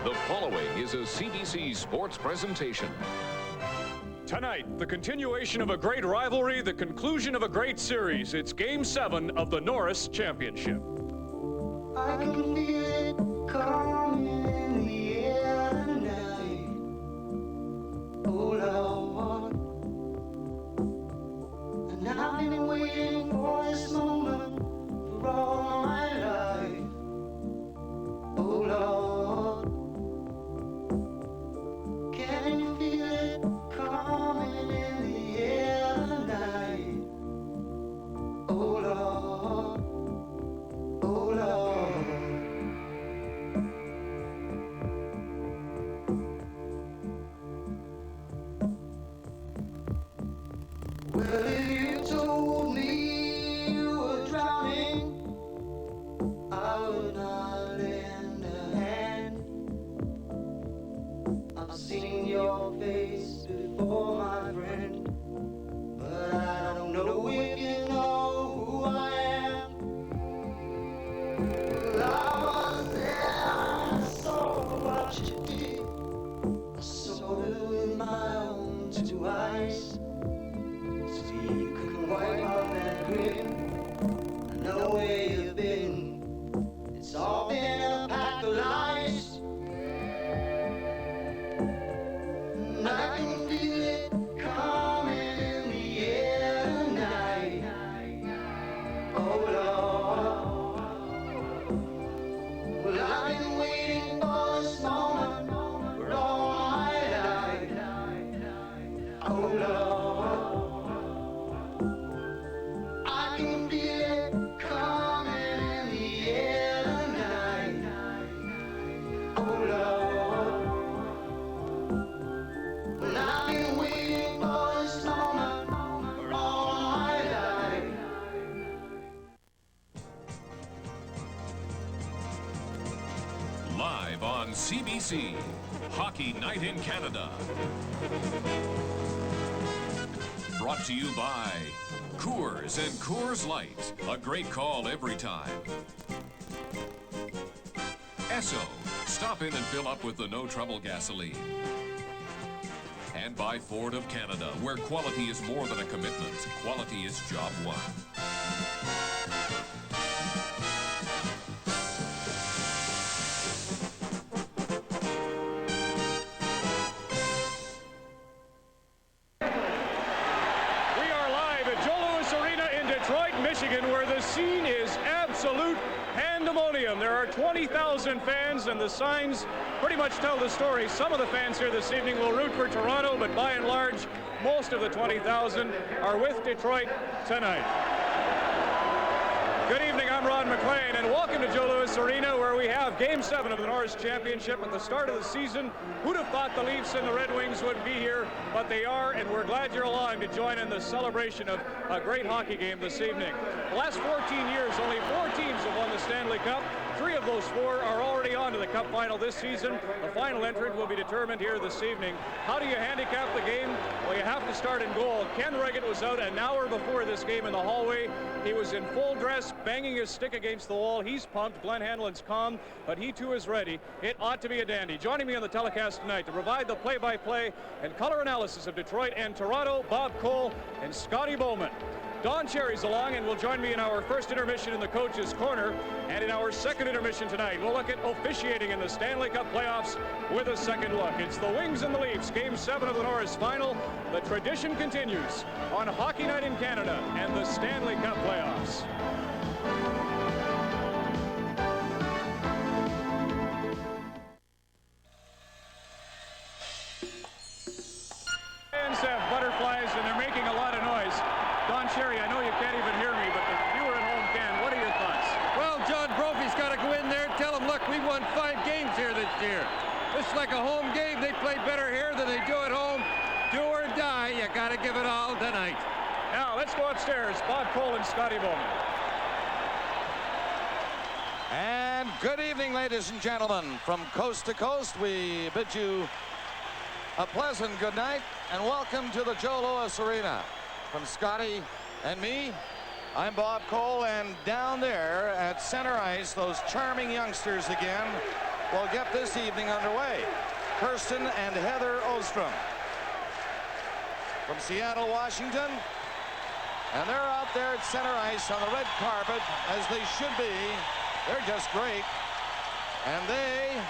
The following is a CBC Sports presentation. Tonight, the continuation of a great rivalry, the conclusion of a great series. It's Game 7 of the Norris Championship. I can feel it coming in the air tonight. Oh Lord, and I've been waiting for this moment for all my life. Oh Lord, can you feel it coming in the air tonight? Oh Lord, oh Lord. Well, if you told me you were drowning, I would not lend a hand. I've seen your face before, my friend, but I don't know if you know who I am. Well, I was there, I saw what you did. I saw it with my own two eyes. See, you couldn't wipe off that grin. I know where you've been. It's all been a pack of lies. And I can feel it coming in the air tonight. Oh Lord, well, I've been waiting for this moment for all my life. Oh Lord, I can feel it coming in the air tonight. Oh Lord, well, I've been waiting for this moment for all my life. Live on CBC, Hockey Night in Canada. Brought to you by Coors and Coors Light. A great call every time. Esso. Stop in and fill up with the no trouble gasoline. And by Ford of Canada, where quality is more than a commitment. Quality is job one. We are live at Joe Louis Arena in Detroit, Michigan, where the scene is absolute pandemonium. There are 20,000 fans, and the signs pretty much tell the story. Some of the fans here this evening will root for Toronto, but by and large, most of the 20,000 are with Detroit tonight. Good evening, I'm Ron McLean, and welcome to Joe Louis Arena, where we have Game 7 of the Norris Championship. At the start of the season, who'd have thought the Leafs and the Red Wings would be here, but they are, and we're glad you're alive to join in the celebration of a great hockey game this evening. The last 14 years, only 4 teams have won the Stanley Cup. 3 of those 4 are already on to the Cup final this season. The final entrant will be determined here this evening. How do you handicap the game? Well, you have to start in goal. Ken Reggett was out an hour before this game in the hallway. He was in full dress, banging his stick against the wall. He's pumped. Glenn Hanlon's calm, but he too is ready. It ought to be a dandy. Joining me on the telecast tonight to provide the play-by-play and color analysis of Detroit and Toronto, Bob Cole and Scotty Bowman. Don Cherry's along and will join me in our first intermission in the coach's corner. And in our second intermission tonight, we'll look at officiating in the Stanley Cup playoffs with a second look. It's the Wings and the Leafs, Game 7 of the Norris final. The tradition continues on Hockey Night in Canada and the Stanley Cup playoffs. Fans have butterflies and they're making a lot of noise. Don Cherry, I know you can't even hear me, but the viewer at home can. What are your thoughts? Well, John Brophy's got to go in there and tell them, look, we won 5 games here this year. It's like a home game. They play better here than they do at home. Do or die, you got to give it all tonight. Now, let's go upstairs. Bob Cole and Scotty Bowman. And good evening, ladies and gentlemen. From coast to coast, we bid you a pleasant good night and welcome to the Joe Louis Arena. From Scotty and me, I'm Bob Cole, and down there at center ice, those charming youngsters again will get this evening underway. Kirsten and Heather Ostrom from Seattle, Washington. And they're out there at center ice on the red carpet, as they should be. They're just great. And they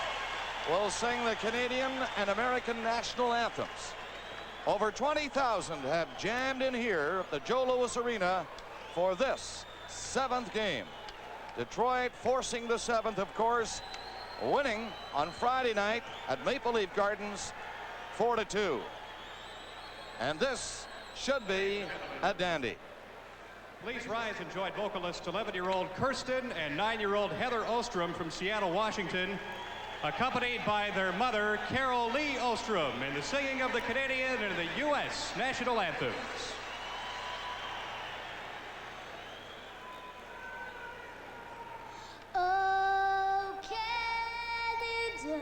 will sing the Canadian and American national anthems. Over 20,000 have jammed in here at the Joe Louis Arena for this 7th game. Detroit forcing the 7th, of course, winning on Friday night at Maple Leaf Gardens 4-2. And this should be a dandy. Please rise and join vocalist 11-year-old Kirsten and 9-year-old Heather Ostrom from Seattle, Washington, accompanied by their mother, Carol Lee Ostrom, in the singing of the Canadian and the U.S. national anthems. Oh, Canada,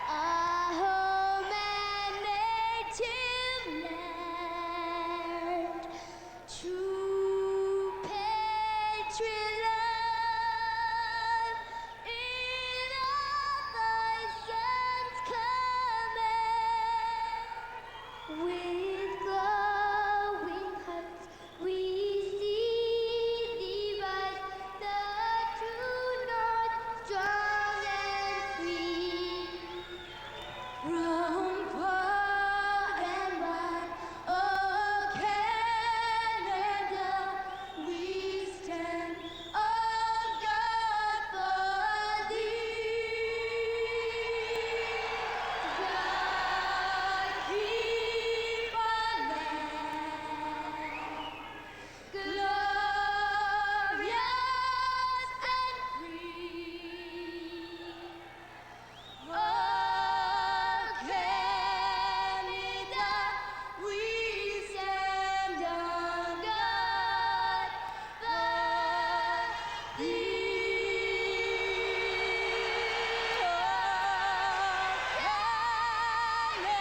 our home and native land, true patriot love in all thy sons command. With glowing hearts we see thee rise, the true north, strong and free. From far and wide, oh Canada, we stand on guard for thee. God keep our land glorious and free. Oh, Canada, we stand on guard for thee. Oh,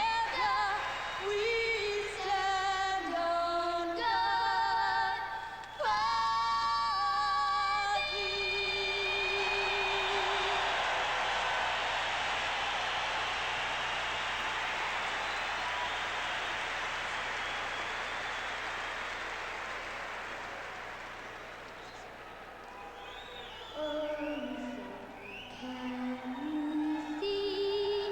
Canada, we stand on guard for Can you see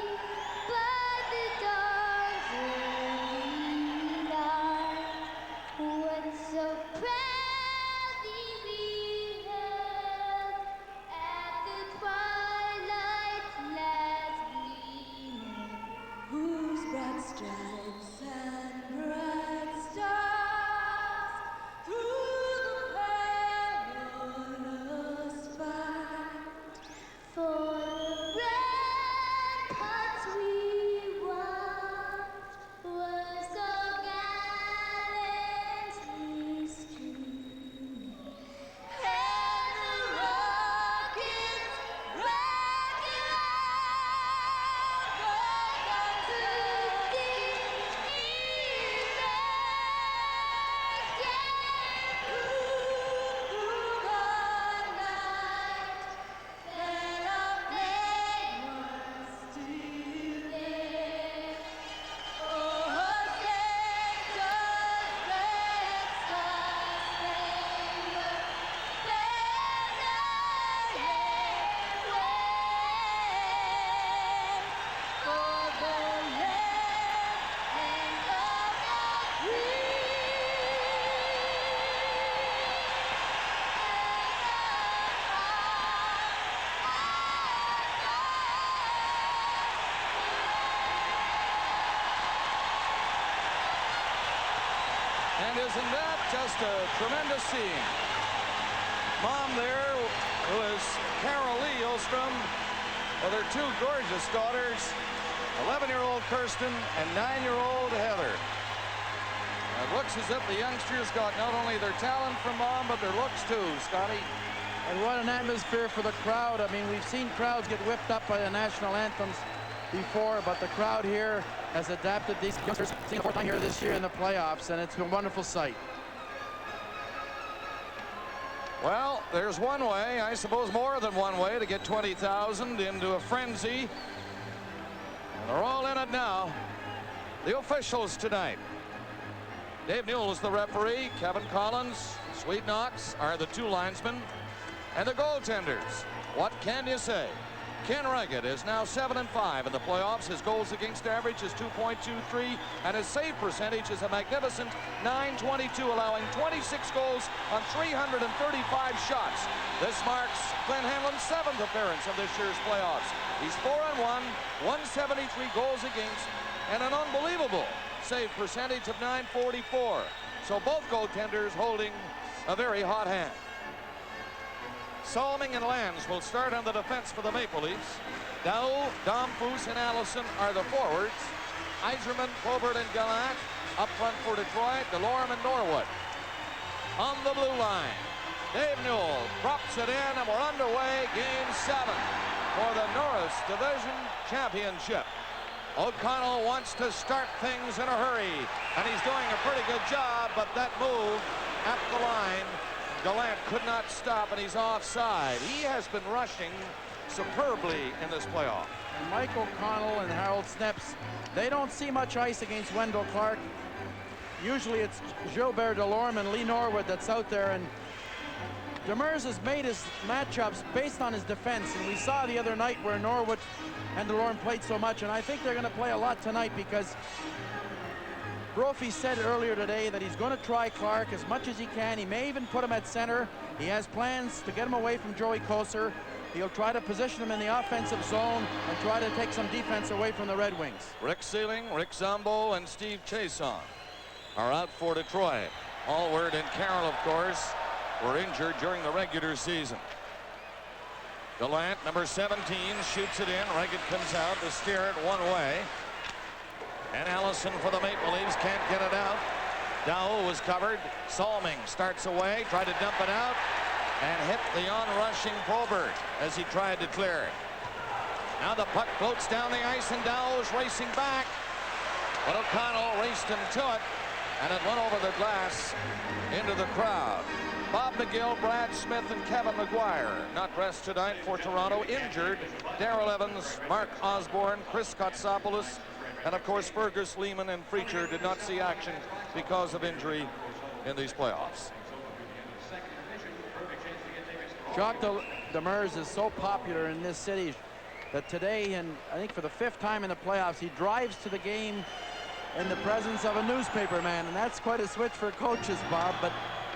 by the dawn's early light what so proudly we held at the twilight's last gleaming, whose broad stripes and bright stars through the perilous fight for the ramparts we watched were so gallantly streaming, and the rockets rocking loud unto the evening through the night. Then our flame was still there. Oh, Saint John's red star-spangled banner yet waved for the land of the free. And isn't that just a tremendous scene? Mom there, who is Carol Lee Ostrom, with her 2 gorgeous daughters, 11-year-old Kirsten and 9-year-old Heather. It looks as if the youngsters got not only their talent from Mom, but their looks too, Scotty. And what an atmosphere for the crowd. I mean, we've seen crowds get whipped up by the national anthems before, but the crowd here has adapted these youngsters. Seen the 4th time here this year in the playoffs, and it's a wonderful sight. Well, there's one way, I suppose more than one way, to get 20,000 into a frenzy. And they're all in it now. The officials tonight. Dave Newell is the referee. Kevin Collins, Sweet Knox are the two linesmen. And the goaltenders. What can you say? Ken Reggett is now 7-5 in the playoffs. His goals against average is 2.23, and his save percentage is a magnificent .922, allowing 26 goals on 335 shots. This marks Glenn Hanlon's 7th appearance of this year's playoffs. He's 4-1, 173 goals against, and an unbelievable save percentage of .944. So both goaltenders holding a very hot hand. Salming and Lands will start on the defense for the Maple Leafs. Dow, Domfus, and Allison are the forwards. Yzerman, Probert, and Gallant up front for Detroit. DeLorme and Norwood on the blue line. Dave Newell drops it in, and we're underway. Game 7 for the Norris Division Championship. O'Connell wants to start things in a hurry, and he's doing a pretty good job, but that move at the line, Gallant could not stop, and he's offside. He has been rushing superbly in this playoff. And Mike O'Connell and Harold Snepps, they don't see much ice against Wendell Clark. Usually it's Gilbert Delorme and Lee Norwood that's out there, and Demers has made his matchups based on his defense, and we saw the other night where Norwood and Delorme played so much, and I think they're going to play a lot tonight because Brophy said earlier today that he's going to try Clark as much as he can. He may even put him at center. He has plans to get him away from Joey Koser. He'll try to position him in the offensive zone and try to take some defense away from the Red Wings. Rick Sealing, Rick Zombo, and Steve Chason are out for Detroit. Hallward and Carroll, of course, were injured during the regular season. Gallant, number 17, shoots it in. Reggett comes out to steer it one way. And Allison for the Maple Leafs can't get it out. Dow was covered. Salming starts away, tried to dump it out, and hit the onrushing Probert as he tried to clear it. Now the puck floats down the ice, and Dow is racing back. But O'Connell raced him to it, and it went over the glass into the crowd. Bob McGill, Brad Smith, and Kevin McGuire not dressed tonight for Toronto. Injured Darrell Evans, Mark Osborne, Chris Kotsopoulos, and of course Fergus Lehman and Preacher did not see action because of injury in these playoffs. Jacques Demers is so popular in this city that today, and I think for the 5th time in the playoffs, he drives to the game in the presence of a newspaper man, and that's quite a switch for coaches, Bob, but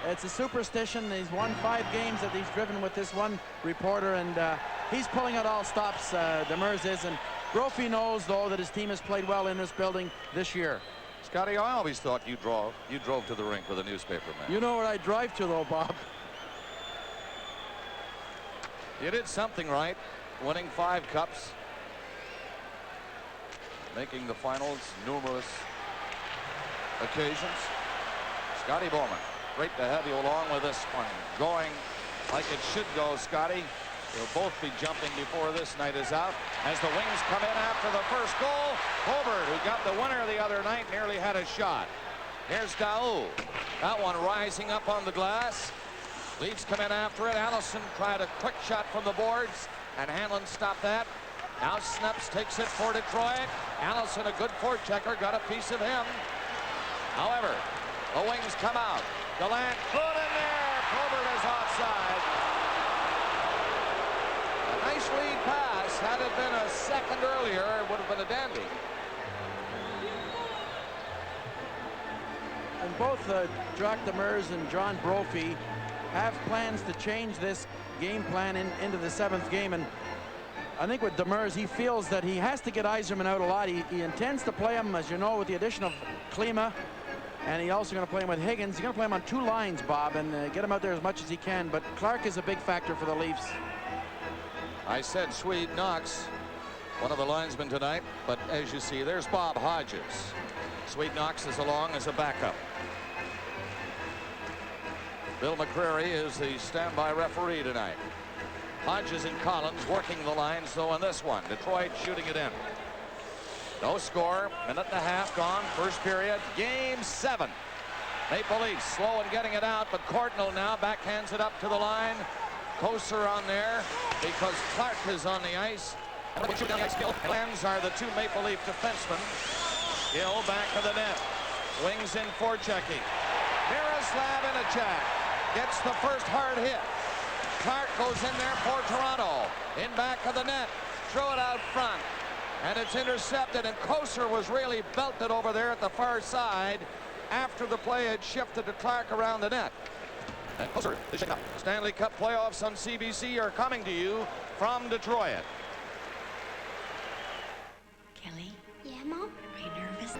it's a superstition. He's won 5 games that he's driven with this one reporter, and he's pulling out all stops, Demers is, and Brophy knows, though, that his team has played well in this building this year. Scotty, I always thought you drove to the rink with a newspaper man. You know where I drive to, though, Bob. You did something right, winning 5 cups, making the finals numerous occasions. Scotty Bowman, great to have you along with this one. Going like it should go, Scotty. They'll both be jumping before this night is out. As the Wings come in after the first goal, Probert, who got the winner the other night, nearly had a shot. Here's Daou. That one rising up on the glass. Leafs come in after it. Allison tried a quick shot from the boards, and Hanlon stopped that. Now Snepps takes it for Detroit. Allison, a good forechecker, got a piece of him. However, the Wings come out. Gallant put in there. Probert is offside. A nice lead pass. Had it been a second earlier, it would have been a dandy. And both Jacques Demers and John Brophy have plans to change this game plan into the 7th game, and I think with Demers, he feels that he has to get Yzerman out a lot. He intends to play him, as you know, with the addition of Klima, and he's also going to play him with Higgins. He's going to play him on 2 lines, Bob, and get him out there as much as he can, but Clark is a big factor for the Leafs. I said Sweet Knox, one of the linesmen tonight, but as you see, there's Bob Hodges. Sweet Knox is along as a backup. Bill McCreary is the standby referee tonight. Hodges and Collins working the lines, though, on this one. Detroit shooting it in. No score. Minute and a half gone. First period. Game 7 Maple Leafs slow in getting it out, but Courtnall now backhands it up to the line. Kosar on there because Clark is on the ice. Lands are the two Maple Leaf defensemen. Gill back of the net. Wings in forechecking. Miroslav Inachak gets the first hard hit. Clark goes in there for Toronto. In back of the net. Throw it out front. And it's intercepted, and Kosar was really belted over there at the far side after the play had shifted to Clark around the net. And Kosar is shaken up. Stanley Cup playoffs on CBC are coming to you from Detroit. Kelly? Yeah, Mom? Are you nervous?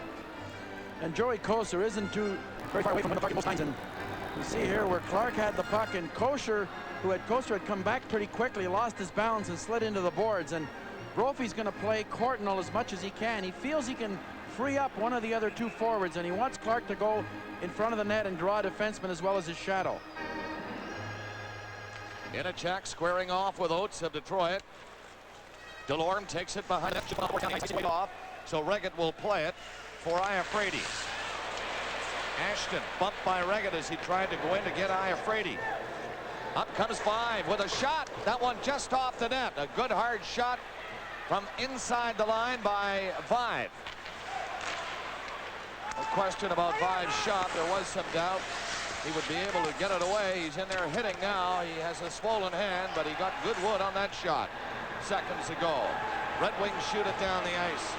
And Joey Kosar isn't too very far away from the puck most times. And you see here where Clark had the puck, and Kosar had come back pretty quickly, lost his balance and slid into the boards. And Brophy's going to play Courtnall as much as he can. He feels he can free up one of the other two forwards, and he wants Clark to go in front of the net and draw a defenseman as well as his shadow. Inachak squaring off with Oates of Detroit. Delorme takes it behind it. Off, so Reggett will play it for Iafrate. Ashton bumped by Reggett as he tried to go in to get Iafrate. Up comes Five with a shot. That one just off the net. A good hard shot from inside the line by Five. No question about Five's shot. There was some doubt he would be able to get it away. He's in there hitting now. He has a swollen hand, but he got good wood on that shot seconds ago. Red Wings shoot it down the ice.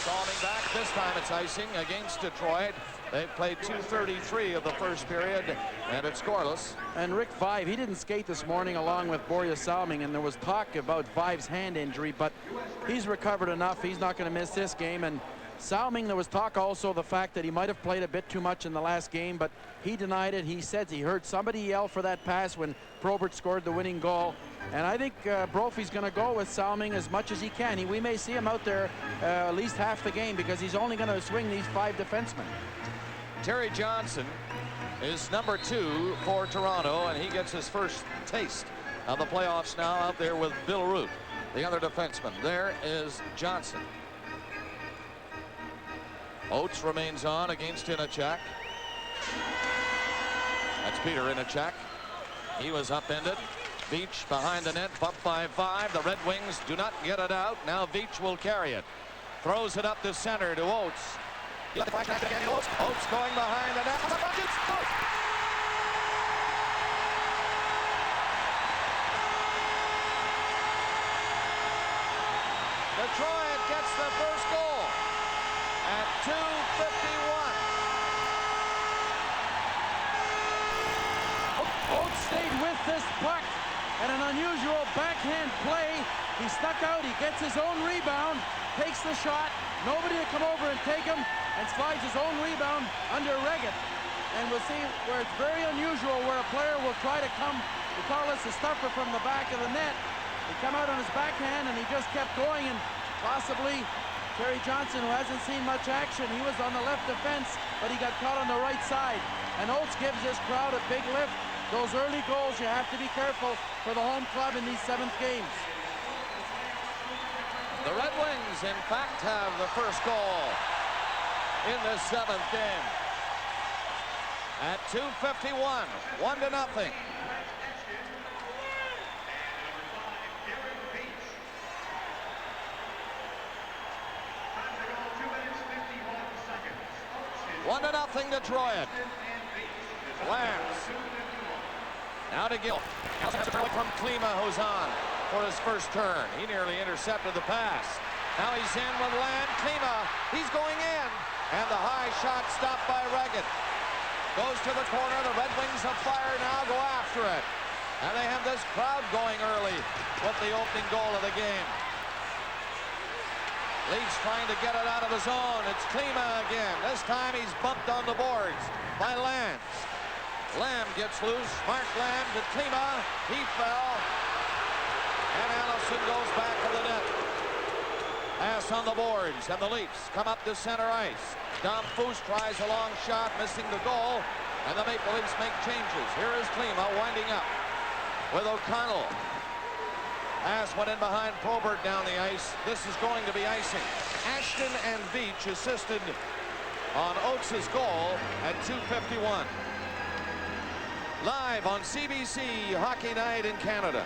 Storming back. This time it's icing against Detroit. They've played 2:33 of the first period, and it's scoreless. And Rick Five, he didn't skate this morning along with Borja Salming, and there was talk about Five's hand injury, but he's recovered enough. He's not going to miss this game. And Salming, there was talk also the fact that he might have played a bit too much in the last game, but he denied it. He said he heard somebody yell for that pass when Probert scored the winning goal. And I think Brophy's going to go with Salming as much as he can. We may see him out there at least half the game because he's only going to swing these five defensemen. Terry Johnson is number 2 for Toronto, and he gets his first taste of the playoffs now out there with Bill Root, the other defenseman. There is Johnson. Oates remains on against Inachak. That's Peter Inachak. He was upended. Veach behind the net, bumped by Five. The Red Wings do not get it out. Now Veach will carry it. Throws it up the center to Oates. Oates going behind the net. Detroit gets the first goal at 2:51. Oates stayed with this puck, and an unusual backhand play. He snuck out, he gets his own rebound, takes the shot, nobody to come over and take him, and slides his own rebound under Reggett. And we'll see where it's very unusual where a player will try to come, we call this a stuffer from the back of the net. He come out on his backhand and he just kept going, and possibly Terry Johnson, who hasn't seen much action, he was on the left defense, but he got caught on the right side. And Oates gives this crowd a big lift. Those early goals, you have to be careful for the home club in these 7th games. The Red Wings, in fact, have the first goal in the 7th game. At 2:51, 1-0. One to nothing Detroit. Lance. Now to Gill. From Klima, who's on for his first turn. He nearly intercepted the pass. Now he's in with Land. Klima, he's going in. And the high shot stopped by Reggett. Goes to the corner. The Red Wings of fire now go after it. And they have this crowd going early with the opening goal of the game. Leafs trying to get it out of the zone. It's Klima again. This time he's bumped on the boards by Lance. Lamb gets loose. Mark Lamb to Klima. He fell. And Allison goes back to the net. Pass on the boards, and the Leafs come up to center ice. Dom Foose tries a long shot, missing the goal, and the Maple Leafs make changes. Here is Klima winding up with O'Connell. Pass went in behind Probert down the ice. This is going to be icing. Ashton and Veach assisted on Oates' goal at 2:51. Live on CBC Hockey Night in Canada.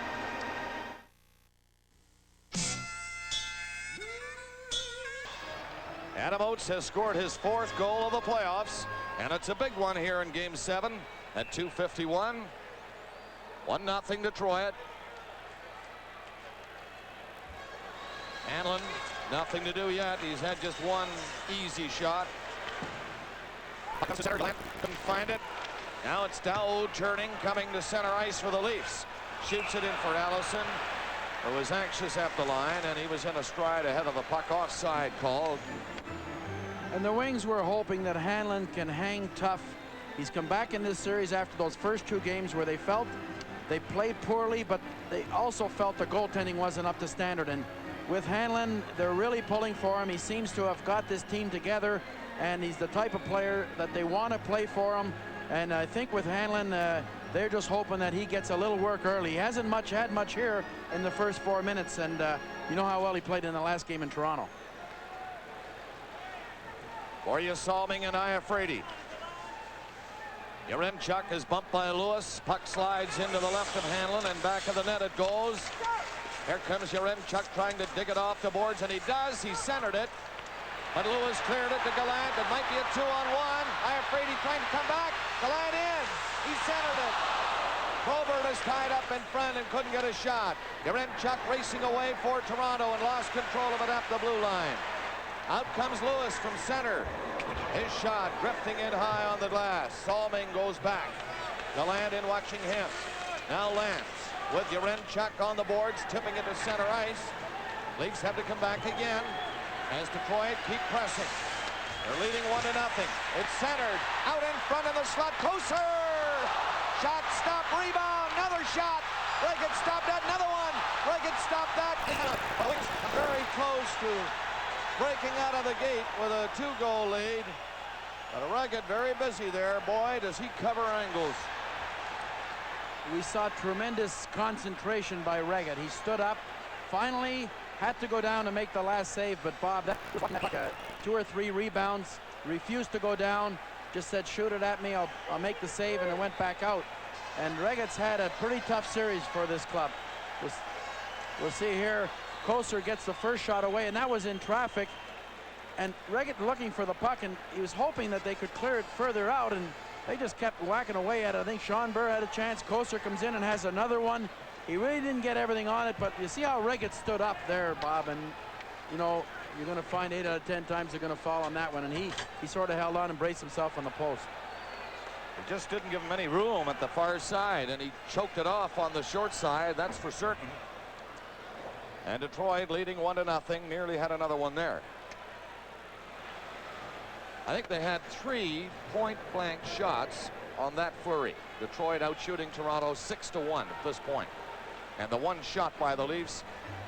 Adam Oates has scored his 4th goal of the playoffs, and it's a big one here in Game 7 at 2:51. 1-0 Detroit. Hanlon, nothing to do yet. He's had just one easy shot. Comes to center, couldn't find it. Now it's Dow turning, coming to center ice for the Leafs. Shoots it in for Allison, who was anxious at the line, and he was in a stride ahead of the puck. Offside called. And the Wings were hoping that Hanlon can hang tough. He's come back in this series after those first 2 games where they felt they played poorly, but they also felt the goaltending wasn't up to standard. And with Hanlon, they're really pulling for him. He seems to have got this team together, and he's the type of player that they want to play for him. And I think with Hanlon, they're just hoping that he gets a little work early. He hasn't had much here in the first 4 minutes, and you know how well he played in the last game in Toronto. Borje Salming and Iafrate. Yaremchuk is bumped by Lewis. Puck slides into the left of Hanlon, and back of the net it goes. Here comes Yaremchuk trying to dig it off the boards, and he does. He centered it, but Lewis cleared it to Gallant. It might be a 2-on-1. Iafrate trying to come back. Gallant in. He centered it. Probert is tied up in front and couldn't get a shot. Yaremchuk racing away for Toronto and lost control of it up the blue line. Out comes Lewis from center. His shot drifting in high on the glass. Salming goes back. Gallant in watching him. Now Lance with Yaremchuk on the boards, tipping it to center ice. Leafs have to come back again as Detroit keep pressing. They're leading 1-0. It's centered out in front of the slot. Closer! Shot, stop, rebound, another shot. Reagan stopped that, another one. Reagan stopped that. Very close to breaking out of the gate with a 2-goal lead. But Reagan very busy there. Boy, does he cover angles. We saw tremendous concentration by Reagan. He stood up, finally had to go down to make the last save, but Bob, that was like 2 or 3 rebounds, refused to go down, just said shoot it at me, I'll make the save, and it went back out. And Regat's had a pretty tough series for this club. We'll see here. Koser gets the first shot away, and that was in traffic, and Regat looking for the puck, and he was hoping that they could clear it further out, and they just kept whacking away at it. I think Sean Burr had a chance. Koser comes in and has another one. He really didn't get everything on it, but you see how Regat stood up there, Bob, and you know, you're going to find 8 out of 10 times they're going to fall on that one, and he sort of held on and braced himself on the post. He just didn't give him any room at the far side, and he choked it off on the short side, that's for certain. And Detroit leading 1-0, nearly had another one there. I think they had 3 point-blank shots on that flurry. Detroit out shooting Toronto 6-1 at this point. And the one shot by the Leafs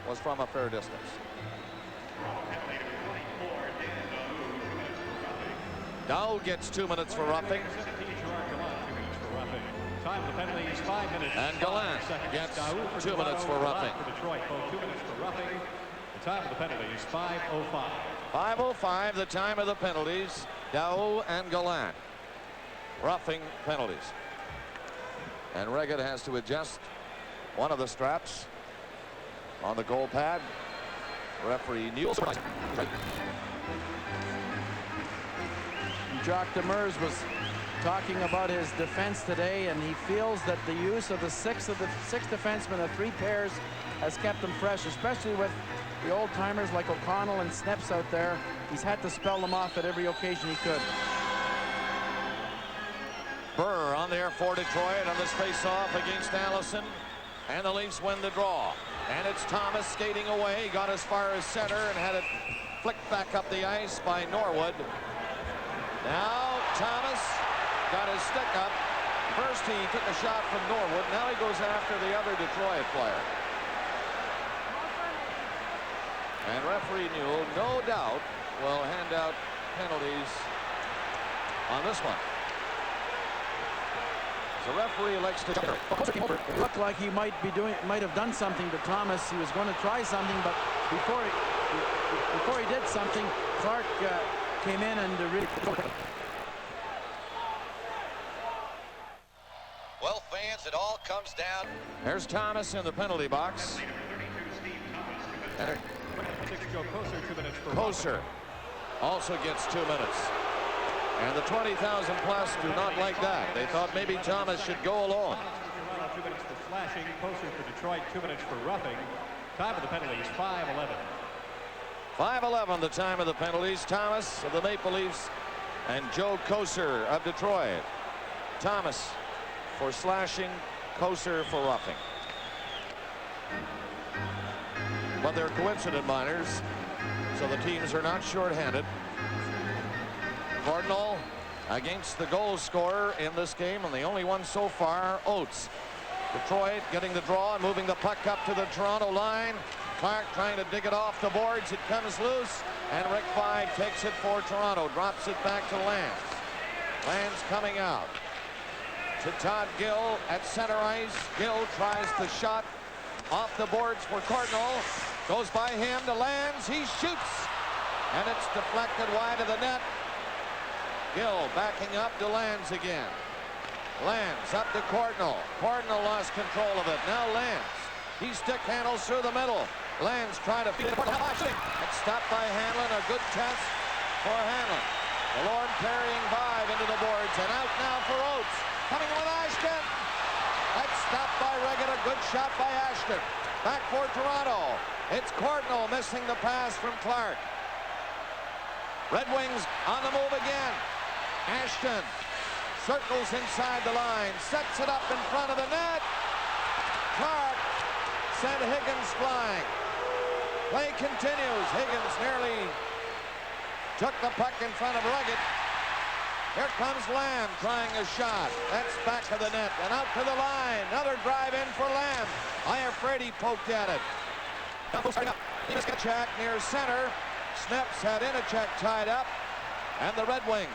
was from a fair distance. Dow gets 2 minutes for roughing. Time of the penalty is 5 minutes. And Gallant gets 2 minutes for roughing. For Detroit, both 2 minutes for roughing. The time of the penalty is 5:05. 5:05, the time of the penalties. Dow and Gallant. Roughing penalties. And Regat has to adjust one of the straps on the goal pad. Referee Neal. Jacques Demers was talking about his defense today, and he feels that the use of the six defensemen, the 3 pairs, has kept them fresh, especially with the old-timers like O'Connell and Sneps out there. He's had to spell them off at every occasion he could. Burr on there for Detroit on this face-off against Allison, and the Leafs win the draw. And it's Thomas skating away, got as far as center and had it flicked back up the ice by Norwood. Now Thomas got his stick up. First he took a shot from Norwood, now he goes after the other Detroit player. And referee Newell, no doubt, will hand out penalties on this one. The referee elects to. It looked like he might have done something to Thomas. He was going to try something, but before he did something, Clark came in and really... Well, fans, it all comes down. There's Thomas in the penalty box. Koser also gets 2 minutes. And the 20,000 plus do not like that. They thought maybe Thomas should go alone. 2 minutes for flashing, Koser for Detroit, 2 minutes for roughing. Time of the penalties, 5:11. 5:11 the time of the penalties. Thomas of the Maple Leafs and Joe Koser of Detroit. Thomas for slashing, Koser for roughing. But they're coincident minors, so the teams are not shorthanded. Cardinal against the goal scorer in this game, and the only one so far, Oates. Detroit getting the draw and moving the puck up to the Toronto line. Clark trying to dig it off the boards. It comes loose, and Rick Vide takes it for Toronto. Drops it back to Lance. Lance coming out to Todd Gill at center ice. Gill tries the shot off the boards for Cardinal. Goes by him to Lance. He shoots, and it's deflected wide of the net. Gill backing up to Lance again. Lance up to Cardinal. Cardinal lost control of it. Now Lance. He stick handles through the middle. Lance trying to feed it. It's stopped by Hanlon. A good test for Hanlon. Delorme carrying Vive into the boards, and out now for Oates. Coming with Ashton. That's stopped by Regan. A good shot by Ashton. Back for Toronto. It's Cardinal missing the pass from Clark. Red Wings on the move again. Ashton circles inside the line, sets it up in front of the net. Clark sent Higgins flying. Play continues. Higgins nearly took the puck in front of Leggett. Here comes Lamb trying a shot. That's back of the net and out to the line. Another drive in for Lamb. Iafrate poked at it. Check near center. Snips had Inachek tied up, and the Red Wings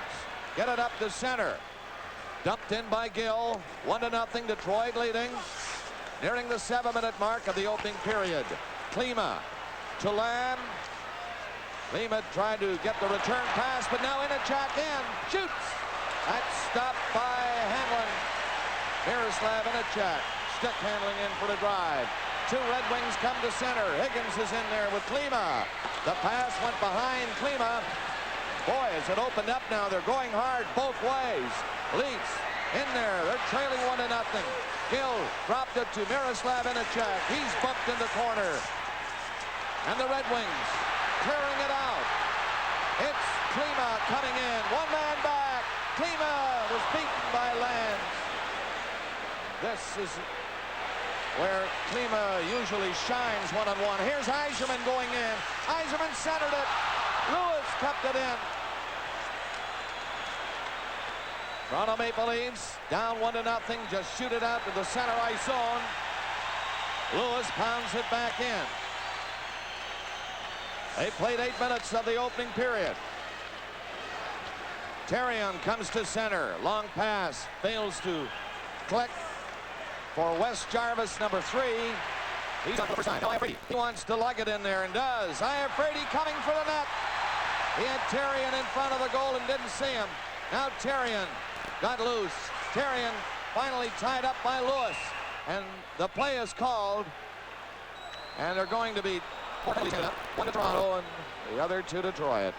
get it up to center. Dumped in by Gill. 1-0 Detroit leading. Nearing the 7-minute mark of the opening period. Klima to Lamb. Klima tried to get the return pass, but now Inachek in. Shoots. That's stopped by Hanlon. Miroslav Inachek stick handling in for the drive. 2 Red Wings come to center. Higgins is in there with Klima. The pass went behind Klima. Boy, is it opened up now. They're going hard both ways. Leafs in there. They're trailing 1-0. Gill dropped it to Miroslav Inachek. He's bumped in the corner. And the Red Wings clearing it out. It's Klima coming in. One man back. Klima was beaten by Lance. This is where Klima usually shines one-on-one. Here's Yzerman going in. Yzerman centered it. Lewis kept it in. Toronto Maple Leafs down 1-0. Just shoot it out to the center ice zone. Lewis pounds it back in. They played 8 minutes of the opening period. Terrion comes to center. Long pass. Fails to click for Wes Jarvis, number 3. He's on the first time. He wants to lug it in there and does. Iafrate coming for the net. He had Terrion in front of the goal and didn't see him. Now Terrion got loose. Terrion finally tied up by Lewis. And the play is called. And they're going to be 1 to Toronto and the other 2 to Detroit.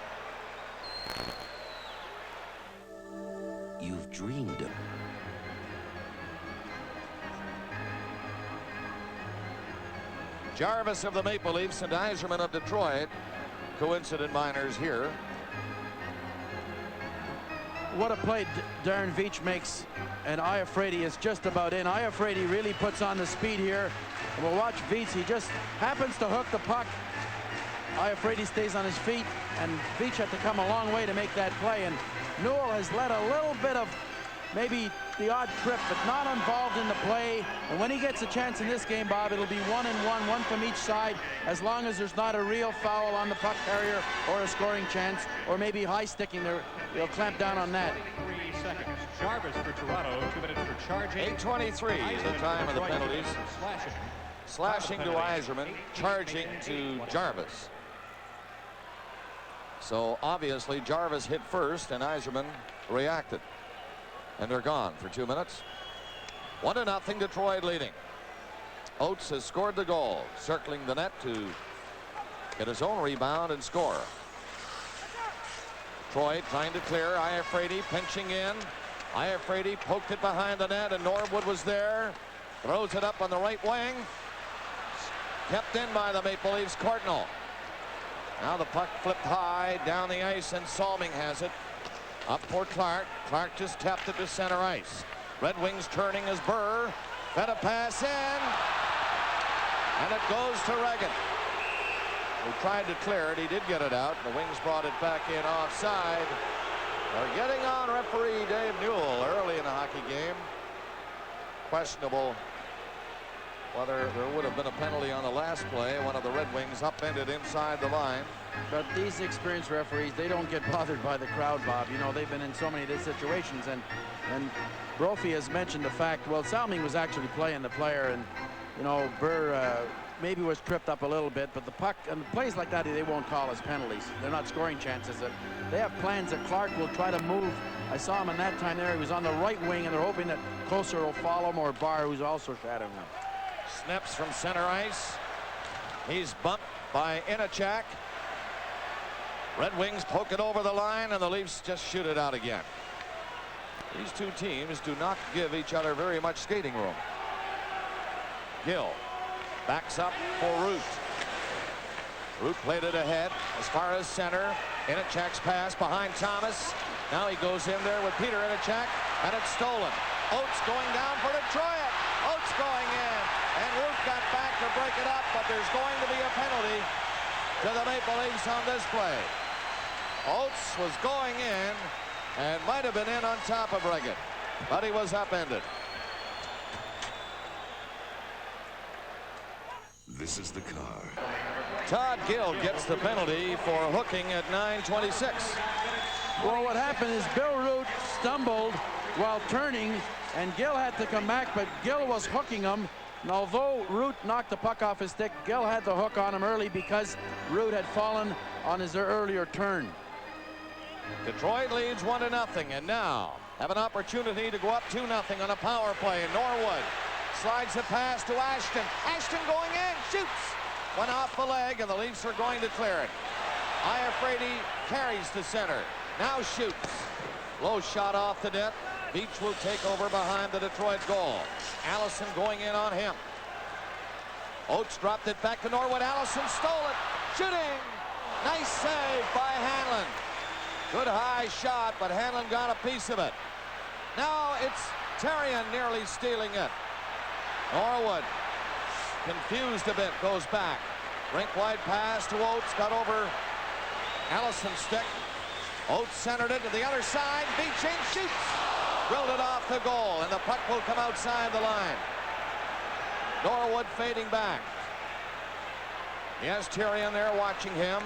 You've dreamed of. Jarvis of the Maple Leafs and Yzerman of Detroit. Coincident minors here. What a play Darren Veach makes, and Iafrate is just about in. Iafrate really puts on the speed here. And we'll watch Veach. He just happens to hook the puck. Iafrate stays on his feet, and Veach had to come a long way to make that play. And Newell has let a little bit of maybe the odd trip, but not involved in the play. And when he gets a chance in this game, Bob, it'll be 1-1, one from each side, as long as there's not a real foul on the puck carrier or a scoring chance, or maybe high sticking there. They'll clamp down on that. 3 seconds. Jarvis for Toronto, 2 minutes for charging. 8:23 is the time of the penalties. Slashing to Yzerman, charging to Jarvis. So obviously Jarvis hit first and Yzerman reacted. And they're gone for 2 minutes. 1-0 Detroit leading. Oates has scored the goal, circling the net to get his own rebound and score. Detroit trying to clear. Iafrate pinching in. Iafrate poked it behind the net, and Norwood was there. Throws it up on the right wing. Kept in by the Maple Leafs. Cardinal. Now the puck flipped high down the ice, and Salming has it. Up for Clark. Clark just tapped it to center ice. Red Wings turning as Burr. Fed a pass in. And it goes to Reagan, who tried to clear it. He did get it out. The Wings brought it back in offside. They're getting on referee Dave Newell early in the hockey game. Questionable whether there would have been a penalty on the last play. One of the Red Wings upended inside the line. But these experienced referees, they don't get bothered by the crowd, Bob. You know, they've been in so many of these situations. And Brophy has mentioned the fact, well, Salming was actually playing the player, and, you know, Burr maybe was tripped up a little bit, but the puck and plays like that, they won't call as penalties. They're not scoring chances. They have plans that Clark will try to move. I saw him in that time there. He was on the right wing, and they're hoping that Kosar will follow him, or Barr, who's also shadowing him. Snips from center ice. He's bumped by Inachak. Red Wings poke it over the line, and the Leafs just shoot it out again. These two teams do not give each other very much skating room. Gill backs up for Root. Root played it ahead as far as center. Inachak's pass behind Thomas. Now he goes in there with Peter Inachak, and it's stolen. Oates going down for Detroit. Oates going in, and Root got back to break it up, but there's going to be a penalty to the Maple Leafs on this play. Oates was going in and might have been in on top of Reagan, but he was upended. This is the car. Todd Gill gets the penalty for hooking at 9:26. Well, what happened is Bill Root stumbled while turning, and Gill had to come back, but Gill was hooking him. And although Root knocked the puck off his stick, Gill had the hook on him early because Root had fallen on his earlier turn. Detroit leads 1-0, and now have an opportunity to go up 2-0 on a power play. And Norwood slides the pass to Ashton. Ashton going in, shoots. Went off the leg, and the Leafs are going to clear it. Iafrate carries to center. Now shoots. Low shot off the net. Beach will take over behind the Detroit goal. Allison going in on him. Oates dropped it back to Norwood. Allison stole it. Shooting. Nice save by Hanlon. Good high shot, but Hanlon got a piece of it. Now it's Therrien nearly stealing it. Norwood, confused a bit, goes back. Rink-wide pass to Oates, got over Allison's stick. Oates centered it to the other side. Beaching, shoots. Drilled it off the goal, and the puck will come outside the line. Norwood fading back. He has Therrien there watching him.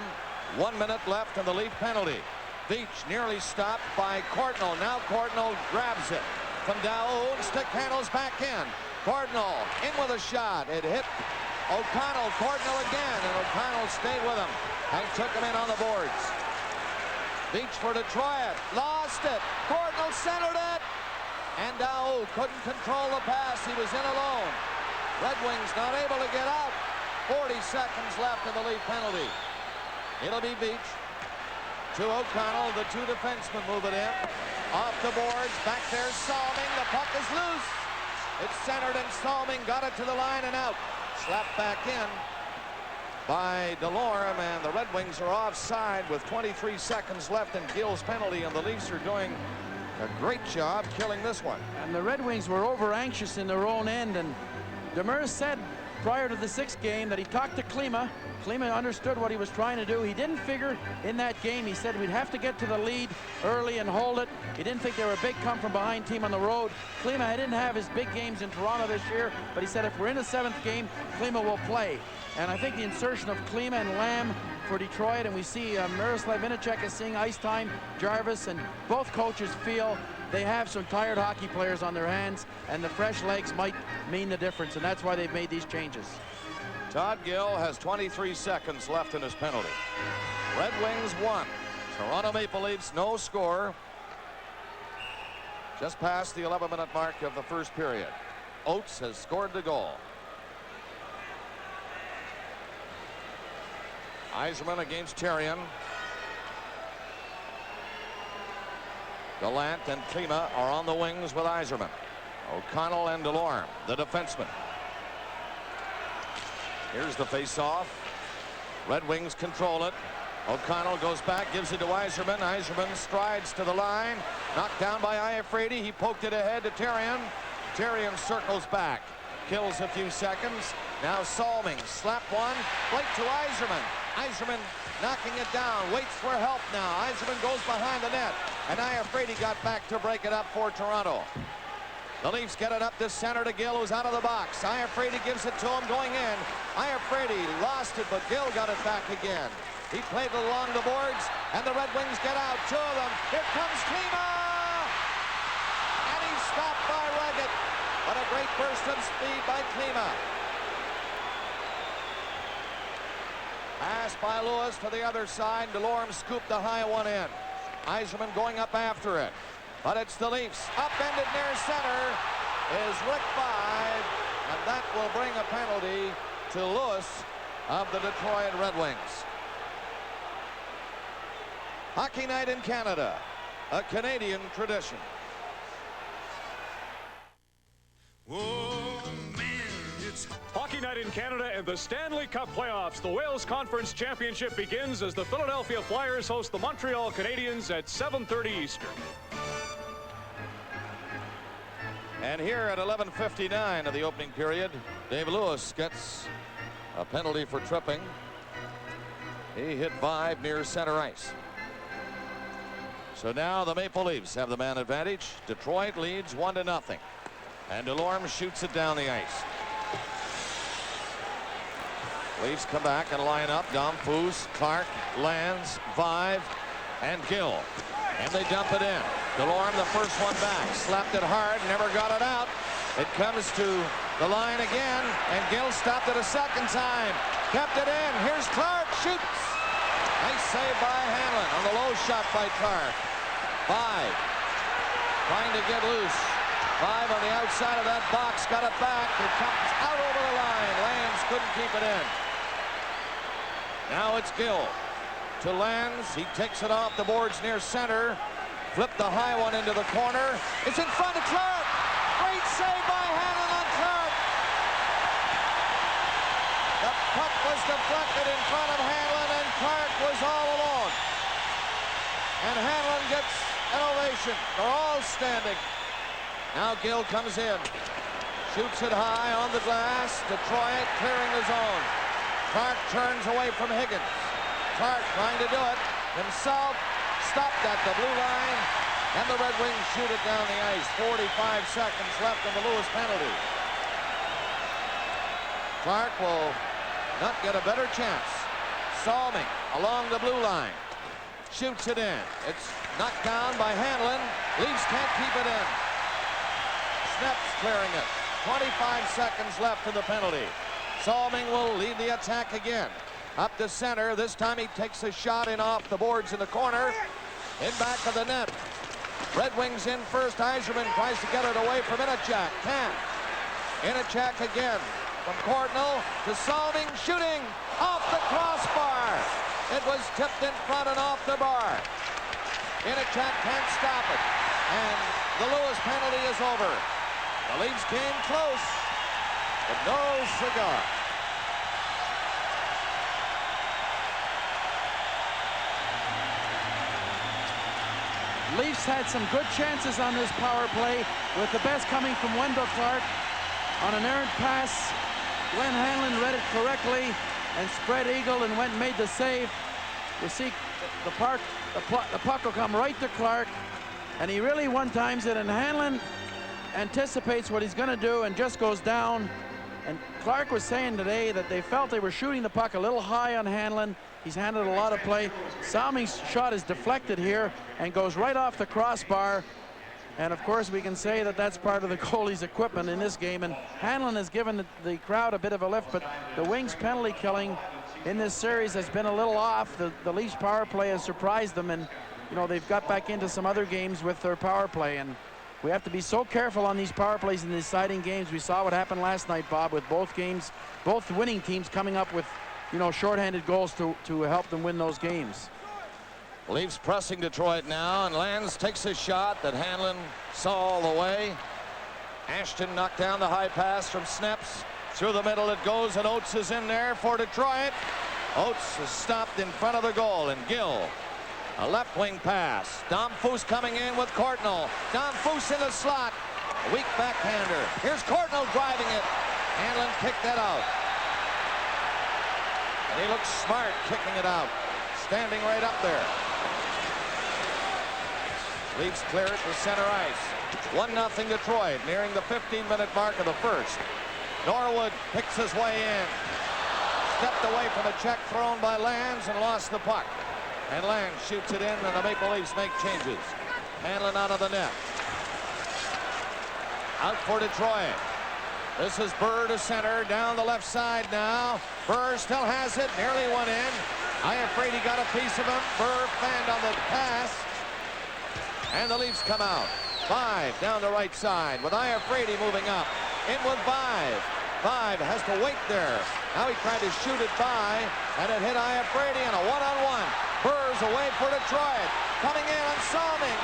1 minute left and the Leaf penalty. Beach nearly stopped by Cardinal. Now Cardinal grabs it from Daoud. Stick handles back in. Cardinal in with a shot. It hit O'Connell. Cardinal again, and O'Connell stayed with him and took him in on the boards. Beach for Detroit. Lost it. Cardinal centered it. And Daoud couldn't control the pass. He was in alone. Red Wings not able to get out. 40 seconds left in the Leaf penalty. It'll be Beach to O'Connell. The two defensemen move it in. Off the boards. Back there, Salming. The puck is loose. It's centered, and Salming got it to the line and out. Slapped back in by Delorme, and the Red Wings are offside with 23 seconds left in Gill's penalty, and the Leafs are doing a great job killing this one. And the Red Wings were over anxious in their own end, and Demers said prior to the sixth game that he talked to Klima. Klima understood what he was trying to do. He didn't figure in that game. He said we'd have to get to the lead early and hold it. He didn't think they were a big come-from-behind team on the road. Klima didn't have his big games in Toronto this year, but he said if we're in the seventh game, Klima will play. And I think the insertion of Klima and Lamb for Detroit, and we see Miroslav Inachek is seeing ice time, Jarvis, and both coaches feel they have some tired hockey players on their hands, and the fresh legs might mean the difference, and that's why they've made these changes. Todd Gill has 23 seconds left in his penalty. Red Wings 1, Toronto Maple Leafs, no score. Just past the 11-minute mark of the first period. Oates has scored the goal. Yzerman against Therrien. Gallant and Klima are on the wings with Yzerman. O'Connell and Delorme, the defenseman. Here's the face-off. Red Wings control it. O'Connell goes back, gives it to Yzerman. Yzerman strides to the line. Knocked down by Iafrate. He poked it ahead to Therrien. Therrien circles back. Kills a few seconds. Now Salming. Slap one. Right to Yzerman. Yzerman knocking it down. Waits for help now. Yzerman goes behind the net. And Iafrate got back to break it up for Toronto. The Leafs get it up to center to Gill, who's out of the box. Iafrate gives it to him going in. Iafrate lost it, but Gill got it back again. He played it along the boards, and the Red Wings get out. Two of them. Here comes Klima! And he's stopped by Raggett. But a great burst of speed by Klima. Pass by Lewis to the other side. Delorme scooped the high one in. Yzerman going up after it. But it's the Leafs. Upended near center is Rick 5. And that will bring a penalty to Lewis of the Detroit Red Wings. Hockey night in Canada, a Canadian tradition. Whoa, man, it's Hockey night in Canada and the Stanley Cup playoffs. The Wales Conference Championship begins as the Philadelphia Flyers host the Montreal Canadiens at 7:30 Eastern. And here at 11:59 of the opening period, Dave Lewis gets a penalty for tripping. He hit 5 near center ice. So now the Maple Leafs have the man advantage. Detroit leads 1-0. And Delorme shoots it down the ice. Leafs come back and line up. Dom Foose, Clark, Lands, Vive, and Gill. And they dump it in. Delorme, the first one back. Slapped it hard, never got it out. It comes to the line again, and Gill stopped it a second time. Kept it in. Here's Clark, shoots. Nice save by Hanlon on the low shot by Clark. Vive trying to get loose. Vive on the outside of that box, got it back. It comes out over the line. Lands couldn't keep it in. Now it's Gill to Lands. He takes it off the boards near center. Flipped the high one into the corner. It's in front of Clark. Great save by Hanlon on Clark. The puck was deflected in front of Hanlon, and Clark was all alone. And Hanlon gets an ovation. They're all standing. Now Gill comes in. Shoots it high on the glass. Detroit clearing the zone. Clark turns away from Higgins. Clark trying to do it himself. Stopped at the blue line. And the Red Wings shoot it down the ice. 45 seconds left in the Lewis penalty. Clark will not get a better chance. Salming along the blue line. Shoots it in. It's knocked down by Hanlon. Leafs can't keep it in. Snaps clearing it. 25 seconds left in the penalty. Salming will lead the attack again. Up to center. This time he takes a shot in off the boards in the corner. In back of the net. Red Wings in first. Yzerman tries to get it away from Inachak. Can't. Inachak again. From Cordnell to Salming. Shooting off the crossbar. It was tipped in front and off the bar. Inachak can't stop it. And the Lewis penalty is over. The Leafs came close, but no cigar. Leafs had some good chances on this power play, with the best coming from Wendell Clark on an errant pass. Glenn Hanlon read it correctly and spread eagle and went and made the save. You see the puck will come right to Clark, and he really one-times it, and Hanlon anticipates what he's going to do and just goes down. And Clark was saying today that they felt they were shooting the puck a little high on Hanlon. He's handled a lot of play. Salming's shot is deflected here and goes right off the crossbar. And of course we can say that that's part of the goalie's equipment in this game. And Hanlon has given the crowd a bit of a lift, but the Wings penalty killing in this series has been a little off. The Leafs power play has surprised them, and you know, they've got back into some other games with their power play, and we have to be so careful on these power plays in the deciding games. We saw what happened last night, Bob, with both games, both winning teams coming up with, you know, shorthanded goals to help them win those games. Leafs pressing Detroit now, and Lands takes a shot that Hanlon saw all the way. Ashton knocked down the high pass from Sneps. Through the middle it goes, and Oates is in there for Detroit. Oates is stopped in front of the goal, and Gill, a left wing pass. Dom Foose coming in with Courtnall. Dom Foose in the slot. A weak backhander. Here's Courtnall driving it. Hanlon kicked that out. And he looks smart kicking it out. Standing right up there. Leafs clear it to center ice. 1-0 Detroit, nearing the 15-minute mark of the first. Norwood picks his way in. Stepped away from a check thrown by Lands and lost the puck. And Lands shoots it in, and the Maple Leafs make changes. Hanlon out of the net. Out for Detroit. This is Burr to center, down the left side now. Burr still has it, nearly went in. I am afraid he got a piece of him. Burr fanned on the pass. And the Leafs come out. 5 down the right side with Iafrate moving up. In with 5. 5 has to wait there. Now he tried to shoot it by, and it hit Iafrate and a one-on-one. Burr's away for Detroit. Coming in on Salming.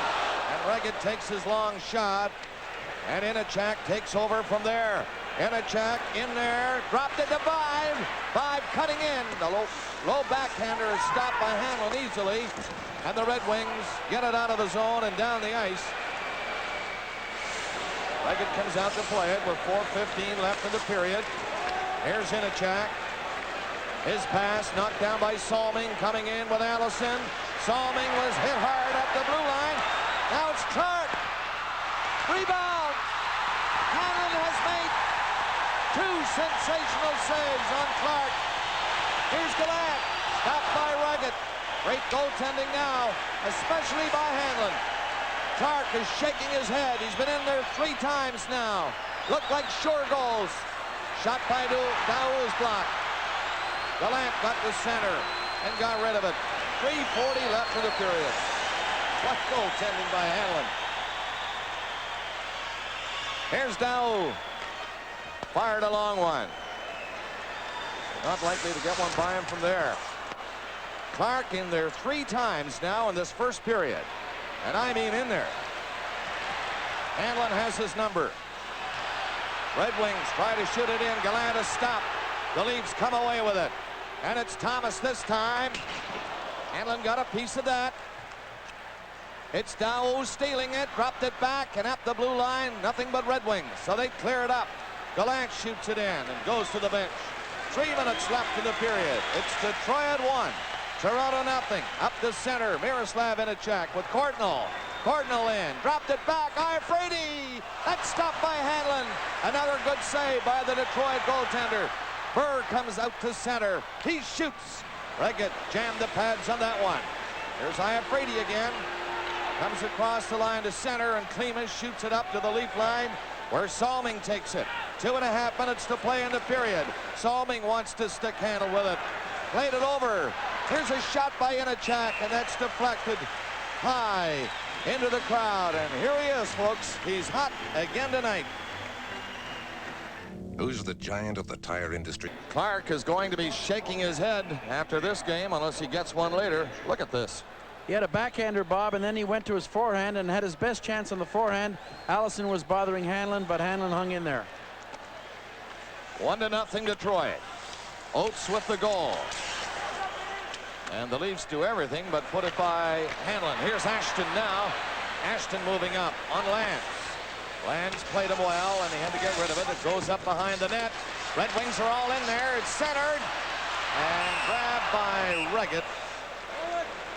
And Reggett takes his long shot. And Inachak takes over from there. Inachak in there. Dropped it to 5. 5 cutting in. The low backhander is stopped by Hanlon easily. And the Red Wings get it out of the zone and down the ice. Reggett comes out to play it with 4:15 left in the period. Here's Inachak. His pass knocked down by Salming, coming in with Allison. Salming was hit hard at the blue line. Now it's Clark. Rebound. Hanlon has made 2 sensational saves on Clark. Here's Gallant. Stopped by Reggett. Great goaltending now, especially by Hanlon. Clark is shaking his head. He's been in there 3 times now. Looked like sure goals. Shot by Daou's blocked. Gallant got to center and got rid of it. 3:40 left in the period. What goaltending by Hanlon. Here's Daou. Fired a long one. Not likely to get one by him from there. Clark in there 3 times now in this first period. And I mean in there. Hanlon has his number. Red Wings try to shoot it in. Gallant is stopped. The Leafs come away with it. And it's Thomas this time. Hanlon got a piece of that. It's Daou stealing it. Dropped it back and up the blue line. Nothing but Red Wings. So they clear it up. Gallant shoots it in and goes to the bench. 3 minutes left in the period. It's Detroit 1. Toronto nothing. Up the center. Miroslav Inachak with Courtnall. Courtnall in. Dropped it back. Iafrate. That's stopped by Hanlon. Another good save by the Detroit goaltender. Burr comes out to center. He shoots. Reggett jammed the pads on that one. Here's Iafrate again. Comes across the line to center, and Klimas shoots it up to the Leaf line where Salming takes it. 2.5 minutes to play in the period. Salming wants to stick handle with it. Played it over. Here's a shot by Inachak, and that's deflected high into the crowd. And here he is, folks. He's hot again tonight. Who's the giant of the tire industry? Clark is going to be shaking his head after this game unless he gets one later. Look at this. He had a backhander, Bob, and then he went to his forehand and had his best chance on the forehand. Allison was bothering Hanlon, but Hanlon hung in there. 1-0 Detroit. Oates with the goal. And the Leafs do everything but put it by Hanlon. Here's Ashton now. Ashton moving up on Lance. Lance played him well, and he had to get rid of it. It goes up behind the net. Red Wings are all in there. It's centered and grabbed by Reggett.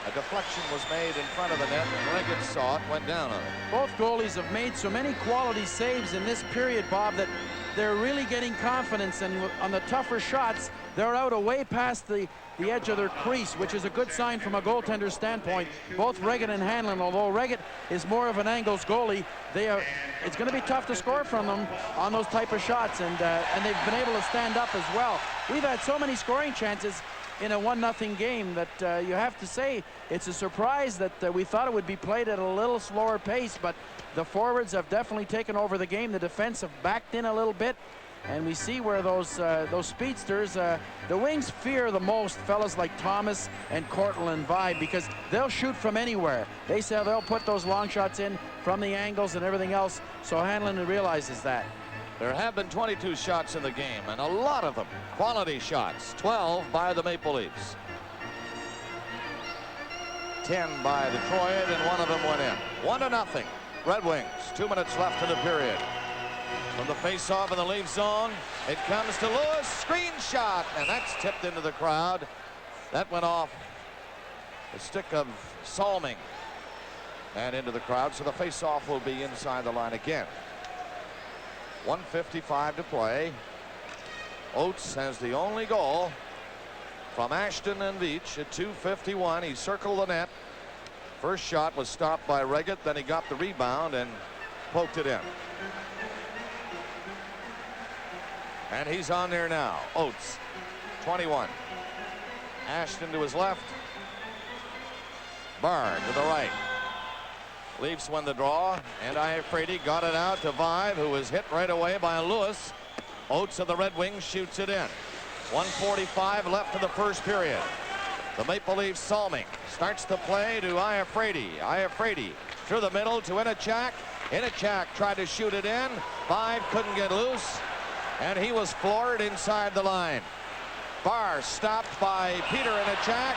A deflection was made in front of the net, and Reggett saw it, went down on it. Both goalies have made so many quality saves in this period, Bob, that they're really getting confidence, and on the tougher shots, they're out away past the edge of their crease, which is a good sign from a goaltender's standpoint. Both Reggett and Hanlon, although Reggett is more of an angles goalie, it's going to be tough to score from them on those type of shots, and they've been able to stand up as well. We've had so many scoring chances, in a 1-0 game that you have to say it's a surprise that we thought it would be played at a little slower pace, but the forwards have definitely taken over the game. The defense have backed in a little bit, and we see where those speedsters, the wings fear the most fellas like Thomas and Courtland and Vibe, because they'll shoot from anywhere. They say they'll put those long shots in from the angles and everything else, so Hanlon realizes that. There have been 22 shots in the game, and a lot of them quality shots. 12 by the Maple Leafs. 10 by Detroit, and one of them went in. 1-0. Red Wings. 2 minutes left in the period. From the face-off in the Leaf zone, it comes to Lewis. Screen shot, and that's tipped into the crowd. That went off the stick of Salming and into the crowd, so the face-off will be inside the line again. 1:55 to play. Oates has the only goal from Ashton and Veach at 2:51. He circled the net. First shot was stopped by Reggett, then he got the rebound and poked it in. And he's on there now. Oates, 21. Ashton to his left. Barr to the right. Leafs win the draw, and Iafrate got it out to Vive, who was hit right away by Lewis. Oates of the Red Wings shoots it in. 1:45 left in the first period. The Maple Leafs Salming starts the play to Iafrate. Iafrate through the middle to Inachak. Inachak tried to shoot it in. Vive couldn't get loose, and he was floored inside the line. Barr stopped by Peter Inachak,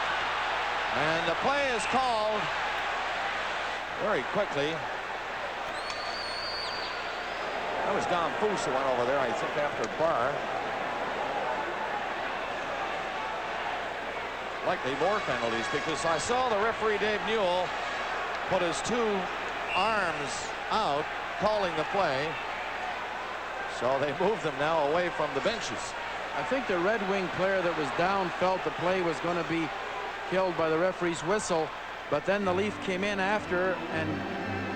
and the play is called very quickly. That was Don Foose who went over there, I think, after Barr. Likely more penalties, because I saw the referee Dave Newell put his 2 arms out calling the play. So they moved them now away from the benches. I think the Red Wing player that was down felt the play was going to be killed by the referee's whistle, but then the Leaf came in after, and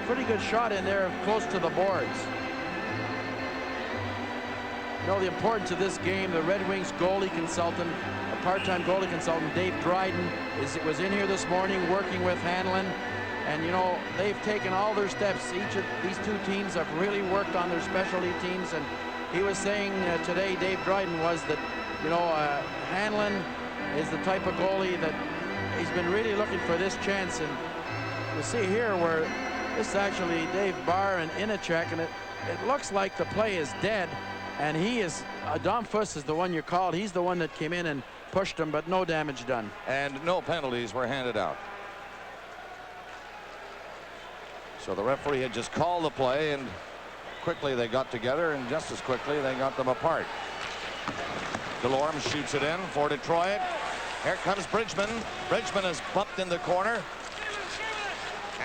pretty good shot in there close to the boards. You know the importance of this game. The Red Wings goalie consultant, a part-time goalie consultant, Dave Dryden, was in here this morning working with Hanlon, and you know they've taken all their steps. Each of these 2 teams have really worked on their specialty teams, and he was saying today, Dave Dryden, was that, you know, Hanlon is the type of goalie that he's been really looking for this chance. And you see here where this is actually Dave Barr and Inachak, and it looks like the play is dead, and he is Dom Fuss is the one you called. He's the one that came in and pushed him, but no damage done, and no penalties were handed out. So the referee had just called the play, and quickly they got together, and just as quickly they got them apart. Delorme shoots it in for Detroit. Here comes Bridgman. Bridgman is bumped in the corner.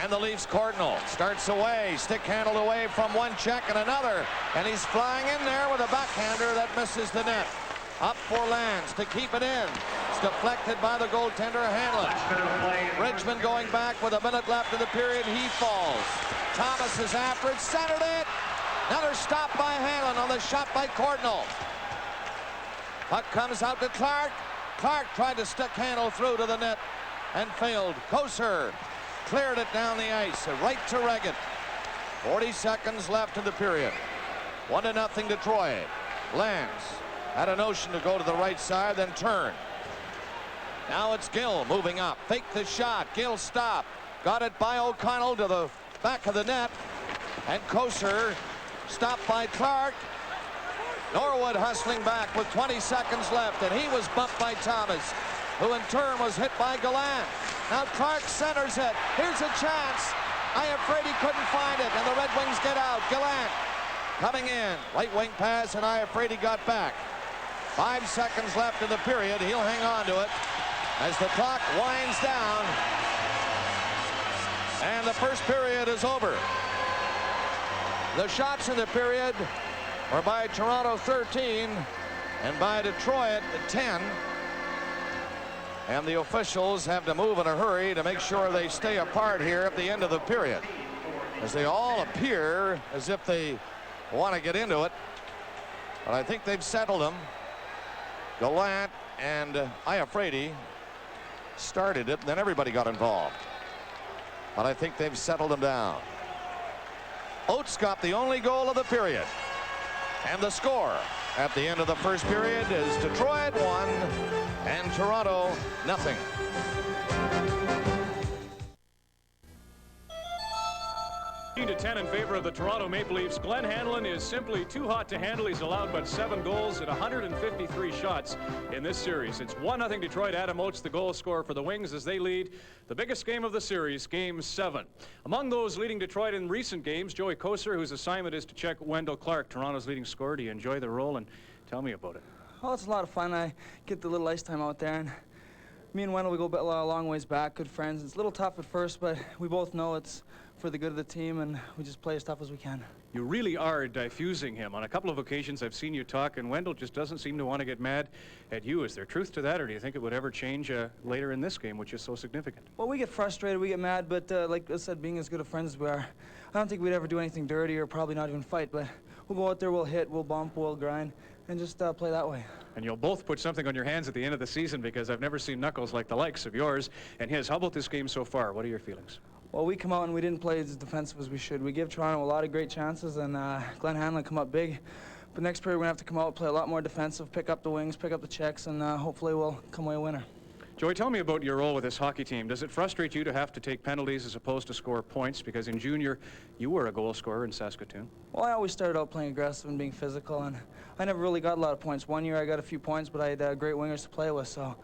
And the Leafs Cardinal starts away, stick handled away from one check and another. And he's flying in there with a backhander that misses the net. Up for Lance to keep it in. It's deflected by the goaltender Hanlon. Bridgman going back with a minute left in the period. He falls. Thomas is after it, centered it. Another stop by Hanlon on the shot by Cardinal. Puck comes out to Clark. Clark tried to stick handle through to the net and failed. Kosar cleared it down the ice, right to Reggett. 40 seconds left in the period. 1-0 Detroit. Lance had a notion to go to the right side, then turn. Now it's Gill moving up. Fake the shot. Gill stopped. Got it by O'Connell to the back of the net. And Kosar stopped by Clark. Norwood hustling back with 20 seconds left, and he was bumped by Thomas, who in turn was hit by Gallant. Now Clark centers it. Here's a chance. Iafrate couldn't find it, and the Red Wings get out. Gallant coming in. Right wing pass, and Iafrate got back. 5 seconds left in the period. He'll hang on to it as the clock winds down. And the first period is over. The shots in the period were by Toronto 13 and by Detroit 10. And the officials have to move in a hurry to make sure they stay apart here at the end of the period, as they all appear as if they want to get into it. But I think they've settled them. Gallant And Iafrate started it, and then everybody got involved. But I think they've settled them down. Oates got the only goal of the period. And the score at the end of the first period is Detroit 1 and Toronto 0. 10 in favor of the Toronto Maple Leafs. Glenn Hanlon is simply too hot to handle. He's allowed but 7 goals at 153 shots in this series. It's 1-0 Detroit. Adam Oates, the goal scorer for the Wings, as they lead the biggest game of the series, Game 7. Among those leading Detroit in recent games, Joey Koser, whose assignment is to check Wendell Clark, Toronto's leading scorer. Do you enjoy the role? And tell me about it. Well, it's a lot of fun. I get the little ice time out there, and me and Wendell, we go a long ways back, good friends. It's a little tough at first, but we both know it's for the good of the team, and we just play as tough as we can. You really are diffusing him. On a couple of occasions I've seen you talk, and Wendell just doesn't seem to want to get mad at you. Is there truth to that, or do you think it would ever change later in this game, which is so significant? Well, we get frustrated, we get mad, but like I said, being as good of friends as we are, I don't think we'd ever do anything dirty or probably not even fight, but we'll go out there, we'll hit, we'll bump, we'll grind, and just play that way. And you'll both put something on your hands at the end of the season, because I've never seen knuckles like the likes of yours and his. How about this game so far? What are your feelings? Well, we come out and we didn't play as defensive as we should. We give Toronto a lot of great chances, and Glenn Hanlon come up big. But next period, we're going to have to come out, play a lot more defensive, pick up the wings, pick up the checks, and hopefully we'll come away a winner. Joey, tell me about your role with this hockey team. Does it frustrate you to have to take penalties as opposed to score points? Because in junior, you were a goal scorer in Saskatoon. Well, I always started out playing aggressive and being physical, and I never really got a lot of points. One year I got a few points, but I had great wingers to play with, so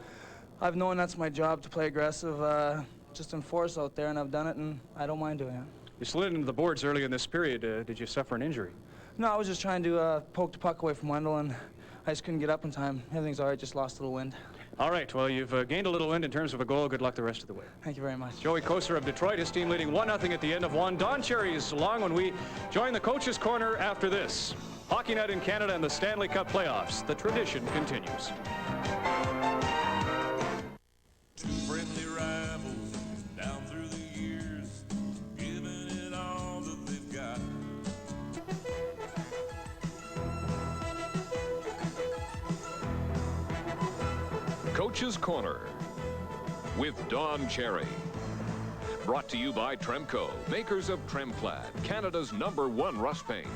I've known that's my job, to play aggressive, just enforce out there, and I've done it, and I don't mind doing it. You slid into the boards early in this period. Did you suffer an injury? No, I was just trying to poke the puck away from Wendell, and I just couldn't get up in time. Everything's all right, just lost a little wind. All right, well, you've gained a little wind in terms of a goal. Good luck the rest of the way. Thank you very much. Joey Koser of Detroit, his team leading 1-0 at the end of one. Don Cherry is along when we join the Coach's Corner after this. Hockey Night in Canada and the Stanley Cup playoffs. The tradition continues. Two friendly rivals down through the years, giving it all that they've got. Coach's Corner with Don Cherry. Brought to you by Tremco, makers of Tremclad, Canada's #1 rust paint.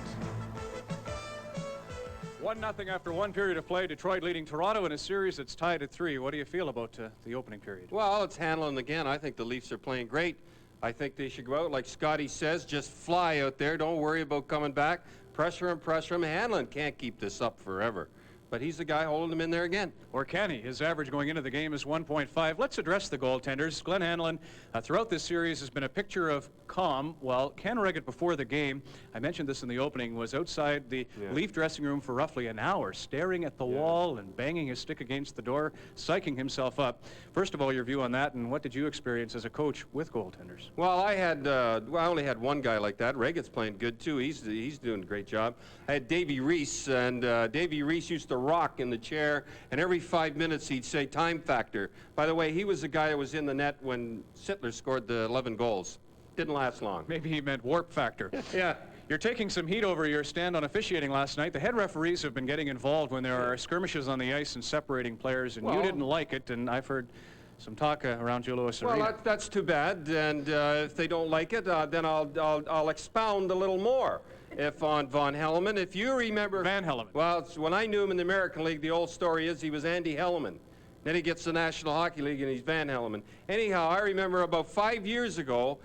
1-0 after one period of play. Detroit leading Toronto in a series that's tied at 3. What do you feel about the opening period? Well, it's Hanlon again. I think the Leafs are playing great. I think they should go out, like Scotty says, just fly out there. Don't worry about coming back. Pressure him, pressure him. Hanlon can't keep this up forever. But he's the guy holding him in there again. Or can he? His average going into the game is 1.5. Let's address the goaltenders. Glenn Hanlon, throughout this series, has been a picture of calm. Well, Ken Reggett, before the game, I mentioned this in the opening, was outside the Leaf dressing room for roughly an hour, staring at the wall and banging his stick against the door, psyching himself up. First of all, your view on that, and what did you experience as a coach with goaltenders? Well, I only had one guy like that. Reggett's playing good, too. He's doing a great job. I had Davey Reese, and Davey Reese used to rock in the chair, and every 5 minutes he'd say time factor. By the way, he was the guy that was in the net when Sittler scored the 11 goals. Didn't last long. Maybe he meant warp factor. Yeah. You're taking some heat over your stand on officiating last night. The head referees have been getting involved when there are skirmishes on the ice and separating players, and you didn't like it, and I've heard some talk around Joe Louis Arena. Well, that's too bad, and if they don't like it, then I'll expound a little more. If on Von Helleman, if you remember... Van Helleman. Well, when I knew him in the American League, the old story is he was Andy Helleman. Then he gets the National Hockey League, and he's Van Helleman. Anyhow, I remember about 5 years ago,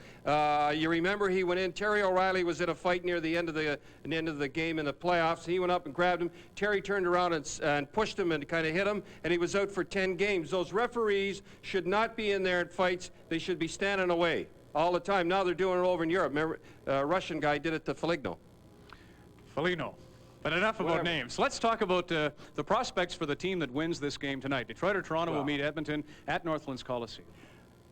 you remember he went in, Terry O'Reilly was in a fight near the end of the game in the playoffs. He went up and grabbed him. Terry turned around and pushed him and kind of hit him, and he was out for 10 games. Those referees should not be in there in fights. They should be standing away all the time. Now they're doing it over in Europe. Remember, a Russian guy did it to Foligno. Foligno. But enough about names. Let's talk about the prospects for the team that wins this game tonight. Detroit or Toronto will meet Edmonton at Northlands Coliseum.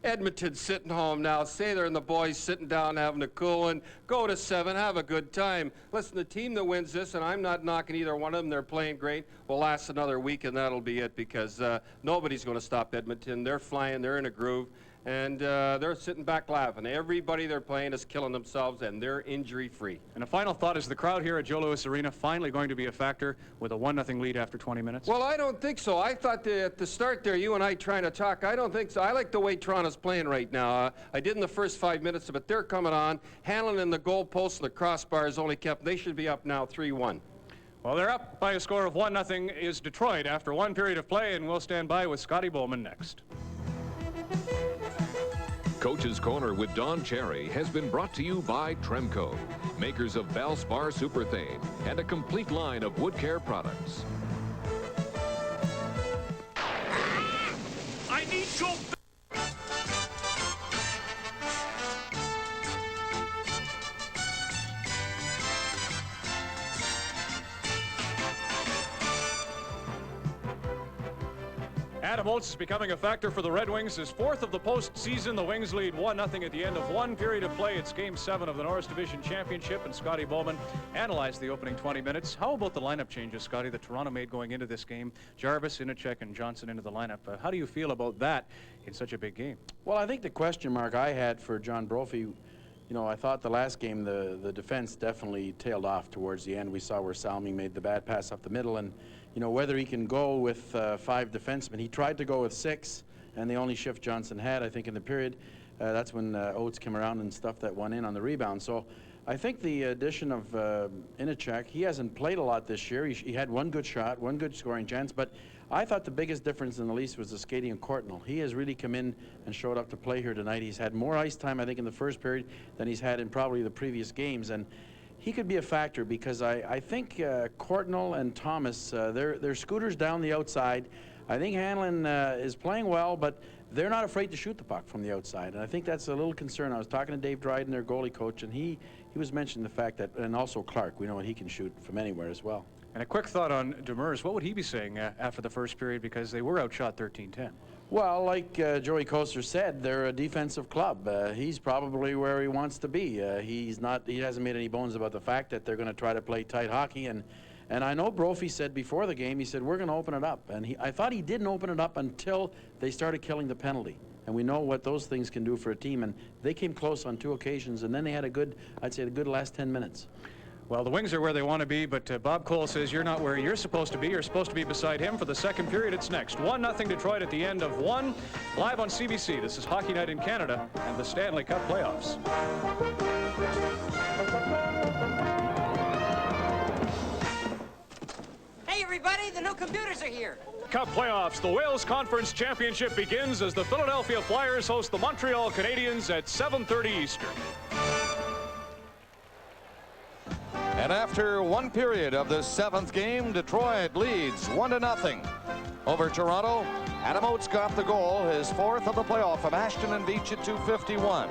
Edmonton's sitting home now. Sather and the boys sitting down having a cool one. Go to 7, have a good time. Listen, the team that wins this, and I'm not knocking either one of them, they're playing great, will last another week, and that'll be it, because nobody's going to stop Edmonton. They're flying, they're in a groove, and they're sitting back laughing. Everybody they're playing is killing themselves, and they're injury-free. And a final thought, is the crowd here at Joe Louis Arena finally going to be a factor with a 1-0 lead after 20 minutes? Well, I don't think so. I thought that at the start there, you and I trying to talk, I don't think so. I like the way Toronto's playing right now. I did in the first 5 minutes, but they're coming on. Hanlon in the goalpost and the crossbars only kept, they should be up now 3-1. Well, they're up by a score of 1-0 is Detroit after one period of play, and we'll stand by with Scotty Bowman next. Coach's Corner with Don Cherry has been brought to you by Tremco, makers of Valspar Superthane and a complete line of wood care products. I need your... Adam Oates is becoming a factor for the Red Wings. His fourth of the postseason. The Wings lead 1-0 at the end of one period of play. It's Game 7 of the Norris Division Championship, and Scotty Bowman analyzed the opening 20 minutes. How about the lineup changes, Scotty, that Toronto made going into this game? Jarvis, Inachek, and Johnson into the lineup. How do you feel about that in such a big game? Well, I think the question mark I had for John Brophy, you know, I thought the last game the defense definitely tailed off towards the end. We saw where Salming made the bad pass up the middle, and you know, whether he can go with 5 defensemen. He tried to go with 6, and the only shift Johnson had, I think, in the period, that's when Oates came around and stuffed that one in on the rebound. So I think the addition of Inachek, he hasn't played a lot this year. He had one good shot, one good scoring chance, but I thought the biggest difference in the Leafs was the skating of Courtnall. He has really come in and showed up to play here tonight. He's had more ice time, I think, in the first period than he's had in probably the previous games, and he could be a factor because I think Courtnall and Thomas, they're scooters down the outside. I think Hanlon is playing well, but they're not afraid to shoot the puck from the outside, and I think that's a little concern. I was talking to Dave Dryden, their goalie coach, and he was mentioning the fact that, and also Clark, we know he can shoot from anywhere as well. And a quick thought on Demers. What would he be saying after the first period, because they were outshot 13-10? Well, like Joey Koster said, they're a defensive club. He's probably where he wants to be. He hasn't made any bones about the fact that they're going to try to play tight hockey. And I know Brophy said before the game, he said, we're going to open it up. And I thought he didn't open it up until they started killing the penalty. And we know what those things can do for a team. And they came close on 2 occasions. And then they had a good, I'd say, a good last 10 minutes. Well, the Wings are where they want to be, but Bob Cole says you're not where you're supposed to be. You're supposed to be beside him for the second period. It's next. 1-0 Detroit at the end of 1. Live on CBC, this is Hockey Night in Canada and the Stanley Cup playoffs. Hey, everybody, the new computers are here. Cup playoffs. The Wales Conference Championship begins as the Philadelphia Flyers host the Montreal Canadiens at 7:30 Eastern. And after one period of the 7th game, Detroit leads 1-0 over Toronto. Adam Oates got the goal, his 4th of the playoff from Ashton and Beach at 2:51.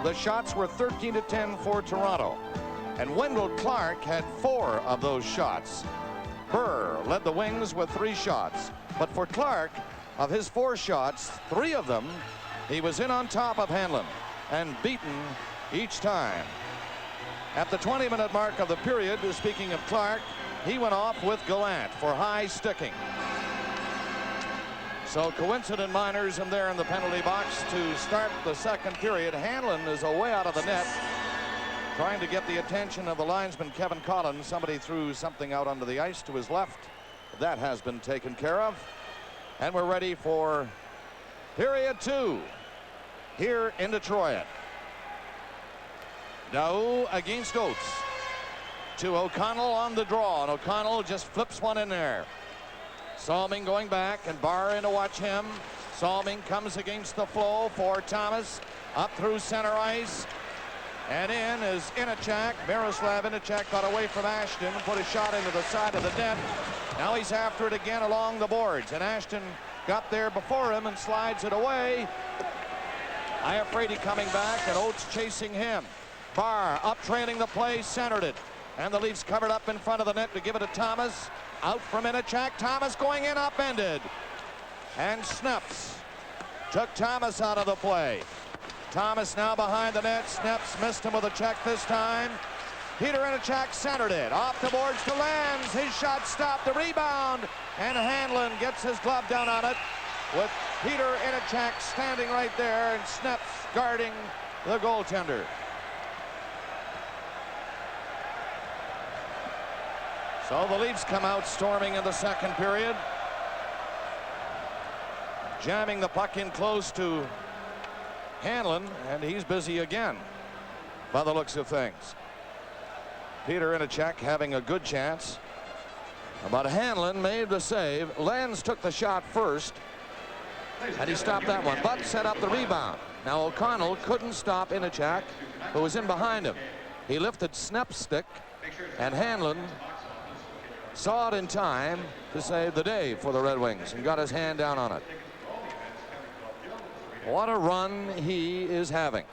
The shots were 13-10 for Toronto. And Wendell Clark had 4 of those shots. Burr led the Wings with 3 shots. But for Clark, of his 4 shots, 3 of them, he was in on top of Hanlon and beaten each time. At the 20-minute mark of the period, speaking of Clark, he went off with Gallant for high sticking. So coincident minors in there in the penalty box to start the second period. Hanlon is away out of the net, trying to get the attention of the linesman Kevin Collins. Somebody threw something out onto the ice to his left. That has been taken care of. And we're ready for period 2 here in Detroit. Daou against Oates. To O'Connell on the draw, and O'Connell just flips one in there. Salming going back, and Barr in to watch him. Salming comes against the flow for Thomas. Up through center ice. And in is Inachek. Miroslav Inachek got away from Ashton and put a shot into the side of the net. Now he's after it again along the boards, and Ashton got there before him and slides it away. Iafrate coming back, and Oates chasing him. Barr up trailing the play, centered it. And the Leafs covered up in front of the net to give it to Thomas. Out from Inachek. Thomas going in, upended. And Sneps took Thomas out of the play. Thomas now behind the net. Sneps missed him with a check this time. Peter Inachek centered it. Off the boards to Lands. His shot stopped. The rebound. And Hanlon gets his glove down on it. with Peter Inachak standing right there and Snaps guarding the goaltender. So the Leafs come out storming in the second period, jamming the puck in close to Hanlon, and he's busy again by the looks of things. Peter Inachak having a good chance, but Hanlon made the save. Lenz took the shot first, and he stopped that one, but set up the rebound. Now O'Connell couldn't stop Inachak, who was in behind him. He lifted Snep's stick, and Hanlon saw it in time to save the day for the Red Wings and got his hand down on it. What a run he is having.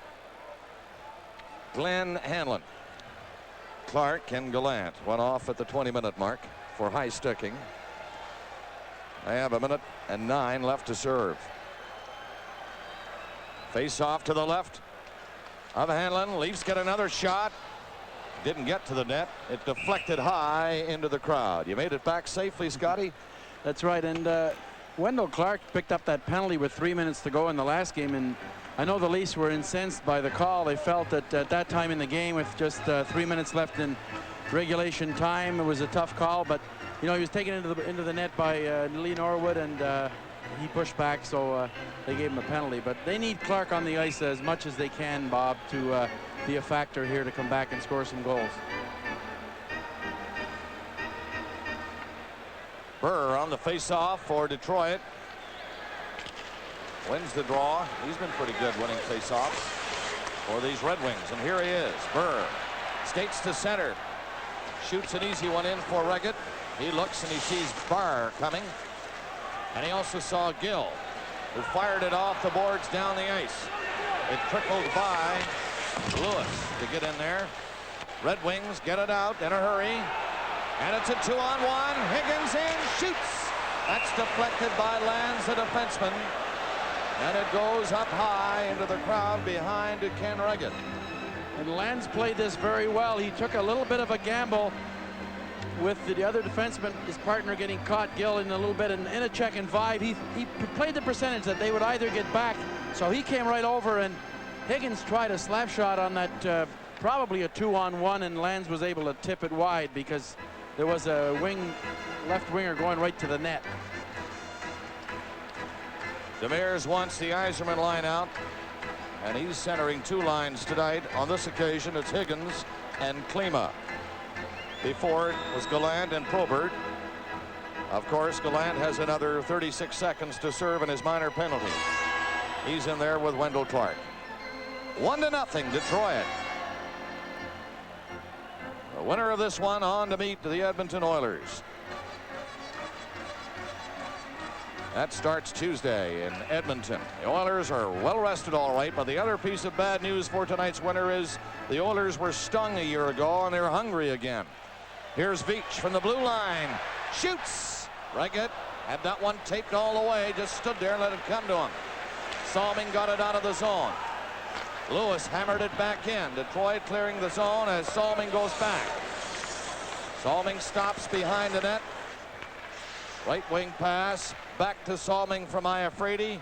Glenn Hanlon. Clark and Gallant went off at the 20-minute mark for high sticking. They have 1:09 left to serve. Face off to the left of Hanlon. Leafs get another shot. Didn't get to the net. It deflected high into the crowd. You made it back safely, Scotty. That's right. And Wendell Clark picked up that penalty with 3 minutes to go in the last game. And I know the Leafs were incensed by the call. They felt that at that time in the game, with just 3 minutes left in regulation time, it was a tough call. But, you know, he was taken into the net by Lee Norwood, and he pushed back, so they gave him a penalty. But they need Clark on the ice as much as they can, Bob, to be a factor here to come back and score some goals. Burr on the face-off for Detroit. Wins the draw. He's been pretty good winning face-offs for these Red Wings. And here he is. Burr skates to center. Shoots an easy one in for Reggett. He looks and he sees Barr coming. And he also saw Gill, who fired it off the boards down the ice. It trickled by Lewis to get in there. Red Wings get it out in a hurry. And it's a 2-on-1. Higgins in, shoots. That's deflected by Lanz, the defenseman. And it goes up high into the crowd behind Ken Reggett. And Lanz played this very well. He took a little bit of a gamble with the other defenseman, his partner getting caught, Gill, in a little bit, and Inachak and Vibe. He played the percentage that they would either get back. So he came right over, and Higgins tried a slap shot on that, probably a 2-on-1, and Lanz was able to tip it wide because there was a left winger going right to the net. Demers wants the Yzerman line out, and he's centering two lines tonight. On this occasion, it's Higgins and Klima. Before it was Gallant and Probert. Of course, Gallant has another 36 seconds to serve in his minor penalty. He's in there with Wendell Clark. 1-0 Detroit. The winner of this one on to meet the Edmonton Oilers. That starts Tuesday in Edmonton. The Oilers are well rested, all right, but the other piece of bad news for tonight's winner is the Oilers were stung a year ago and they're hungry again. Here's Veach from the blue line. Shoots. Reggett had that one taped all the way, just stood there and let it come to him. Salming got it out of the zone. Lewis hammered it back in. Detroit clearing the zone as Salming goes back. Salming stops behind the net. Right wing pass back to Salming from Iafrate.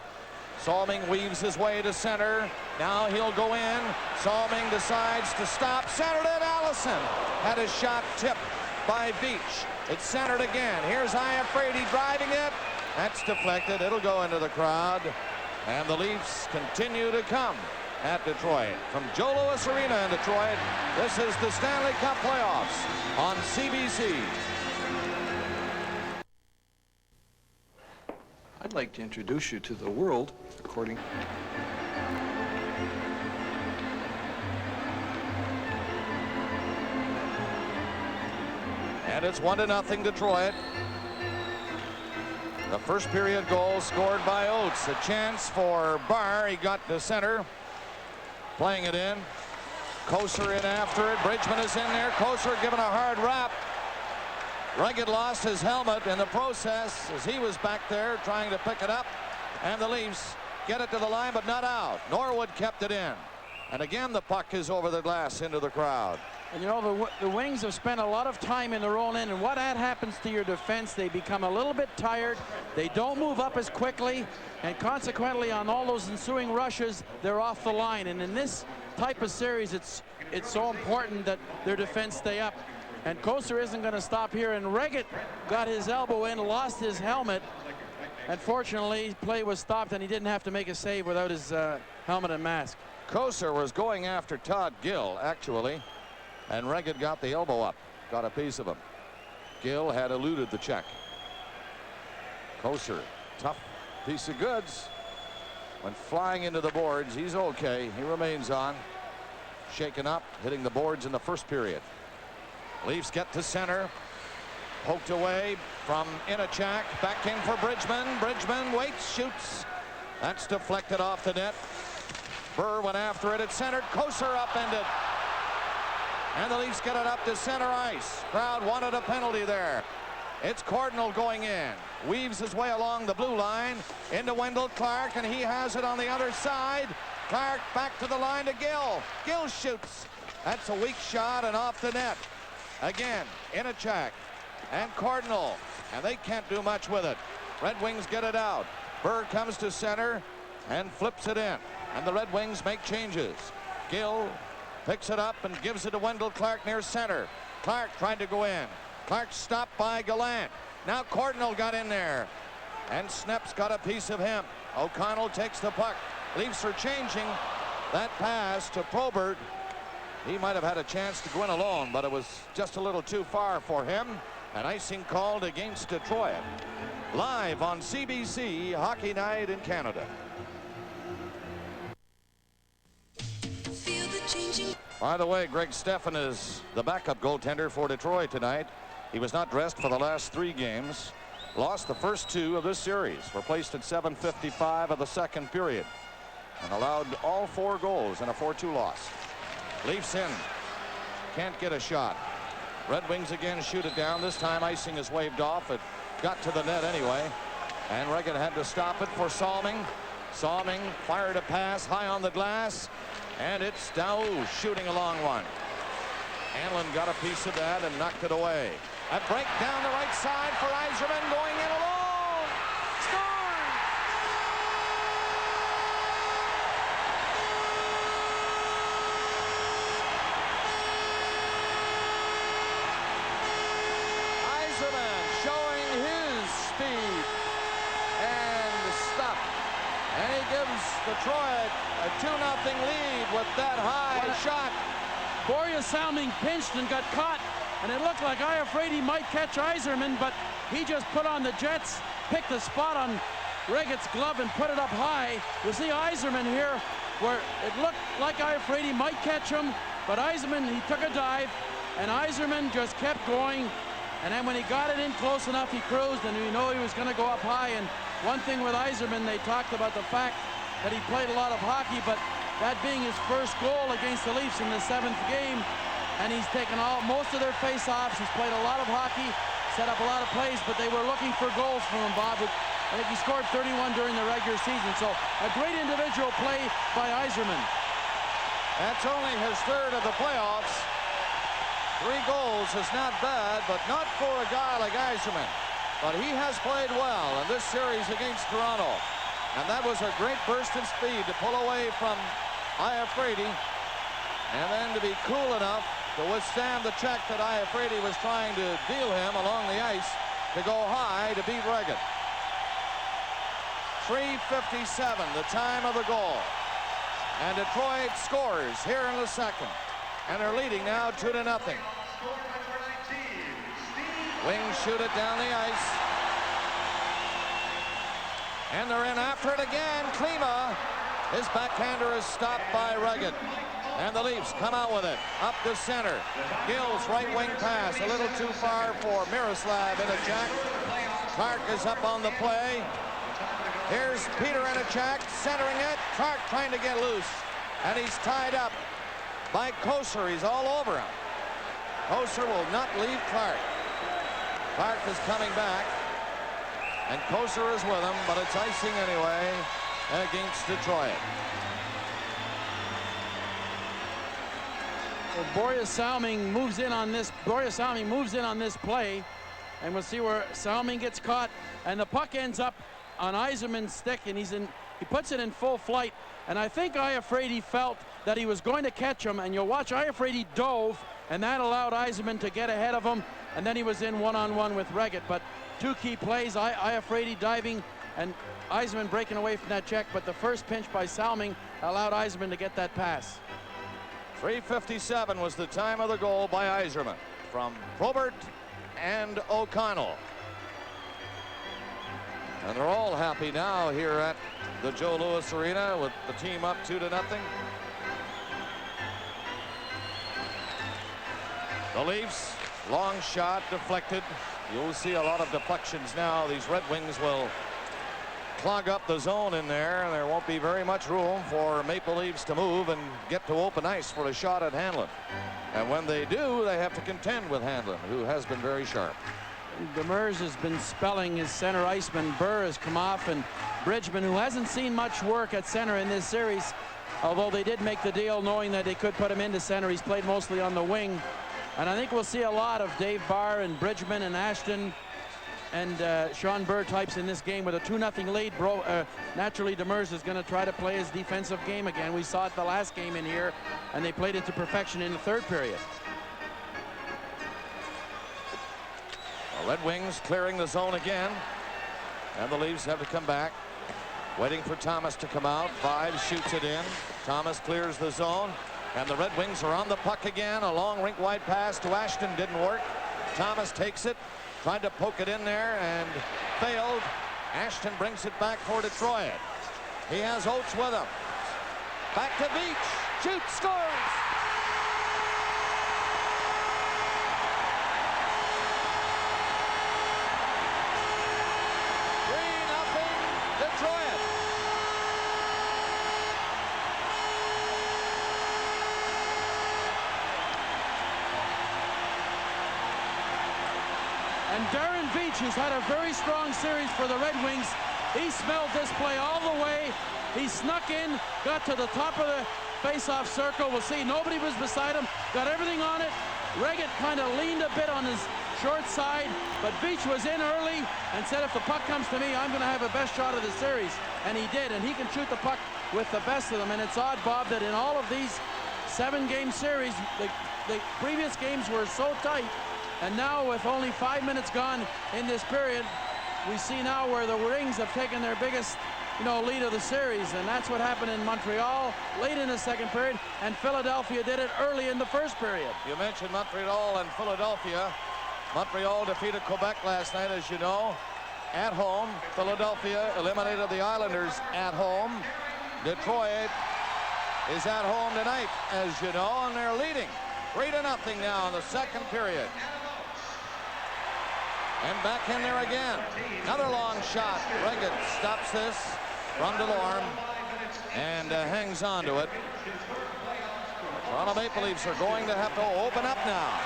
Salming weaves his way to center. Now he'll go in. Salming decides to stop. Centered it. Allison had a shot tipped by Veach. It's centered again. Here's Iafrate driving it. That's deflected. It'll go into the crowd. And the Leafs continue to come at Detroit. From Joe Louis Arena in Detroit, this is the Stanley Cup playoffs on CBC. I'd like to introduce you to the world according. And it's 1-0 Detroit. The first period goal scored by Oates. A chance for Barr. He got to center. Playing it in. Kosar in after it. Bridgman is in there. Kosar given a hard rap. Reggett lost his helmet in the process as he was back there trying to pick it up. And the Leafs get it to the line, but not out. Norwood kept it in. And again, the puck is over the glass into the crowd. And you know, the Wings have spent a lot of time in their own end, and what that happens to your defense, they become a little bit tired. They don't move up as quickly, and consequently on all those ensuing rushes, they're off the line. And in this type of series, it's so important that their defense stay up. And Koser isn't going to stop here, and Reggett got his elbow in, lost his helmet. Unfortunately, play was stopped, and he didn't have to make a save without his helmet and mask. Koser was going after Todd Gill, actually, and Reggett got the elbow up, got a piece of him. Gill had eluded the check. Koser, tough piece of goods. Went flying into the boards. He's okay. He remains on. Shaken up, hitting the boards in the first period. Leafs get to center. Poked away from Inachak. Back in for Bridgman. Bridgman waits, shoots. That's deflected off the net. Burr went after it at center. Koser upended. And the Leafs get it up to center ice. Crowd wanted a penalty there. It's Cardinal going in. Weaves his way along the blue line into Wendell Clark, and he has it on the other side. Clark back to the line to Gill. Gill shoots. That's a weak shot and off the net. Again, Inachak and Cardinal, and they can't do much with it. Red Wings get it out. Burr comes to center and flips it in, and the Red Wings make changes. Gill picks it up and gives it to Wendell Clark near center. Clark tried to go in. Clark stopped by Gallant. Now Cardinal got in there, and Snep's got a piece of him. O'Connell takes the puck. Leafs are changing that pass to Probert. He might have had a chance to go in alone, but it was just a little too far for him. An icing called against Detroit. Live on CBC Hockey Night in Canada. By the way, Greg Stephan is the backup goaltender for Detroit tonight. He was not dressed for the last 3 games. Lost the first 2 of this series. Replaced at 7:55 of the second period. And allowed all 4 goals in a 4-2 loss. Leafs in. Can't get a shot. Red Wings again shoot it down. This time icing is waved off. It got to the net anyway. And Reggett had to stop it for Salming. Salming fired a pass high on the glass. And it's Daou shooting a long one. Hanlon got a piece of that and knocked it away. A break down the right side for Yzerman, going in alone. Score! Yzerman showing his speed and stuff. And he gives Detroit a 2-0 lead with that high shot. Borja Salming pinched and got caught, and it looked like I afraid he might catch Yzerman, but he just put on the Jets, picked the spot on Reggett's glove and put it up high. You see Yzerman here, where it looked like I afraid he might catch him, but Yzerman, he took a dive, and Yzerman just kept going, and then when he got it in close enough, he cruised, and you know he was going to go up high. And one thing with Yzerman, they talked about the fact that he played a lot of hockey, but that being his first goal against the Leafs in the 7th game, and he's taken most of their face-offs. He's played a lot of hockey, set up a lot of plays, but they were looking for goals from him, Bob. I think he scored 31 during the regular season, so a great individual play by Yzerman. That's only his 3rd of the playoffs. 3 goals is not bad, but not for a guy like Yzerman. But he has played well in this series against Toronto. And that was a great burst of speed to pull away from Iafrate, and then to be cool enough to withstand the check that Iafrate was trying to deal him along the ice to go high to beat Reggett. 3:57, the time of the goal. And Detroit scores here in the second. And they're leading now 2-0. Wings shoot it down the ice. And they're in after it again. Klima, his backhander is stopped by Reggett. And the Leafs come out with it. Up to center. Gill's right wing pass. A little too far for Miroslav Inachak. Clark is up on the play. Here's Peter Inachak centering it. Clark trying to get loose. And he's tied up by Koser. He's all over him. Koser will not leave Clark. Clark is coming back. And Koser is with him, but it's icing anyway against Detroit. Boreas Salming moves in on this. Boreas Salming moves in on this play, and we'll see where Salming gets caught, and the puck ends up on Yzerman's stick, and he puts it in full flight. And I think Iafrate felt that he was going to catch him, and you'll watch Iafrate dove, and that allowed Yzerman to get ahead of him, and then he was in one-on-one with Reggett. But two key plays, Iafrate diving and Yzerman breaking away from that check, but the first pinch by Salming allowed Yzerman to get that pass. 3:57 was the time of the goal by Yzerman from Probert and O'Connell. And they're all happy now here at the Joe Louis Arena with the team up 2-0. The Leafs, long shot deflected. You'll see a lot of deflections now. These Red Wings will clog up the zone in there, and there won't be very much room for Maple Leafs to move and get to open ice for a shot at Hanlon. And when they do, they have to contend with Hanlon, who has been very sharp. Demers has been spelling his center iceman. Burr has come off, and Bridgman, who hasn't seen much work at center in this series, although they did make the deal knowing that they could put him into center. He's played mostly on the wing. And I think we'll see a lot of Dave Barr and Bridgman and Ashton and Sean Burr types in this game with a 2-0 lead. Naturally, Demers is going to try to play his defensive game again. We saw it the last game in here, and they played it to perfection in the third period. The Red Wings clearing the zone again, and the Leafs have to come back. Waiting for Thomas to come out. Vibes shoots it in. Thomas clears the zone, and the Red Wings are on the puck again. A long rink-wide pass to Ashton didn't work. Thomas takes it, tried to poke it in there and failed. Ashton brings it back for Detroit. He has Oates with him. Back to Beach. Shoots, scores. Darren Beach, who's had a very strong series for the Red Wings, he smelled this play all the way. He snuck in, got to the top of the face-off circle. We'll see, nobody was beside him, got everything on it. Reggett kind of leaned a bit on his short side, but Beach was in early and said, if the puck comes to me, I'm going to have the best shot of the series. And he did, and he can shoot the puck with the best of them. And it's odd, Bob, that in all of these 7-game series, the previous games were so tight. And now, with only 5 minutes gone in this period, we see now where the Wings have taken their biggest, lead of the series. And that's what happened in Montreal late in the second period, and Philadelphia did it early in the first period. You mentioned Montreal and Philadelphia. Montreal defeated Quebec last night, as you know, at home. Philadelphia eliminated the Islanders at home. Detroit is at home tonight, as you know, and they're leading 3-0 now in the second period. And back in there again. Another long shot. Reggett stops this from Delorme and hangs on to it. The Toronto Maple Leafs are going to have to open up now.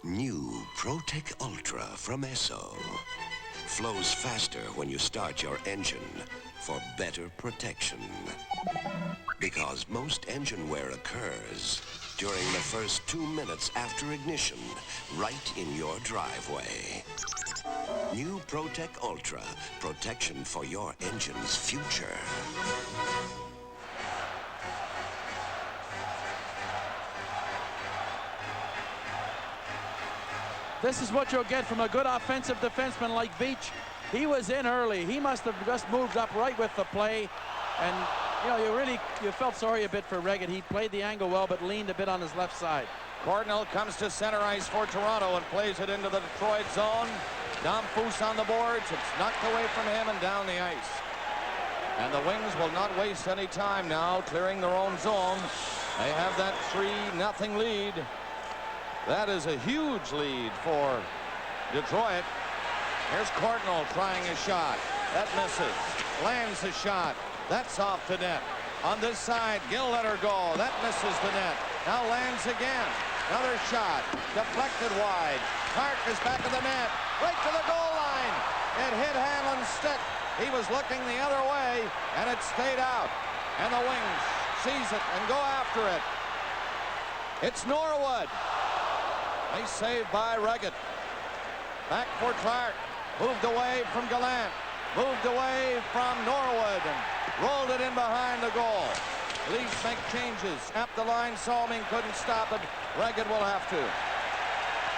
New ProTech Ultra from Esso. Flows faster when you start your engine for better protection. Because most engine wear occurs during the first 2 minutes after ignition, right in your driveway. New ProTech Ultra, protection for your engine's future. This is what you'll get from a good offensive defenseman like Beach. He was in early. He must have just moved up right with the play. And, you felt sorry a bit for Reggett. He played the angle well, but leaned a bit on his left side. Cardinal comes to center ice for Toronto and plays it into the Detroit zone. Dom Foose on the boards. It's knocked away from him and down the ice. And the Wings will not waste any time now, clearing their own zone. They have that 3-0 lead. That is a huge lead for Detroit. Here's Cardinal trying a shot. That misses. Lands a shot. That's off the net. On this side, Gill let her go. That misses the net. Now lands again. Another shot. Deflected wide. Clark is back of the net. Right to the goal line. It hit Hanlon's stick. He was looking the other way, and it stayed out. And the Wings seize it and go after it. It's Norwood. Nice save by Reggett. Back for Clark. Moved away from Gallant. Moved away from Norwood and rolled it in behind the goal. Leafs make changes. Up the line, Salming couldn't stop it. Reggett will have to.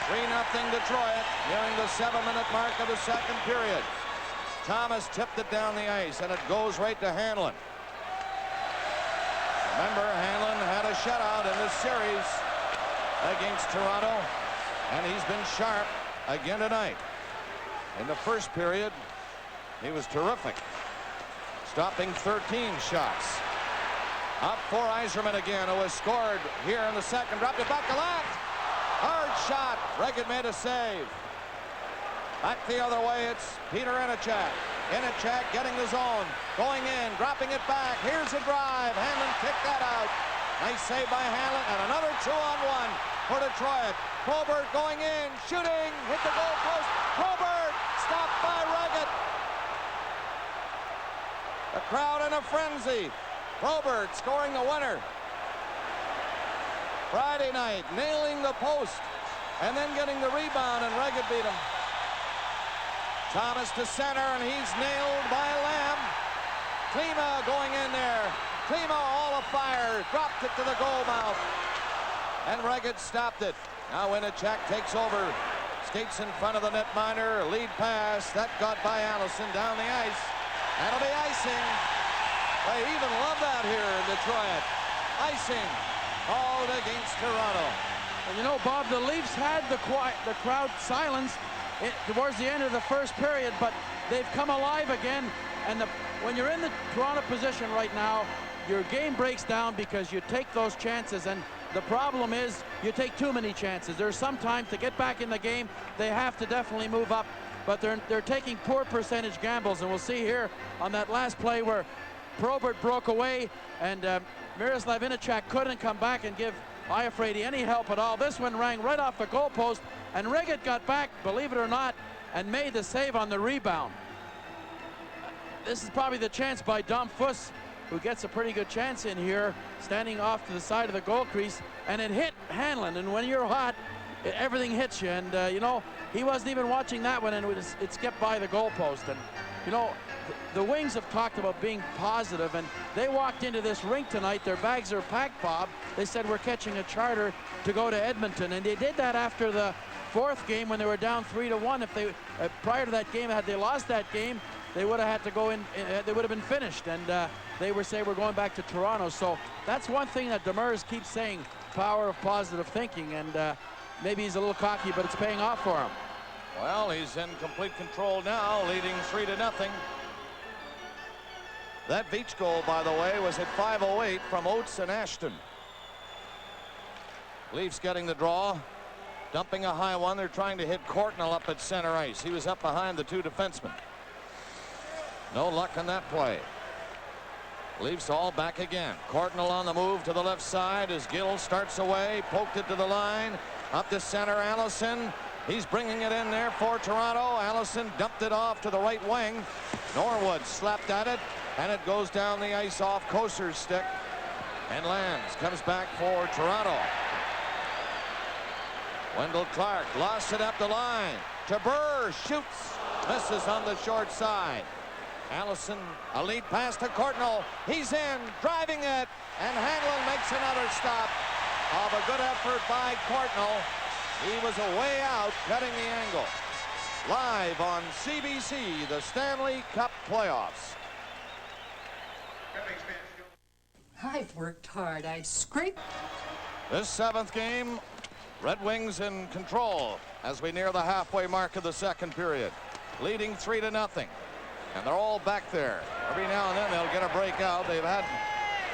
3-0 Detroit, nearing the 7-minute mark of the second period. Thomas tipped it down the ice, and it goes right to Hanlon. Remember, Hanlon had a shutout in this series against Toronto, and he's been sharp again tonight. In the first period, he was terrific, stopping 13 shots. Up for Yzerman again, who has scored here in the second. Dropped it back to left. Hard shot. Reggett made a save. Back the other way, it's Peter Inachak. Inachak getting the zone. Going in, dropping it back. Here's a drive. Hanlon kicked that out. Nice save by Hanlon, and another 2-on-1 for Detroit. Probert going in, shooting, hit the goal post. Probert stopped by Reggett. The crowd in a frenzy. Probert scoring the winner. Friday night, nailing the post, and then getting the rebound, and Reggett beat him. Thomas to center, and he's nailed by Lamb. Klima going in there. Klima all afire, dropped it to the goal mouth, and Reggett stopped it. Now Inachak takes over, skates in front of the netminder, lead pass, that got by Allison down the ice. That'll be icing. They even love that here in Detroit. Icing called against Toronto. And you know, Bob, the Leafs had the crowd silenced towards the end of the first period, but they've come alive again. And when you're in the Toronto position right now, your game breaks down because you take those chances, and the problem is you take too many chances. There's sometimes to get back in the game, they have to definitely move up, but they're taking poor percentage gambles, and we'll see here on that last play where Probert broke away, and Miroslav Inachak couldn't come back and give Iafrate any help at all. This one rang right off the goalpost, and Reggett got back, believe it or not, and made the save on the rebound. This is probably the chance by Dom Fuss, who gets a pretty good chance in here, standing off to the side of the goal crease, and it hit Hanlon, and when you're hot, everything hits you, and you know, he wasn't even watching that one, and it skipped by the goalpost. And you know, the Wings have talked about being positive, and they walked into this rink tonight, their bags are packed, Bob. They said we're catching a charter to go to Edmonton, and they did that after the fourth game when they were down 3-1. If they prior to that game, had they lost that game, they would have had to go in, they would have been finished, and they were saying we're going back to Toronto. So that's one thing that Demers keeps saying, power of positive thinking, and maybe he's a little cocky, but it's paying off for him. Well, he's in complete control now, leading 3-0. That Veach goal, by the way, was at 5:08 from Oates and Ashton. Leafs getting the draw, dumping a high one. They're trying to hit Courtnall up at center ice. He was up behind the two defensemen. No luck on that play. Leafs all back again. Courtnall on the move to the left side as Gill starts away, poked it to the line, up to center. Allison, he's bringing it in there for Toronto. Allison dumped it off to the right wing. Norwood slapped at it, and it goes down the ice off Koser's stick and lands. Comes back for Toronto. Wendell Clark lost it up the line. Tabur shoots, misses on the short side. Allison, a lead pass to Courtnall. He's in, driving it, and Hanlon makes another stop of a good effort by Courtnall. He was a way out, cutting the angle. Live on CBC, the Stanley Cup playoffs. I've worked hard. I've scraped. This seventh game, Red Wings in control as we near the halfway mark of the second period, leading 3-0. And they're all back there. Every now and then they'll get a break out. They've had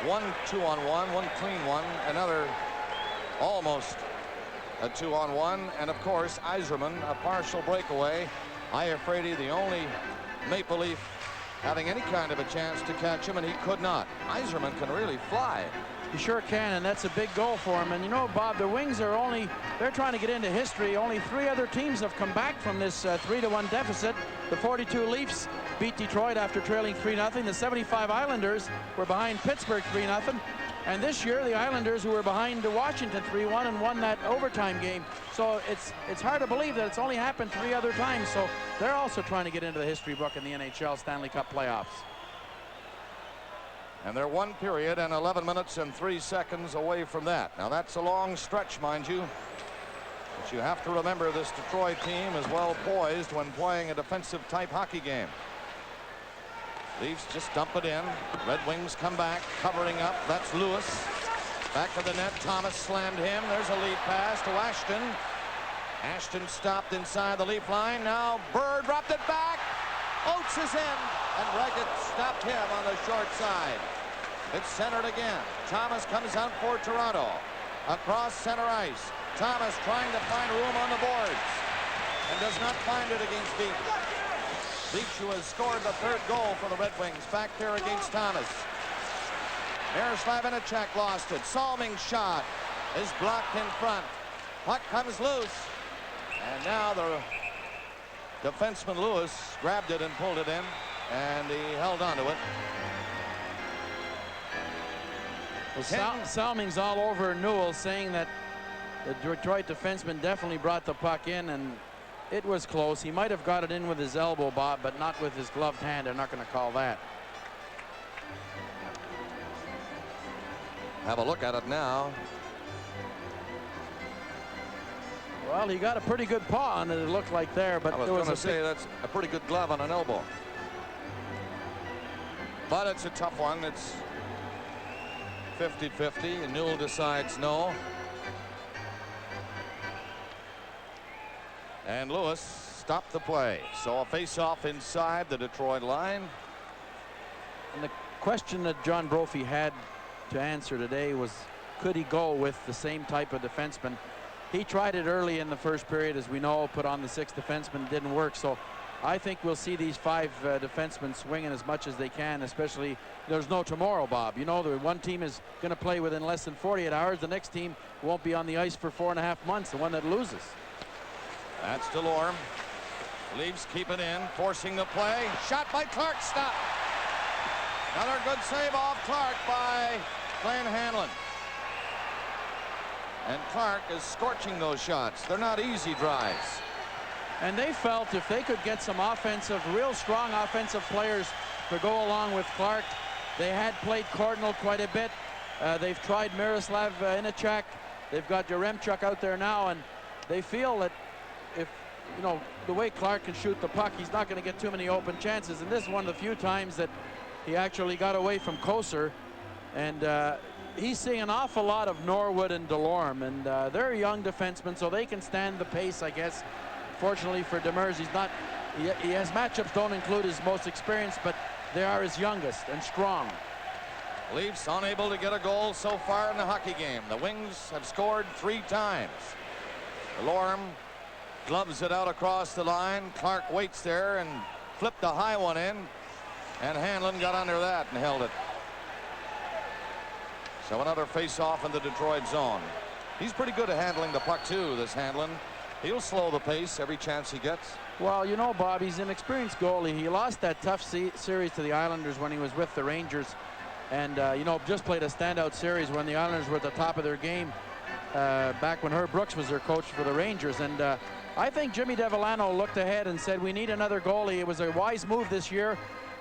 one 2-on-1, one clean one, another almost a 2-on-1, and of course Yzerman, a partial breakaway. Iafrate, the only Maple Leaf having any kind of a chance to catch him, and he could not. Yzerman can really fly. He sure can, and that's a big goal for him. And you know, Bob, the Wings are they're trying to get into history. Only 3 other teams have come back from this 3-1 deficit. The 42 Leafs beat Detroit after trailing 3-0. The 75 Islanders were behind Pittsburgh 3-0. And this year, the Islanders, who were behind Washington 3-1 and won that overtime game. So it's hard to believe that it's only happened 3 other times. So they're also trying to get into the history book in the NHL Stanley Cup playoffs. And they're 1 period and 11 minutes and 3 seconds away from that. Now that's a long stretch, mind you. But you have to remember this Detroit team is well poised when playing a defensive type hockey game. Leafs just dump it in. Red Wings come back, covering up. That's Lewis. Back of the net. Thomas slammed him. There's a lead pass to Ashton. Ashton stopped inside the Leaf line. Now Bird dropped it back. Oates is in. And Reggett stopped him on the short side. It's centered again. Thomas comes out for Toronto. Across center ice. Thomas trying to find room on the boards. And does not find it against Beach. Beach, who has scored the 3rd goal for the Red Wings, back there against Thomas. Miroslav Inicek lost it. Salming's shot is blocked in front. Puck comes loose. And now the defenseman Lewis grabbed it and pulled it in. And he held on to it. Well, Salming's all over Newell, saying that the Detroit defenseman definitely brought the puck in, and it was close. He might have got it in with his elbow, Bob, but not with his gloved hand. They're not going to call that. Have a look at it now. Well, he got a pretty good paw on it, it looked like there, but I was going to say that's a pretty good glove on an elbow. But it's a tough one. It's 50-50, and Newell decides no. And Lewis stopped the play. So a face-off inside the Detroit line. And the question that John Brophy had to answer today was, could he go with the same type of defenseman? He tried it early in the first period, as we know, put on the 6th defenseman. It didn't work. So I think we'll see these 5 defensemen swinging as much as they can, especially there's no tomorrow, Bob. You know, the one team is going to play within less than 48 hours. The next team won't be on the ice for 4.5 months, the one that loses. That's Delorme. Leafs keep it in, forcing the play. Shot by Clark, stop. Another good save off Clark by Glenn Hanlon. And Clark is scorching those shots. They're not easy drives. And they felt if they could get some offensive, real strong offensive players to go along with Clark. They had played Cardinal quite a bit. They've tried Miroslav Inicek. They've got Yaremchuk out there now, and they feel that if, you know, the way Clark can shoot the puck, he's not going to get too many open chances. And this is one of the few times that he actually got away from Kosar. And he's seeing an awful lot of Norwood and Delorme, and they're young defensemen, so they can stand the pace, I guess. Fortunately for Demers, he's not, he has matchups don't include his most experienced, but they are his youngest and strong. Leafs unable to get a goal so far in the hockey game. The Wings have scored 3 times. Delorme gloves it out across the line. Clark waits there and flipped the high one in, and Hanlon got under that and held it. So another face-off in the Detroit zone. He's pretty good at handling the puck too, this Hanlon. He'll slow the pace every chance he gets. Well, you know, Bob, he's an experienced goalie. He lost that tough series to the Islanders when he was with the Rangers, and you know, just played a standout series when the Islanders were at the top of their game back when Herb Brooks was their coach for the Rangers. And I think Jimmy Devellano looked ahead and said, we need another goalie. It was a wise move this year.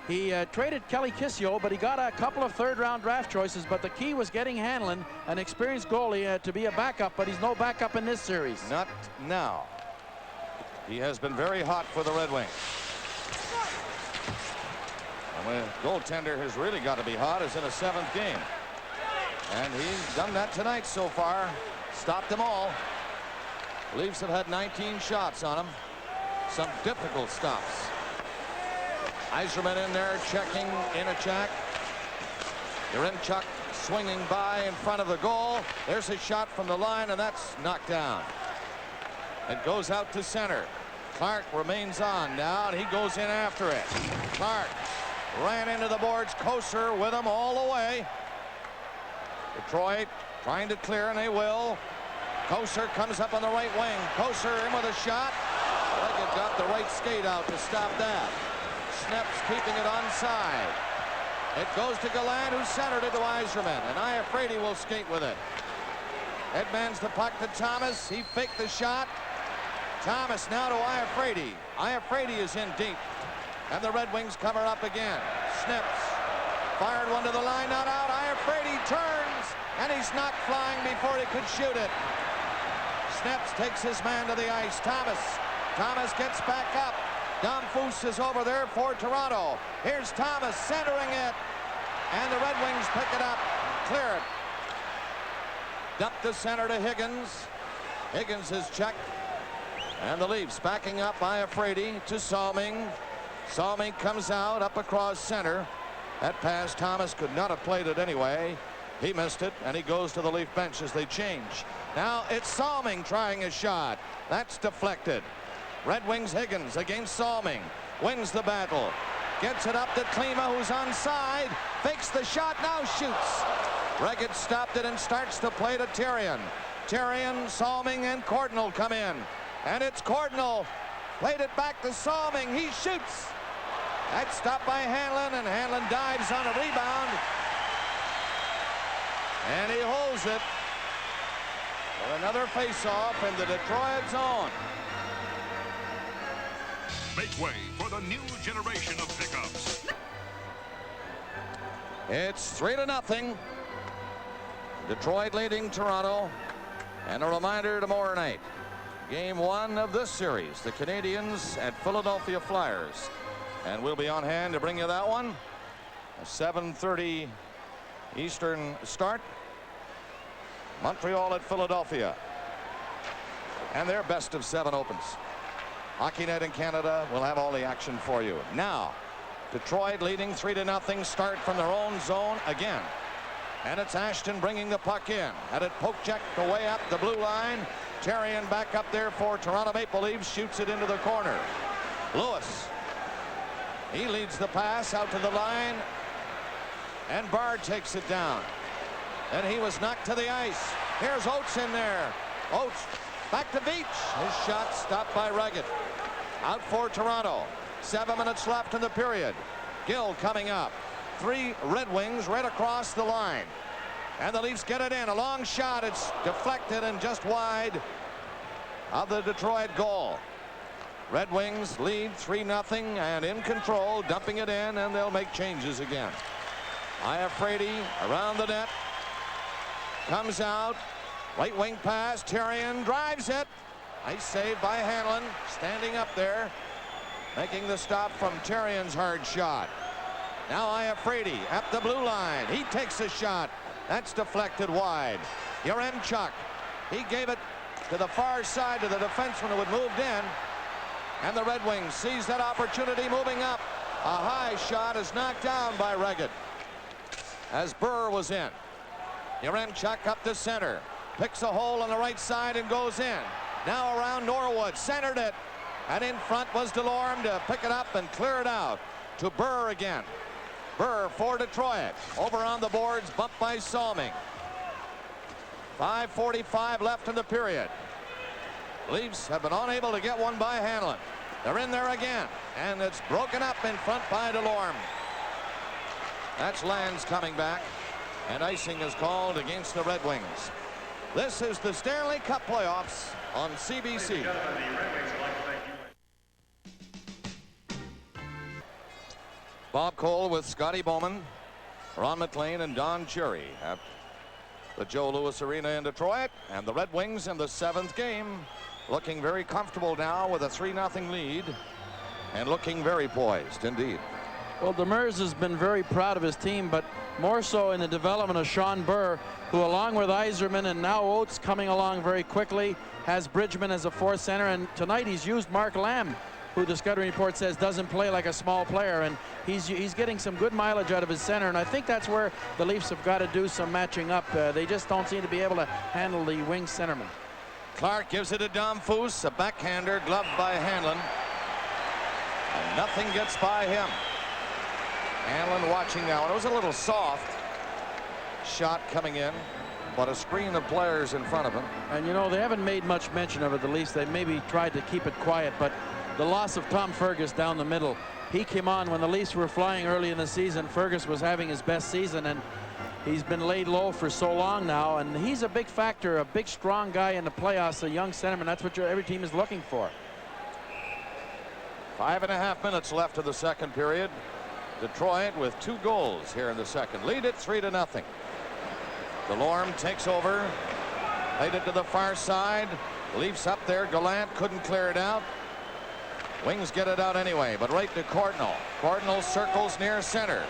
He traded Kelly Kissio, but he got a couple of 3rd-round draft choices. But the key was getting Hanlon, an experienced goalie, to be a backup. But he's no backup in this series. Not now. He has been very hot for the Red Wings. And the goaltender has really got to be hot is in a 7th game. And he's done that tonight so far. Stopped them all. Leafs have had 19 shots on him. Some difficult stops. Yzerman in there checking Inicek. Yaremchuk swinging by in front of the goal. There's a shot from the line, and that's knocked down. It goes out to center. Clark remains on now, and he goes in after it. Clark ran into the boards. Kosar with him all the way. Detroit trying to clear, and they will. Kosar comes up on the right wing. Kosar in with a shot. Leggett got the right skate out to stop that. Sneps keeping it onside. It goes to Gallant, who centered it to Yzerman, and Iafrate will skate with it. Edmonds the puck to Thomas. He faked the shot. Thomas now to Iafrate. Iafrate is in deep, and the Red Wings cover up again. Sneps fired one to the line, not out. Iafrate turns, and he's knocked flying before he could shoot it. Sneps takes his man to the ice. Thomas gets back up. Domfus is over there for Toronto. Here's Thomas centering it, and the Red Wings pick it up, clear it. Dump the center to Higgins. Higgins is checked, and the Leafs backing up Iafrate to Salming. Salming comes out up across center. That pass, Thomas could not have played it anyway. He missed it, and he goes to the Leaf bench as they change. Now it's Salming trying a shot. That's deflected. Red Wings Higgins against Salming. Wins the battle. Gets it up to Klima, who's onside. Fakes the shot, now shoots. Reggett stopped it and starts to play to Therrien. Therrien, Salming, and Cordinal come in. And it's Cordinal. Played it back to Salming. He shoots. That's stopped by Hanlon, and Hanlon dives on a rebound. And he holds it for another face-off in the Detroit zone. Make way for the new generation of pickups. It's 3-0. Detroit leading Toronto. And a reminder tomorrow night, game 1 of this series, the Canadiens at Philadelphia Flyers. And we'll be on hand to bring you that one. A 7:30 Eastern start. Montreal at Philadelphia. And their best of 7 opens. HockeyNet in Canada will have all the action for you. Now, Detroit leading 3-0. Start from their own zone again. And it's Ashton bringing the puck in. Had it poke checked away up the blue line. Therrien back up there for Toronto Maple Leafs. Shoots it into the corner. Lewis. He leads the pass out to the line. And Bard takes it down. And he was knocked to the ice. Here's Oates in there. Oates back to Beach. His shot stopped by Reggett. Out for Toronto. 7 minutes left in the period. Gill coming up. 3 Red Wings right across the line. And the Leafs get it in. A long shot. It's deflected and just wide of the Detroit goal. Red Wings lead 3-0 and in control, dumping it in, and they'll make changes again. Iafrate around the net. Comes out. Right wing pass. Therrien drives it. Nice save by Hanlon. Standing up there. Making the stop from Therrien's hard shot. Now Iafrate at the blue line. He takes a shot. That's deflected wide. Yaremchuk. He gave it to the far side to the defenseman who had moved in. And the Red Wings seize that opportunity, moving up. A high shot is knocked down by Reggett as Burr was in. Yaremchuk up to center. Picks a hole on the right side and goes in. Now around Norwood. Centered it. And in front was Delorme to pick it up and clear it out. To Burr again. Burr for Detroit. Over on the boards. Bumped by Salming. 5:45 left in the period. Leafs have been unable to get one by Hanlon. They're in there again. And it's broken up in front by Delorme. That's Lands coming back. And icing is called against the Red Wings. This is the Stanley Cup playoffs on CBC. Bob Cole with Scotty Bowman, Ron McLean, and Don Cherry at the Joe Louis Arena in Detroit. And the Red Wings in the 7th game, looking very comfortable now with a 3-0 lead and looking very poised indeed. Well, Demers has been very proud of his team, but more so in the development of Sean Burr, who along with Yzerman and now Oates coming along very quickly, has Bridgman as a 4th center, and tonight he's used Mark Lamb, who the scouting report says doesn't play like a small player, and he's getting some good mileage out of his center, and I think that's where the Leafs have got to do some matching up. They just don't seem to be able to handle the wing centerman. Clark gives it to Domfus, a backhander gloved by Hanlon, and nothing gets by him. Hanlon watching now, and it was a little soft. shot coming in, but a screen of players in front of him. And you know, they haven't made much mention of it, the Leafs. They maybe tried to keep it quiet, but the loss of Tom Fergus down the middle, he came on when the Leafs were flying early in the season. Fergus was having his best season, and he's been laid low for so long now, and he's a big factor, a big strong guy in the playoffs, a young centerman. That's what every team is looking for. 5.5 minutes left of the second period. Detroit with 2 goals here in the second. Lead it 3-0. Delorme takes over. Played it to the far side. Leafs up there. Gallant couldn't clear it out. Wings get it out anyway, but right to Cardinal. Cardinal circles near center.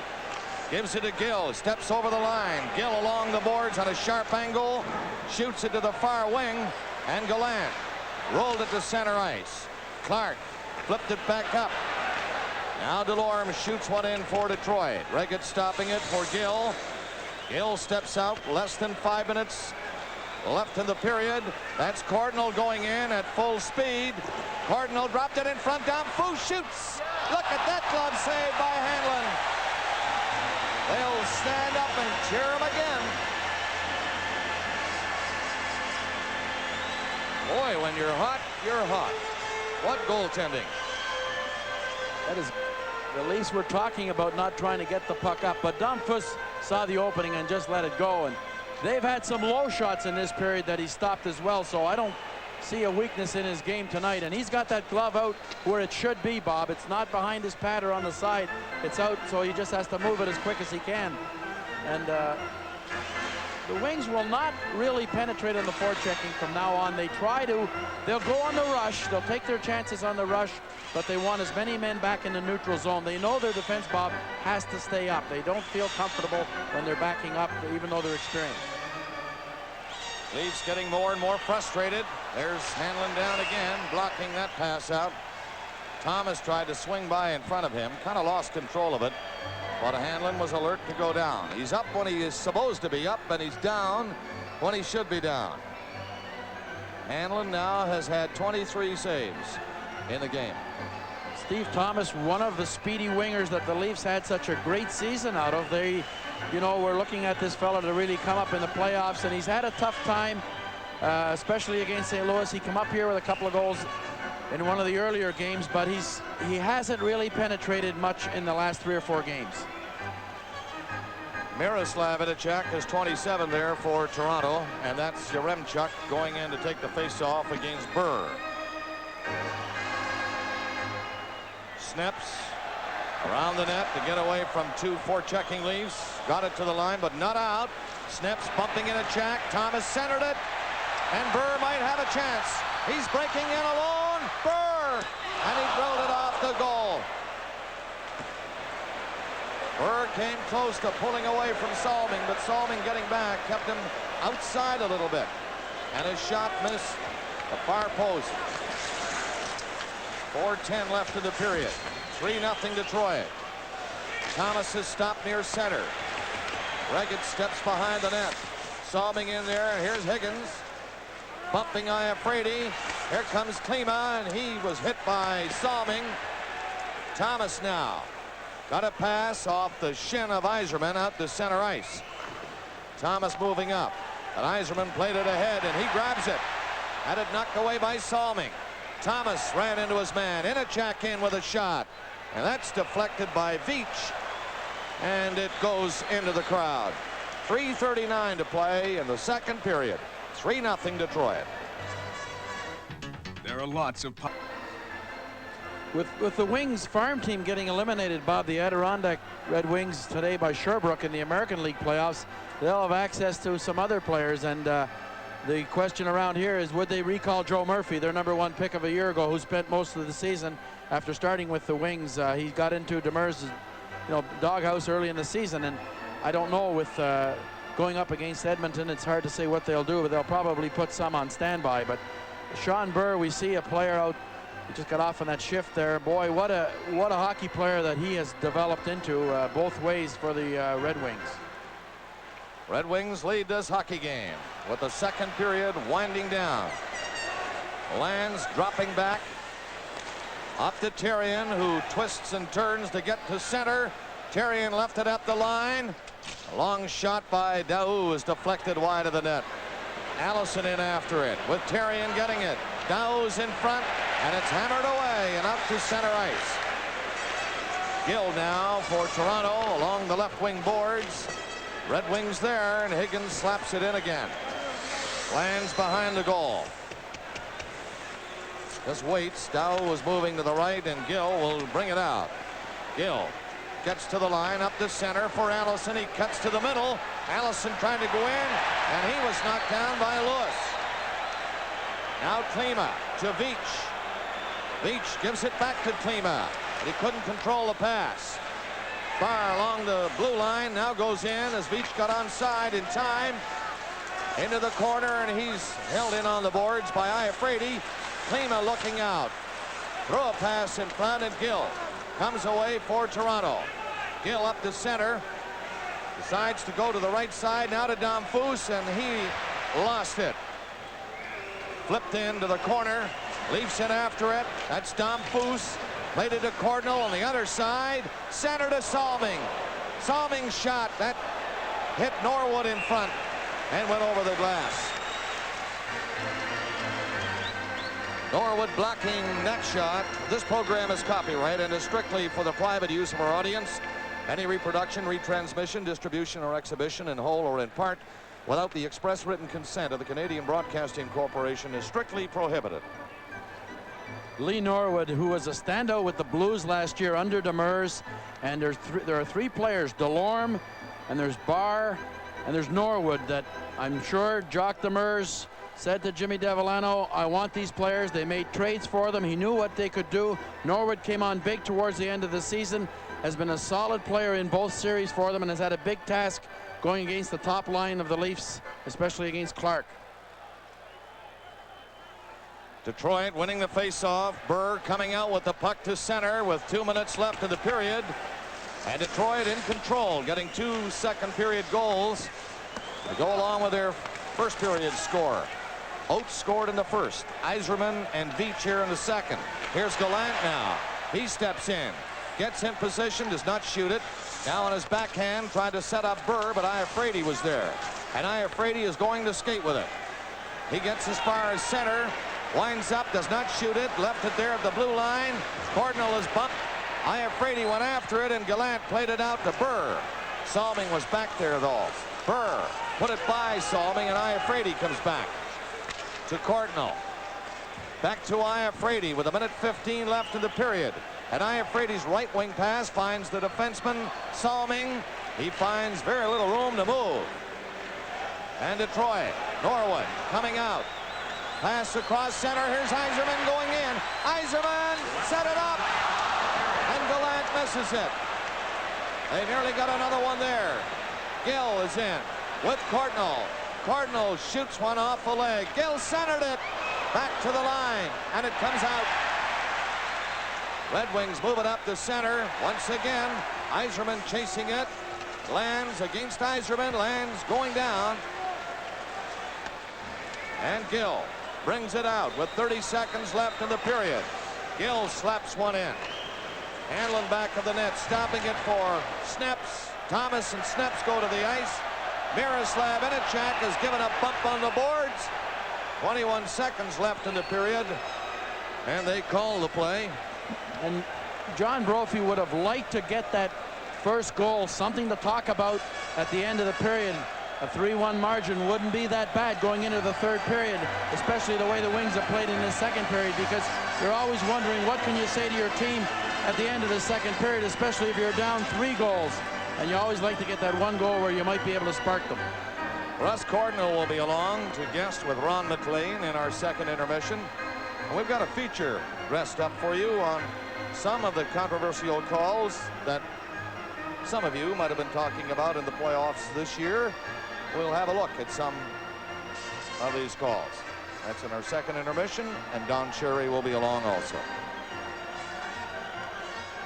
Gives it to Gill. Steps over the line. Gill along the boards on a sharp angle. Shoots it to the far wing. And Gallant rolled it to center ice. Clark flipped it back up. Now Delorme shoots one in for Detroit. Reggett stopping it for Gill. Gill steps out. Less than 5 minutes left in the period. That's Cardinal going in at full speed. Cardinal dropped it in front. Down. Foose shoots. Look at that glove save by Hanlon. They'll stand up and cheer him again. Boy, when you're hot, you're hot. What goaltending. That is, the Leafs were talking about not trying to get the puck up, but Domfus saw the opening and just let it go. And they've had some low shots in this period that he stopped as well, so I don't see a weakness in his game tonight. And he's got that glove out where it should be, Bob. It's not behind his pad or on the side. It's out, so he just has to move it as quick as he can. And the Wings will not really penetrate on the forechecking from now on. They'll go on the rush. They'll take their chances on the rush, but they want as many men back in the neutral zone. They know their defense, Bob, has to stay up. They don't feel comfortable when they're backing up, even though they're experienced. Leafs getting more and more frustrated. There's Hanlon down again, blocking that pass out. Thomas tried to swing by in front of him, kind of lost control of it, but Hanlon was alert to go down. He's up when he is supposed to be up, and he's down when he should be down. Hanlon now has had 23 saves in the game. Steve Thomas, one of the speedy wingers that the Leafs had such a great season out of. They, you know, we're looking at this fella to really come up in the playoffs, and he's had a tough time, especially against St. Louis. He came up here with a couple of goals in one of the earlier games, but he hasn't really penetrated much in the last 3 or 4 games. Miroslav Idachek is 27 there for Toronto, and that's Yaremchuk going in to take the face-off against Burr. Snips around the net to get away from 2 forechecking Leafs. Got it to the line, but not out. Snips bumping in a check. Thomas centered it, and Burr might have a chance. He's breaking in alone. Burr, and he drilled it off the goal. Burr came close to pulling away from Salming, but Salming getting back kept him outside a little bit, and his shot missed the far post. 4:10 left in the period. 3-0 Detroit. Thomas is stopped near center. Reggett steps behind the net. Salming in there. Here's Higgins. Bumping Iafrate. Here comes Klima, and he was hit by Salming. Thomas now got a pass off the shin of Yzerman out to center ice. Thomas moving up, and Yzerman played it ahead, and he grabs it. Had it knocked away by Salming. Thomas ran into his man. Idachek in with a shot, and that's deflected by Veach, and it goes into the crowd. 3:39 to play in the second period. 3-0 Detroit. There are lots of... With the Wings farm team getting eliminated, Bob, the Adirondack Red Wings today by Sherbrooke in the American League playoffs, they'll have access to some other players, and the question around here is, would they recall Joe Murphy, their #1 pick of a year ago, who spent most of the season after starting with the Wings? He got into Demers' doghouse early in the season, and I don't know, with going up against Edmonton, it's hard to say what they'll do, but they'll probably put some on standby. But Sean Burr, we see a player out, he just got off on that shift there. Boy, what a hockey player that he has developed into both ways for the Red Wings. Red Wings lead this hockey game with the second period winding down. Lands dropping back up to Terrien, who twists and turns to get to center. Terrien left it at the line. A long shot by Daou is deflected wide of the net. Allison in after it with Therrien getting it. Daou's in front, and it's hammered away and out to center ice. Gill now for Toronto along the left wing boards. Red Wings there, and Higgins slaps it in again. Lands behind the goal. Just waits. Daou was moving to the right, and Gill will bring it out. Gill gets to the line, up the center for Allison. He cuts to the middle. Allison trying to go in, and he was knocked down by Lewis. Now Klima to Veach. Veach gives it back to Klima. He couldn't control the pass. Barr along the blue line now goes in as Veach got onside in time. Into the corner, and he's held in on the boards by Iafrate. Klima looking out. Throw a pass in front, and Gill comes away for Toronto. Gill up the center. Decides to go to the right side now to Damphousse, and he lost it. Flipped into the corner. Leafs in after it. That's Damphousse. Played it to Cardinal on the other side. Center to Salming. Salming's shot. That hit Norwood in front and went over the glass. Norwood blocking that shot. This program is copyright and is strictly for the private use of our audience. Any reproduction, retransmission, distribution, or exhibition in whole or in part without the express written consent of the Canadian Broadcasting Corporation is strictly prohibited. Lee Norwood, who was a standout with the Blues last year under Demers, and there are three players, Delorme, and there's Barr, and there's Norwood, that I'm sure Jacques Demers said to Jimmy Devellano, I want these players. They made trades for them. He knew what they could do. Norwood came on big towards the end of the season, has been a solid player in both series for them, and has had a big task going against the top line of the Leafs, especially against Clark. Detroit winning the face-off. Burr coming out with the puck to center with 2 minutes left in the period. And Detroit in control, getting 2 second-period goals to go along with their first-period score. Oates scored in the first. Yzerman and Veach here in the second. Here's Gallant now. He steps in, gets in position, does not shoot it. Now on his backhand, tried to set up Burr, but Iafrate was there. And Iafrate is going to skate with it. He gets as far as center. Winds up, does not shoot it, left it there at the blue line. Cardinal is bumped. Iafrate went after it, and Gallant played it out to Burr. Salming was back there, though. Burr put it by Salming, and Iafrate comes back to Cardinal. Back to Iafrate with 1:15 left in the period. And Iafrate's right wing pass finds the defenseman, Salming. He finds very little room to move. And Detroit, Norwood coming out. Pass across center. Here's Yzerman going in. Yzerman set it up. And Gallant misses it. They nearly got another one there. Gill is in with Cardinal. Cardinal shoots one off the leg. Gill centered it. Back to the line. And it comes out. Red Wings move it up the center. Once again, Yzerman chasing it. Lands against Yzerman. Lands going down. And Gill brings it out with 30 seconds left in the period. Gill slaps one in. Hanlon back of the net, stopping it for Sneps. Thomas and Sneps go to the ice. Miroslav Inicek has given a bump on the boards. 21 seconds left in the period, and they call the play. And John Brophy would have liked to get that first goal, something to talk about at the end of the period. A 3-1 margin wouldn't be that bad going into the third period, especially the way the Wings have played in the second period, because you're always wondering what can you say to your team at the end of the second period, especially if you're down 3 goals. And you always like to get that one goal where you might be able to spark them. Russ Cardinal will be along to guest with Ron McLean in our second intermission. And we've got a feature dressed up for you on some of the controversial calls that some of you might have been talking about in the playoffs this year. We'll have a look at some of these calls. That's in our second intermission, and Don Cherry will be along also.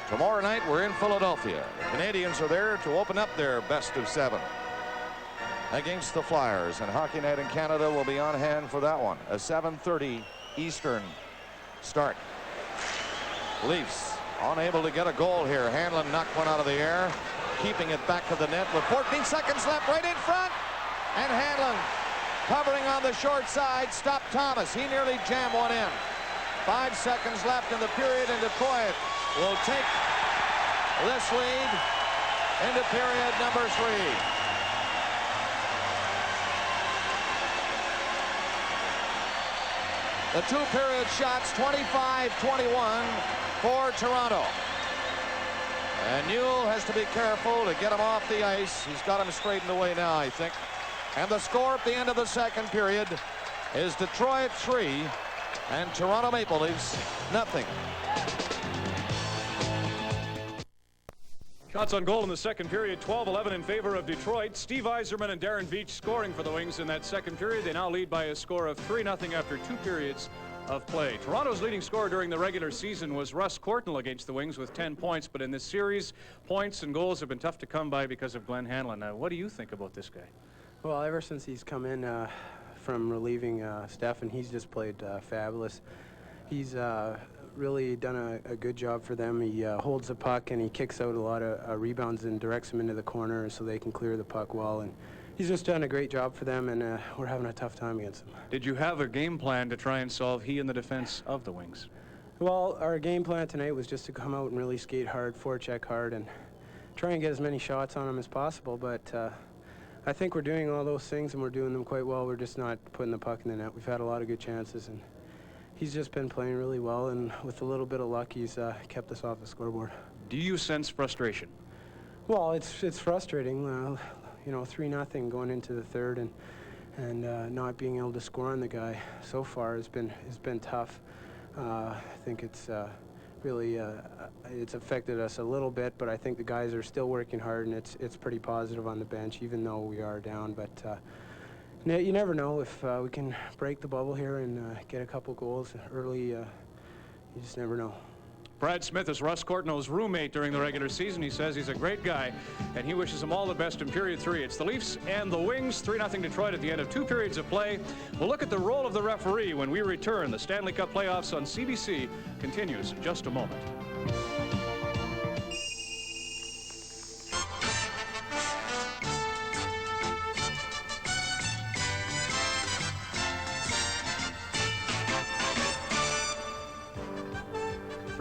Tomorrow night, we're in Philadelphia. The Canadians are there to open up their best of 7 against the Flyers, and Hockey Night in Canada will be on hand for that one. A 7:30 Eastern start. Leafs unable to get a goal here. Hanlon knocked one out of the air. keeping it back to the net with 14 seconds left, right in front. And Hanlon covering on the short side, stopped Thomas. He nearly jammed one in. 5 seconds left in the period, and Detroit will take this lead into period number 3. The 2-period shots, 25-21 for Toronto. And Newell has to be careful to get him off the ice. He's got him straightened away now, I think. And the score at the end of the second period is Detroit 3 and Toronto Maple Leafs nothing. Shots on goal in the second period, 12-11 in favor of Detroit. Steve Yzerman and Darren Veach scoring for the Wings in that second period. They now lead by a score of 3-0 after 2 periods of play. Toronto's leading scorer during the regular season was Russ Courtnall against the Wings with 10 points, but in this series, points and goals have been tough to come by because of Glenn Hanlon. Now, what do you think about this guy? Well, ever since he's come in from relieving Stefan, he's just played fabulous. He's really done a good job for them. He holds the puck and he kicks out a lot of rebounds and directs them into the corner so they can clear the puck well. And he's just done a great job for them, and we're having a tough time against him. Did you have a game plan to try and solve he in the defense of the Wings? Well, our game plan tonight was just to come out and really skate hard, forecheck hard, and try and get as many shots on him as possible. But I think we're doing all those things, and we're doing them quite well. We're just not putting the puck in the net. We've had a lot of good chances, and he's just been playing really well, and with a little bit of luck, he's kept us off the scoreboard. Do you sense frustration? Well, it's frustrating. You know, 3-0 going into the third, and not being able to score on the guy so far has been tough. I think it's really it's affected us a little bit, but I think the guys are still working hard, and it's pretty positive on the bench, even though we are down. But you never know if we can break the bubble here and get a couple goals early. You just never know. Brad Smith is Russ Courtnall's roommate during the regular season. He says he's a great guy, and he wishes him all the best in period 3. It's the Leafs and the Wings, 3-0 Detroit at the end of 2 periods of play. We'll look at the role of the referee when we return. The Stanley Cup playoffs on CBC continues in just a moment.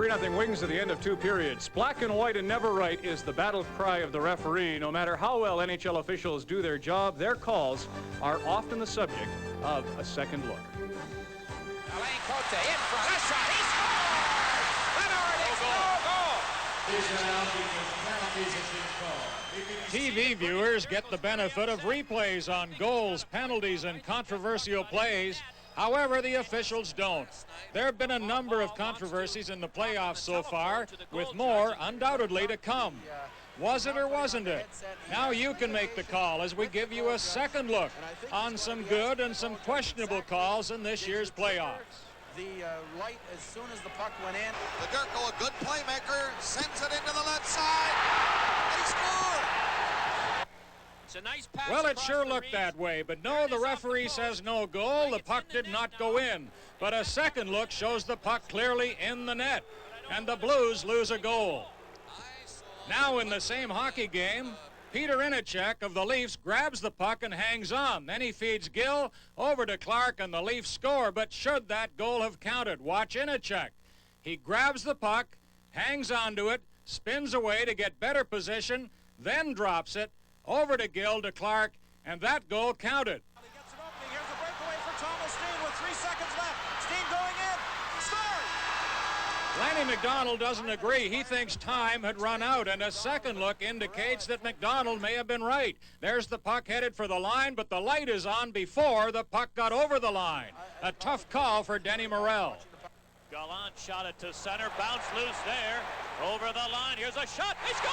Nothing Wings at the end of 2 periods. Black and white and never right is the battle cry of the referee. No matter how well NHL officials do their job, their calls are often the subject of a second look. Alain Cote in front. That's shot. He scores! TV viewers get the benefit of replays on goals, penalties, and controversial plays. However, the officials don't. There have been a number of controversies in the playoffs so far, with more undoubtedly to come. Was it or wasn't it? Now you can make the call as we give you a second look on some good and some questionable calls in this year's playoffs. The light as soon as the puck went in. The Durko, a good playmaker, sends it into the left side. They score! It's a nice pass. Well, it sure looked that way, but no, the referee says no goal. The puck did not go in. But a second look shows the puck clearly in the net, and the Blues lose a goal. Now in the same hockey game, Peter Inachek of the Leafs grabs the puck and hangs on. Then he feeds Gill over to Clark, and the Leafs score. But should that goal have counted? Watch Inachek. He grabs the puck, hangs onto it, spins away to get better position, then drops it over to Gill to Clark, and that goal counted. He gets an opening. Here's a breakaway for Thomas Steen with 3 seconds left. Steen going in. Scores! Lanny McDonald doesn't agree. He thinks time had run out, and a second look indicates that McDonald may have been right. There's the puck headed for the line, but the light is on before the puck got over the line. A tough call for Denny Morrell. Gallant shot it to center, bounce loose there, over the line. Here's a shot. They score!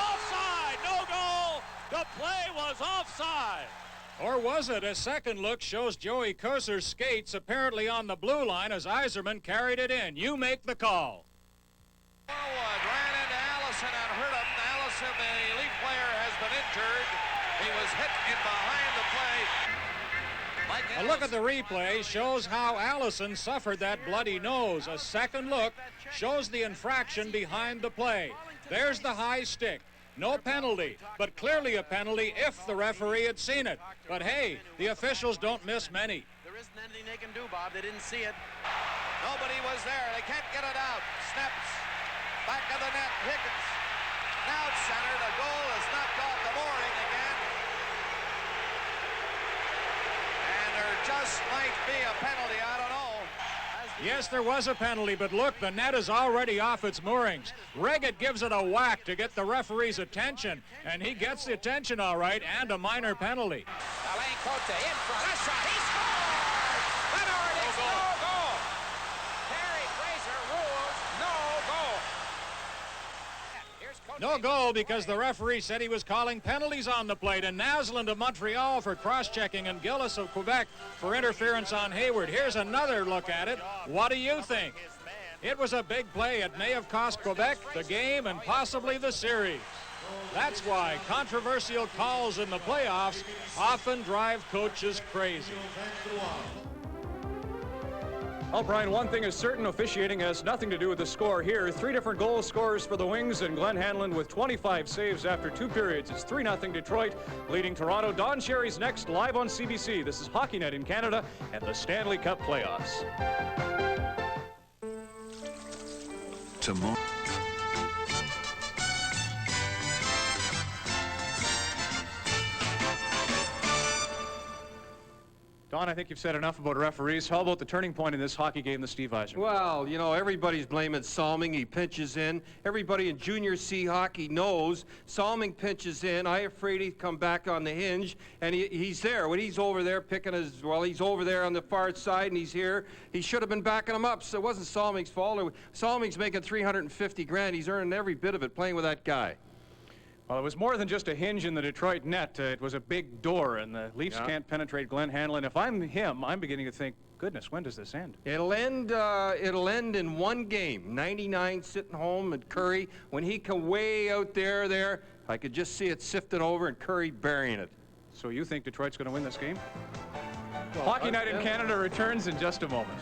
Offside! No goal! The play was offside. Or was it? A second look shows Joey Kurser's skates apparently on the blue line as Yzerman carried it in. You make the call. Forward ran into Allison and hurt him. Allison, the Leaf player, has been injured. He was hit in behind the play. A look at the replay shows how Allison suffered that bloody nose. A second look shows the infraction behind the play. There's the high stick. No penalty, but clearly a penalty if the referee had seen it. But hey, the officials don't miss many. There isn't anything they can do, Bob. They didn't see it. Nobody was there. They can't get it out. Snaps. Back of the net. Higgins. Now it's centered. A goal is knocked off the mooring again. And there just might be a penalty. I don't know. Yes, there was a penalty, but look, the net is already off its moorings. Reggett gives it a whack to get the referee's attention, and he gets the attention all right, and a minor penalty. Alain Cote in front. A shot. He scores! Leonard, it's no goal. Terry Fraser rules no goal. Here's Cote. No goal because the referee said he was calling penalties on the plate, and Naslund of Montreal for cross-checking and Gillis of Quebec for interference on Hayward. Here's another look at it. What do you think? It was a big play. It may have cost Quebec the game and possibly the series. That's why controversial calls in the playoffs often drive coaches crazy. Well, Brian, one thing is certain, officiating has nothing to do with the score here. 3 different goal scorers for the Wings, and Glenn Hanlon with 25 saves after 2 periods. It's 3-0 Detroit, leading Toronto. Don Cherry's next, live on CBC. This is HockeyNet in Canada and the Stanley Cup playoffs. Tomorrow. Don, I think you've said enough about referees. How about the turning point in this hockey game, the Steve Eisner? Well, you know, everybody's blaming Salming. He pinches in. Everybody in Junior C hockey knows Salming pinches in. Iafrate come back on the hinge, and he's there. When he's over there picking his, well, he's over there on the far side, and he's here. He should have been backing him up, so it wasn't Salming's fault. Salming's making $350,000. He's earning every bit of it playing with that guy. Well, it was more than just a hinge in the Detroit net. It was a big door, and the Leafs can't penetrate Glenn Hanlon. If I'm him, I'm beginning to think, goodness, when does this end? It'll end in one game. 99 sitting home at Curry. When he come way out there, I could just see it sifted over and Curry burying it. So you think Detroit's going to win this game? Well, Hockey Night in Canada returns in just a moment.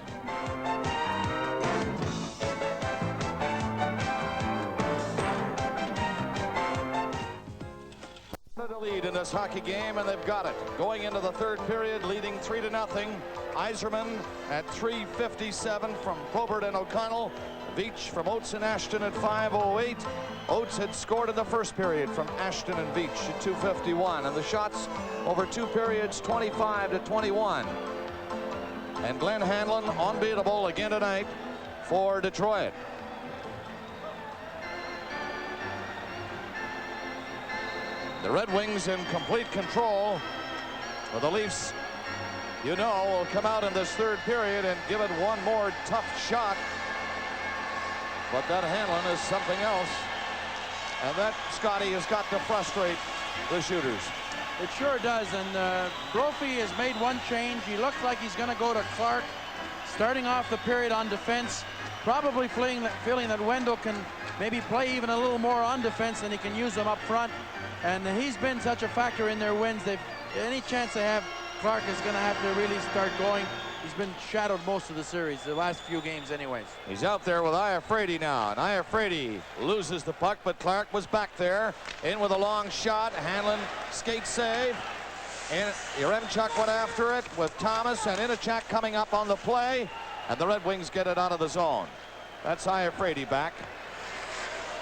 The lead in this hockey game, and they've got it. Going into the third period, leading 3-0. Iserman at 3:57 from Probert and O'Connell. Veach from Oates and Ashton at 5:08. Oates had scored in the first period from Ashton and Veach at 2:51. And the shots over 2 periods, 25-21. And Glenn Hanlon unbeatable again tonight for Detroit. The Red Wings in complete control. Well, the Leafs, you know, will come out in this third period and give it one more tough shot. But that Hanlon is something else. And that, Scotty, has got to frustrate the shooters. It sure does. And Brophy has made one change. He looks like he's going to go to Clark, starting off the period on defense, probably feeling that Wendell can maybe play even a little more on defense than he can use them up front. And he's been such a factor in their wins. Any chance they have, Clark is going to have to really start going. He's been shadowed most of the series, the last few games anyways. He's out there with Iafrate now, and Iafrate loses the puck, but Clark was back there. In with a long shot. Hanlon skate save. And Yaremchuk went after it with Thomas, and Inachak coming up on the play. And the Red Wings get it out of the zone. That's Iafrate back.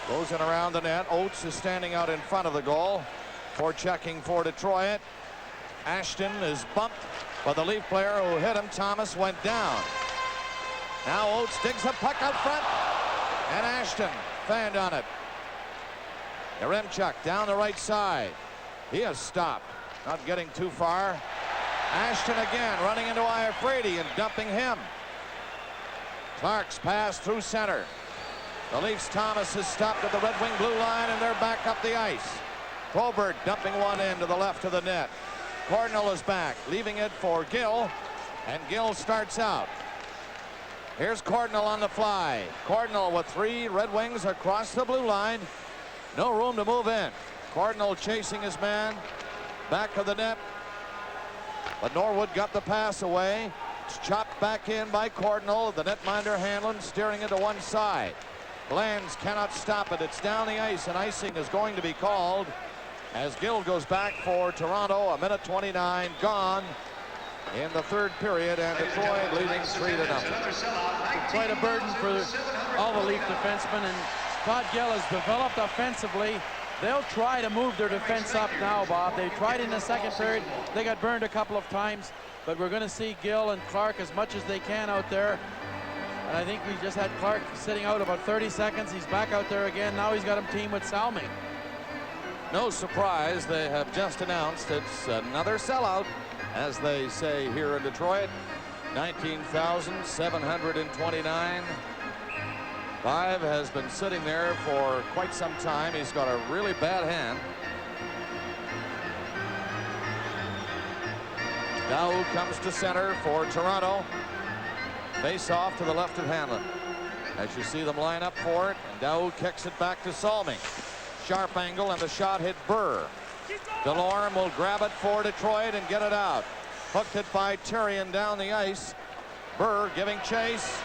Goes in around the net. Oates is standing out in front of the goal for checking for Detroit. Ashton is bumped, but the Leaf player who hit him, Thomas, went down. Now Oates digs the puck out front, and Ashton fanned on it. Yaremchuk down the right side. He has stopped, not getting too far. Ashton again running into Iafrate and dumping him. Clark's pass through center. The Leafs' Thomas has stopped at the Red Wing blue line, and they're back up the ice. Probert dumping one in to the left of the net. Cardinal is back, leaving it for Gill, and Gill starts out. Here's Cardinal on the fly. Cardinal with 3 Red Wings across the blue line. No room to move in. Cardinal chasing his man. Back of the net. But Norwood got the pass away. It's chopped back in by Cardinal. The netminder Hanlon steering it to one side. Glanz cannot stop it. It's down the ice, and icing is going to be called as Gill goes back for Toronto. A minute 29 gone in the third period, and Detroit leading 3-0. Quite a burden for all the Leaf defensemen, and Todd Gill has developed offensively. They'll try to move their defense up now, Bob. They tried in the second period. They got burned a couple of times, but we're going to see Gill and Clark as much as they can out there. And I think we just had Clark sitting out about 30 seconds. He's back out there again. Now he's got him teamed with Salming. No surprise, they have just announced it's another sellout, as they say here in Detroit. 19,729. Five has been sitting there for quite some time. He's got a really bad hand. Now comes to center for Toronto. Face off to the left of Hanlon. As you see them line up for it, and Daoud kicks it back to Salming. Sharp angle, and the shot hit Burr. Delorme will grab it for Detroit and get it out. Hooked it by Tyrion down the ice. Burr giving chase.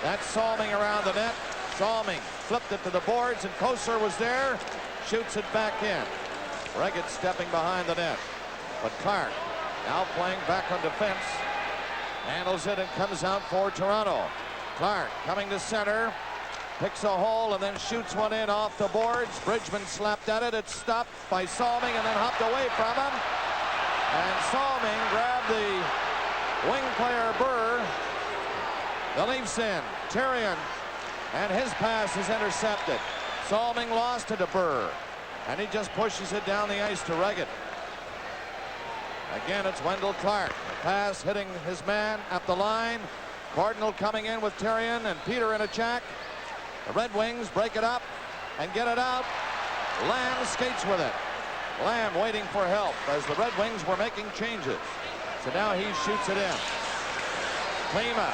That's Salming around the net. Salming flipped it to the boards, and Kosar was there. Shoots it back in. Reggett stepping behind the net. But Clark now playing back on defense. Handles it and comes out for Toronto. Clark coming to center. Picks a hole and then shoots one in off the boards. Bridgman slapped at it. It's stopped by Salming and then hopped away from him. And Salming grabbed the wing player Burr. The Leafs in. Tyrion, and his pass is intercepted. Salming lost it to Burr, and he just pushes it down the ice to Reggett. Again, it's Wendell Clark. The pass hitting his man at the line. Cardinal coming in with Tyrion and Peter in a check. The Red Wings break it up and get it out. Lamb skates with it. Lamb waiting for help as the Red Wings were making changes. So now he shoots it in. Klima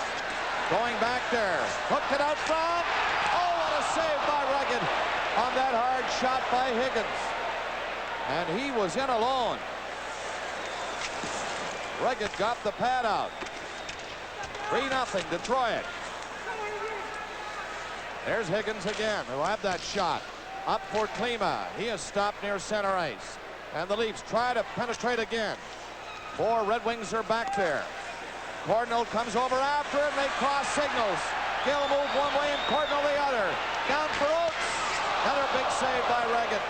going back there. Hooked it out front. Oh, what a save by Reggett on that hard shot by Higgins. And he was in alone. Reggett got the pad out. 3-0 Detroit. There's Higgins again, who had that shot. Up for Klima. He is stopped near center ice. And the Leafs try to penetrate again. 4 Red Wings are back there. Cardinal comes over after him. They cross signals. Gill moved one way and Cardinal the other. Down for Oates. Another big save by Reggett.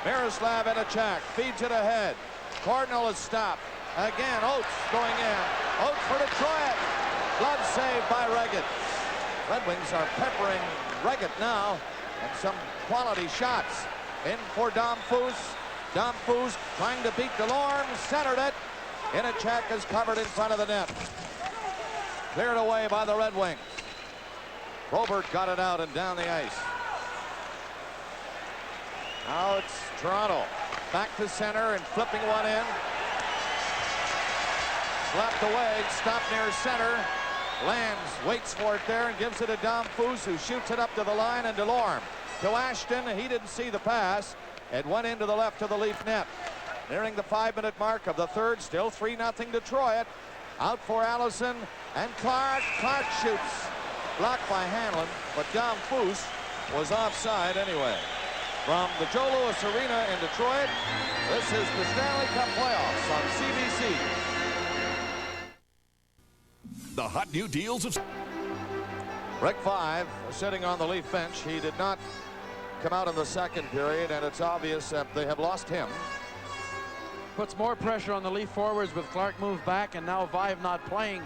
Miroslav in a check. Feeds it ahead. Cardinal is stopped. Again, Oates going in. Oates for Detroit. Glove save by Reggett. Red Wings are peppering Reggett now, and some quality shots. In for Dom Foose. Dom Foose trying to beat Delorme. Centered it. Inachek is covered in front of the net. Cleared away by the Red Wings. Robert got it out and down the ice. Now it's Toronto. Back to center and flipping one in. Slapped away, stopped near center. Lands waits for it there and gives it to Dom Foose, who shoots it up to the line, and Delorme to Ashton. He didn't see the pass. It went into the left of the Leaf net. Nearing the 5-minute mark of the third, still 3-0 Detroit. Out for Allison and Clark. Clark shoots. Blocked by Hanlon, but Dom Foose was offside anyway. From the Joe Louis Arena in Detroit, this is the Stanley Cup playoffs on CBC. The hot new deals of... Rick 5 sitting on the Leaf bench. He did not come out in the second period, and it's obvious that they have lost him. Puts more pressure on the Leaf forwards with Clark moved back and now Vive not playing.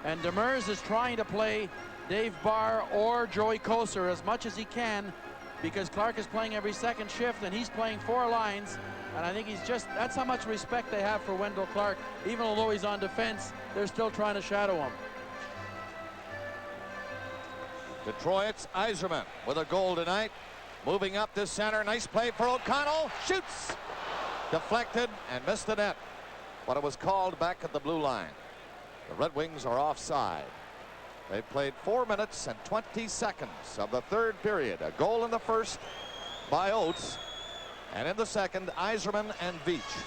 And Demers is trying to play Dave Barr or Joey Kosar as much as he can, because Clark is playing every second shift and he's playing 4 lines. And I think that's how much respect they have for Wendell Clark. Even although he's on defense, they're still trying to shadow him. Detroit's Yzerman with a goal tonight. Moving up to center. Nice play for O'Connell. Shoots. Deflected and missed the net. But it was called back at the blue line. The Red Wings are offside. They played 4 minutes and 20 seconds of the third period. A goal in the first by Oates. And in the second, Yzerman and Veach.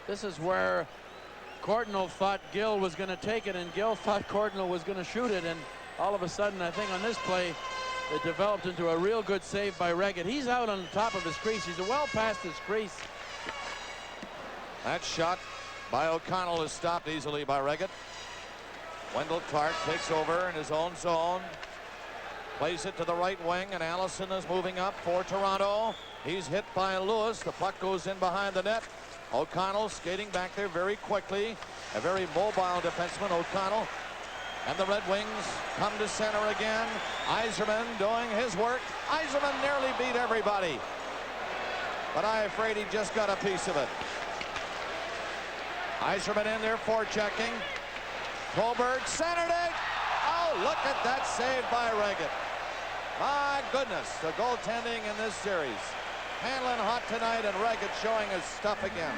This is where Cordinal thought Gill was going to take it, and Gill thought Cordinal was going to shoot it, and all of a sudden, I think on this play, it developed into a real good save by Reggett. He's out on the top of his crease. He's well past his crease. That shot by O'Connell is stopped easily by Reggett. Wendell Clark takes over in his own zone. Plays it to the right wing, and Allison is moving up for Toronto. He's hit by Lewis. The puck goes in behind the net. O'Connell skating back there very quickly. A very mobile defenseman, O'Connell. And the Red Wings come to center again. Yzerman doing his work. Yzerman nearly beat everybody. But I'm afraid he just got a piece of it. Yzerman in there forechecking. Colbert centered it. Oh, look at that save by Reggett. My goodness, the goaltending in this series. Hanlon hot tonight, and Reggett showing his stuff again.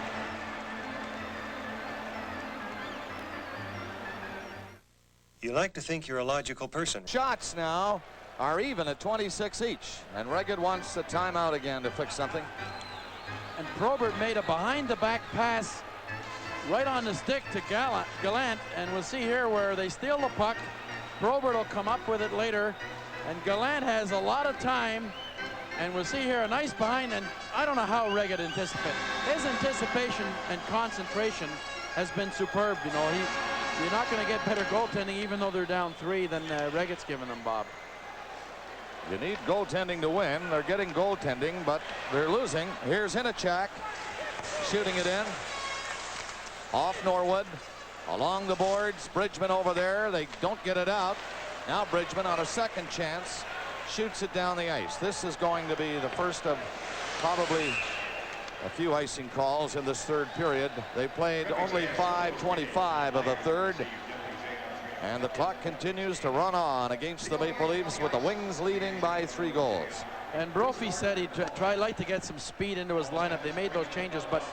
You like to think you're a logical person. Shots now are even at 26 each, and Reggett wants a timeout again to fix something. And Probert made a behind-the-back pass right on the stick to Gallant, and we'll see here where they steal the puck. Probert will come up with it later, and Gallant has a lot of time, and we'll see here a nice behind, and I don't know how Reggett anticipated. His anticipation and concentration has been superb. You know, you're not going to get better goaltending even though they're down 3 than Reggett's given them, Bob. You need goaltending to win. They're getting goaltending, but they're losing. Here's Hinachak shooting it in. Off Norwood. Along the boards. Bridgman over there. They don't get it out. Now Bridgman on a second chance shoots it down the ice. This is going to be the first of probably a few icing calls in this third period. They played only 5:25 of the third. And the clock continues to run on against the Maple Leafs with the Wings leading by 3 goals. And Brophy said he'd like to get some speed into his lineup. They made those changes, but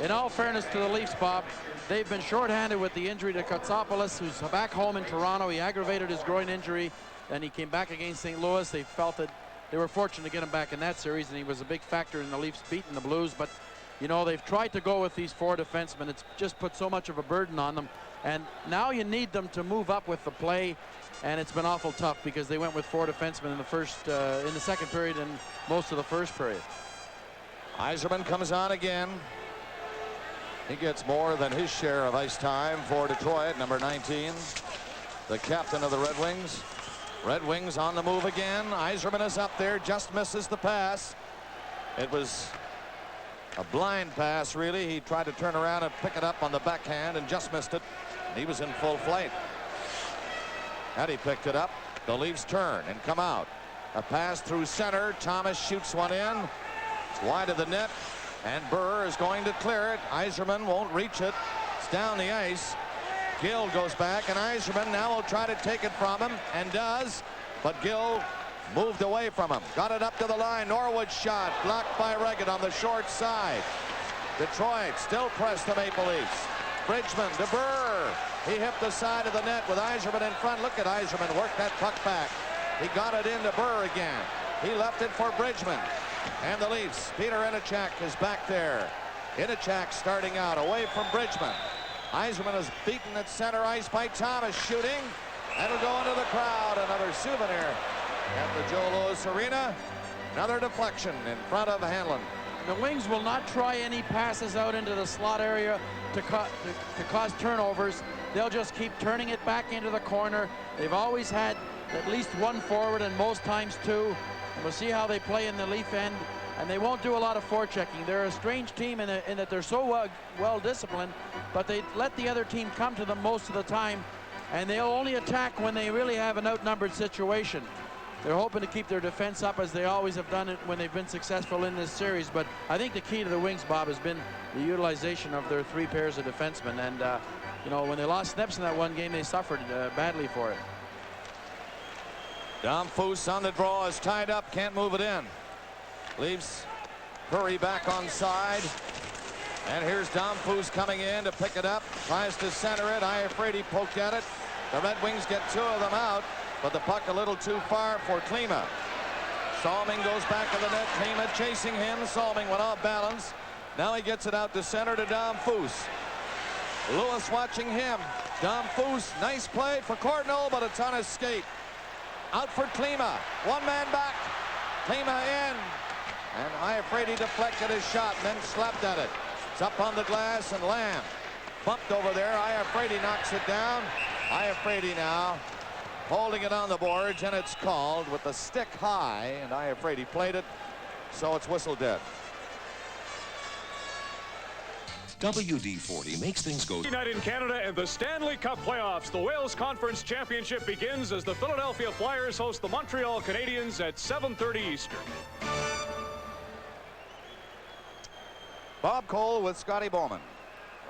in all fairness to the Leafs, Bob, they've been shorthanded with the injury to Kotsopoulos, who's back home in Toronto. He aggravated his groin injury, and he came back against St. Louis. They felt that they were fortunate to get him back in that series, and he was a big factor in the Leafs beating the Blues. But, you know, they've tried to go with these 4 defensemen. It's just put so much of a burden on them. And now you need them to move up with the play, and it's been awful tough because they went with 4 defensemen in the second period and most of the first period. Yzerman comes on again. He gets more than his share of ice time for Detroit, number 19, the captain of the Red Wings. Red Wings on the move again. Yzerman is up there, just misses the pass. It was a blind pass, really. He tried to turn around and pick it up on the backhand and just missed it. He was in full flight. And he picked it up. The Leafs turn and come out. A pass through center. Thomas shoots one in. It's wide of the net. And Burr is going to clear it. Yzerman won't reach it. It's down the ice. Gill goes back, and Yzerman now will try to take it from him, and does. But Gill moved away from him. Got it up to the line. Norwood shot blocked by Reggett on the short side. Detroit still press the Maple Leafs. Bridgman to Burr. He hit the side of the net with Yzerman in front. Look at Yzerman work that puck back. He got it into Burr again. He left it for Bridgman. And the Leafs, Peter Hinachak is back there. Hinachak starting out away from Bridgman. Yzerman is beaten at center ice by Thomas shooting. That'll go into the crowd. Another souvenir at the Joe Louis Arena. Another deflection in front of Hanlon. The Wings will not try any passes out into the slot area to cause turnovers. They'll just keep turning it back into the corner. They've always had at least 1 forward and most times 2. And we'll see how they play in the Leaf end. And they won't do a lot of forechecking. They're a strange team in that they're so well disciplined, but they let the other team come to them most of the time, and they'll only attack when they really have an outnumbered situation. They're hoping to keep their defense up as they always have done it when they've been successful in this series. But I think the key to the Wings, Bob, has been the utilization of their 3 pairs of defensemen. And, you know, when they lost Sneps in that one game, they suffered badly for it. Dom Foose on the draw is tied up, can't move it in. Leaves Curry back on side. And here's Dom Foose coming in to pick it up. Tries to center it. I'm afraid he poked at it. The Red Wings get 2 of them out, but the puck a little too far for Klima. Salming goes back to the net. Klima chasing him. Salming went off balance. Now he gets it out to center to Dom Foose. Lewis watching him. Dom Foose, nice play for Cardinal, but it's on his skate. Out for Klima. One man back. Klima in. And Iafrate deflected his shot and then slapped at it. It's up on the glass and Lamb bumped over there. Iafrate knocks it down. Iafrate now holding it on the boards, and it's called with the stick high, and Iafrate played it, so it's whistle dead. WD-40 makes things go. Night in Canada and the Stanley Cup playoffs. The Wales Conference Championship begins as the Philadelphia Flyers host the Montreal Canadiens at 7:30 Eastern. Bob Cole with Scotty Bowman.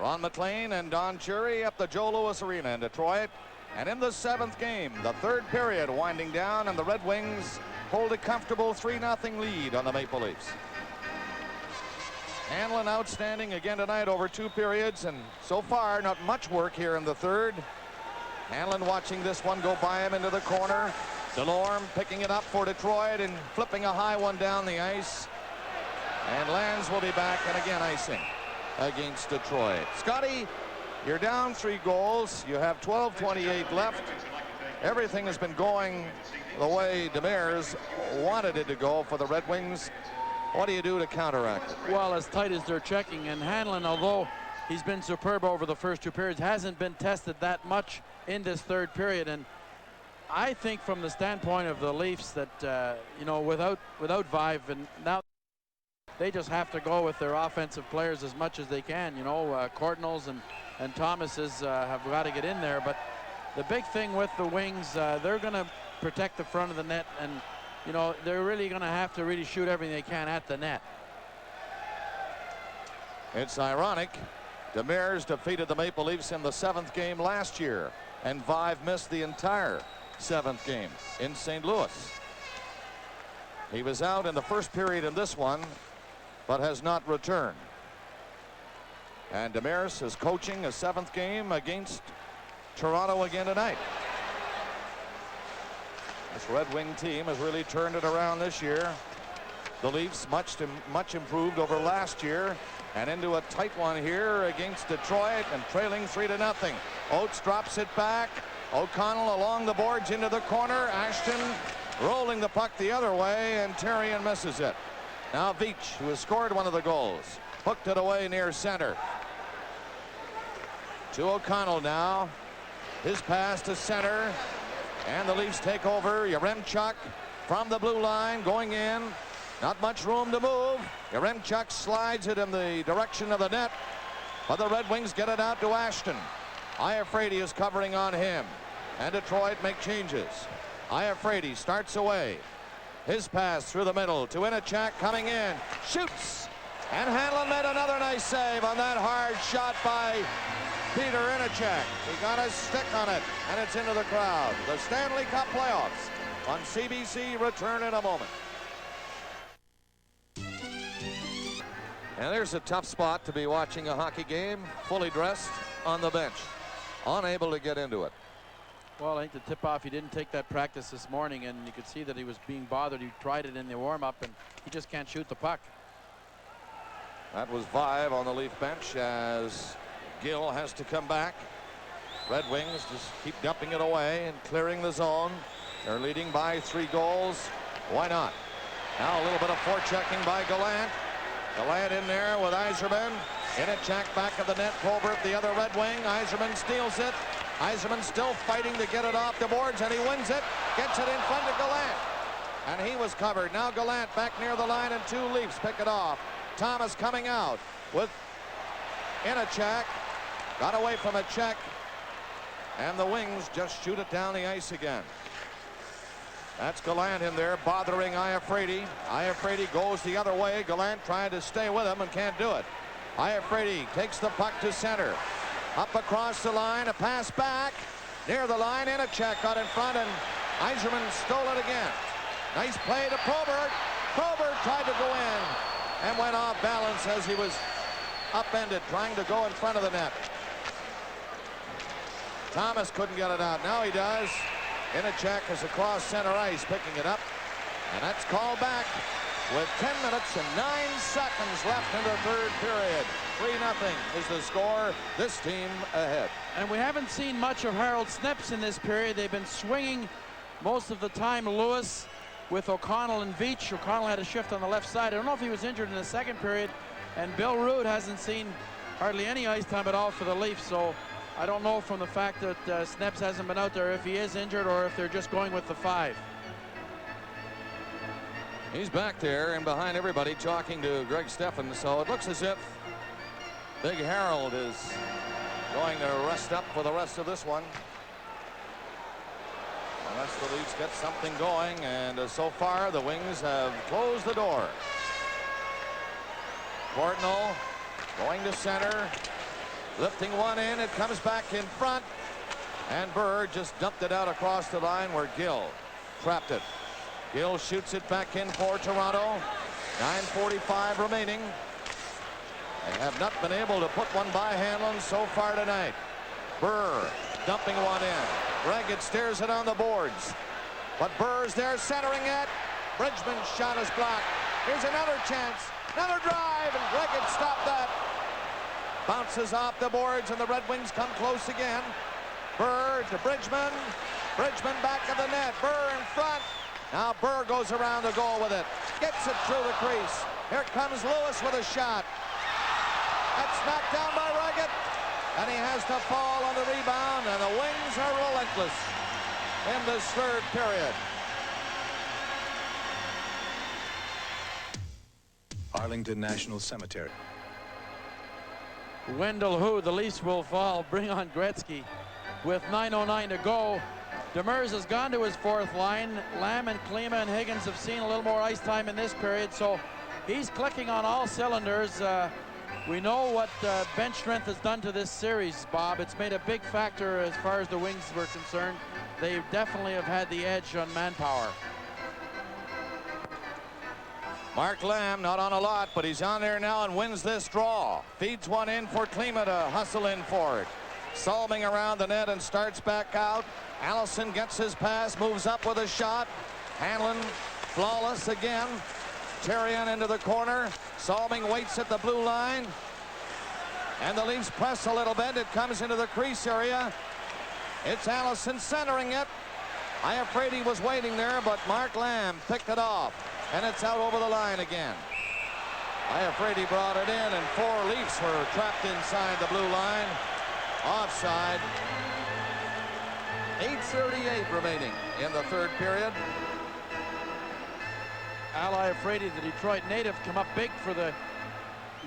Ron McLean and Don Cherry at the Joe Louis Arena in Detroit. And in the 7th game, the 3rd period winding down, and the Red Wings hold a comfortable 3-0 lead on the Maple Leafs. Hanlon outstanding again tonight over 2 periods, and so far not much work here in the 3rd. Hanlon watching this one go by him into the corner. Delorme picking it up for Detroit and flipping a high one down the ice. And Lands will be back, and again icing against Detroit. Scotty, you're down 3 goals. You have 12:28 left. Everything has been going the way Demers wanted it to go for the Red Wings. What do you do to counteract it? Well, as tight as they're checking, and Hanlon, although he's been superb over the first 2 periods, hasn't been tested that much in this 3rd period. And I think from the standpoint of the Leafs that, you know, without Vive, and now they just have to go with their offensive players as much as they can. You know, Cardinals and Thomases have got to get in there. But the big thing with the Wings, they're going to protect the front of the net, and you know, they're really going to have to really shoot everything they can at the net. It's ironic. Demers defeated the Maple Leafs in the 7th game last year, and Vive missed the entire 7th game in St. Louis. He was out in the 1st period in this one, but has not returned. And Demers is coaching a 7th game against Toronto again tonight. This Red Wing team has really turned it around this year. The Leafs much improved over last year, and into a tight one here against Detroit and trailing 3-0. Oates drops it back. O'Connell along the boards into the corner. Ashton rolling the puck the other way, and Terrien misses it. Now Veach, who has scored one of the goals, hooked it away near center. To O'Connell now. His pass to center. And the Leafs take over. Yaremchuk from the blue line going in. Not much room to move. Yaremchuk slides it in the direction of the net. But the Red Wings get it out to Ashton. Iafrate is covering on him. And Detroit make changes. Iafrate starts away. His pass through the middle to Inachak coming in. Shoots. And Hanlon made another nice save on that hard shot by Peter Inachak. He got a stick on it, and it's into the crowd. The Stanley Cup playoffs on CBC return in a moment. And there's a tough spot to be watching a hockey game, fully dressed on the bench, unable to get into it. Well, I think the tip-off, he didn't take that practice this morning, and you could see that he was being bothered. He tried it in the warm-up, and he just can't shoot the puck. That was Vive on the Leaf bench as Gill has to come back. Red Wings just keep dumping it away and clearing the zone. They're leading by 3 goals. Why not? Now a little bit of forechecking by Gallant. Gallant in there with Yzerman. Inachak back of the net. Colbert the other Red Wing. Yzerman steals it. Yzerman still fighting to get it off the boards, and he wins it. Gets it in front of Gallant. And he was covered. Now Gallant back near the line, and 2 Leafs pick it off. Thomas coming out with Inachak. Got away from a check, and the Wings just shoot it down the ice again. That's Gallant in there bothering Iafrate. Iafrate goes the other way. Gallant trying to stay with him and can't do it. Iafrate takes the puck to center. Up across the line, a pass back. Near the line, Inachak got in front, and Yzerman stole it again. Nice play to Probert. Probert tried to go in and went off balance as he was upended, trying to go in front of the net. Thomas couldn't get it out. Now he does. Inachak is across center ice, picking it up. And that's called back. with 10 minutes and 9 seconds left in the third period. 3-0 is the score. This team ahead. And we haven't seen much of Harold Snips in this period. They've been swinging most of the time Lewis with O'Connell and Veach. O'Connell had a shift on the left side. I don't know if he was injured in the second period. And Bill Root hasn't seen hardly any ice time at all for the Leafs. So I don't know from the fact that Snips hasn't been out there if he is injured or if they're just going with the 5. He's back there and behind everybody talking to Greg Steffen. So it looks as if Big Harold is going to rest up for the rest of this one. Unless the Leafs get something going, and so far the Wings have closed the door. Courtnall going to center, lifting one in, it comes back in front, and Burr just dumped it out across the line where Gill trapped it. Gill shoots it back in for Toronto. 9:45 remaining. They have not been able to put one by Hanlon so far tonight. Burr dumping one in. Raggett steers it on the boards. But Burr's there centering it. Bridgman's shot is blocked. Here's another chance. Another drive, and Raggett stopped that. Bounces off the boards, and the Red Wings come close again. Burr to Bridgman. Bridgman back of the net. Burr in front. Now Burr goes around the goal with it. Gets it through the crease. Here comes Lewis with a shot. That's knocked down by Raggett. And he has to fall on the rebound, and the Wings are relentless in this third period. Arlington National Cemetery. Wendell Who, the Leafs will fall. Bring on Gretzky with 9:09 to go. Demers has gone to his 4th line. Lamb and Klima and Higgins have seen a little more ice time in this period, so he's clicking on all cylinders. We know what bench strength has done to this series, Bob. It's made a big factor as far as the Wings were concerned. They definitely have had the edge on manpower. Mark Lamb not on a lot, but he's on there now and wins this draw. Feeds one in for Klima to hustle in for it. Solving around the net and starts back out. Allison gets his pass, moves up with a shot. Hanlon flawless again. Terrien into the corner. Solving waits at the blue line. And the Leafs press a little bit. It comes into the crease area. It's Allison centering it. I afraid he was waiting there, but Mark Lamb picked it off. And it's out over the line again. I afraid he brought it in, and 4 Leafs were trapped inside the blue line. Offside. 8:38 remaining in the third period. Al Iafrate, the Detroit native, come up big for the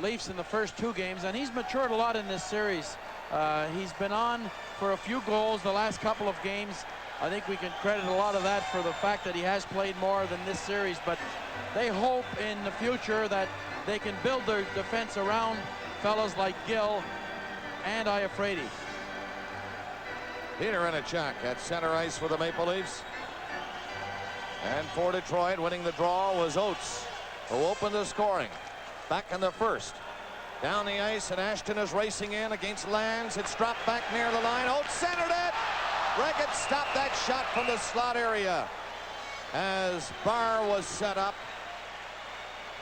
Leafs in the first 2 games, and he's matured a lot in this series. He's been on for a few goals the last couple of games. I think we can credit a lot of that for the fact that he has played more than this series, but they hope in the future that they can build their defense around fellas like Gill and Iafrate. Peter Inachak at center ice for the Maple Leafs. And for Detroit, winning the draw was Oates, who opened the scoring. Back in the first. Down the ice, and Ashton is racing in against Lands. It's dropped back near the line. Oates centered it. Raggett stopped that shot from the slot area as Barr was set up.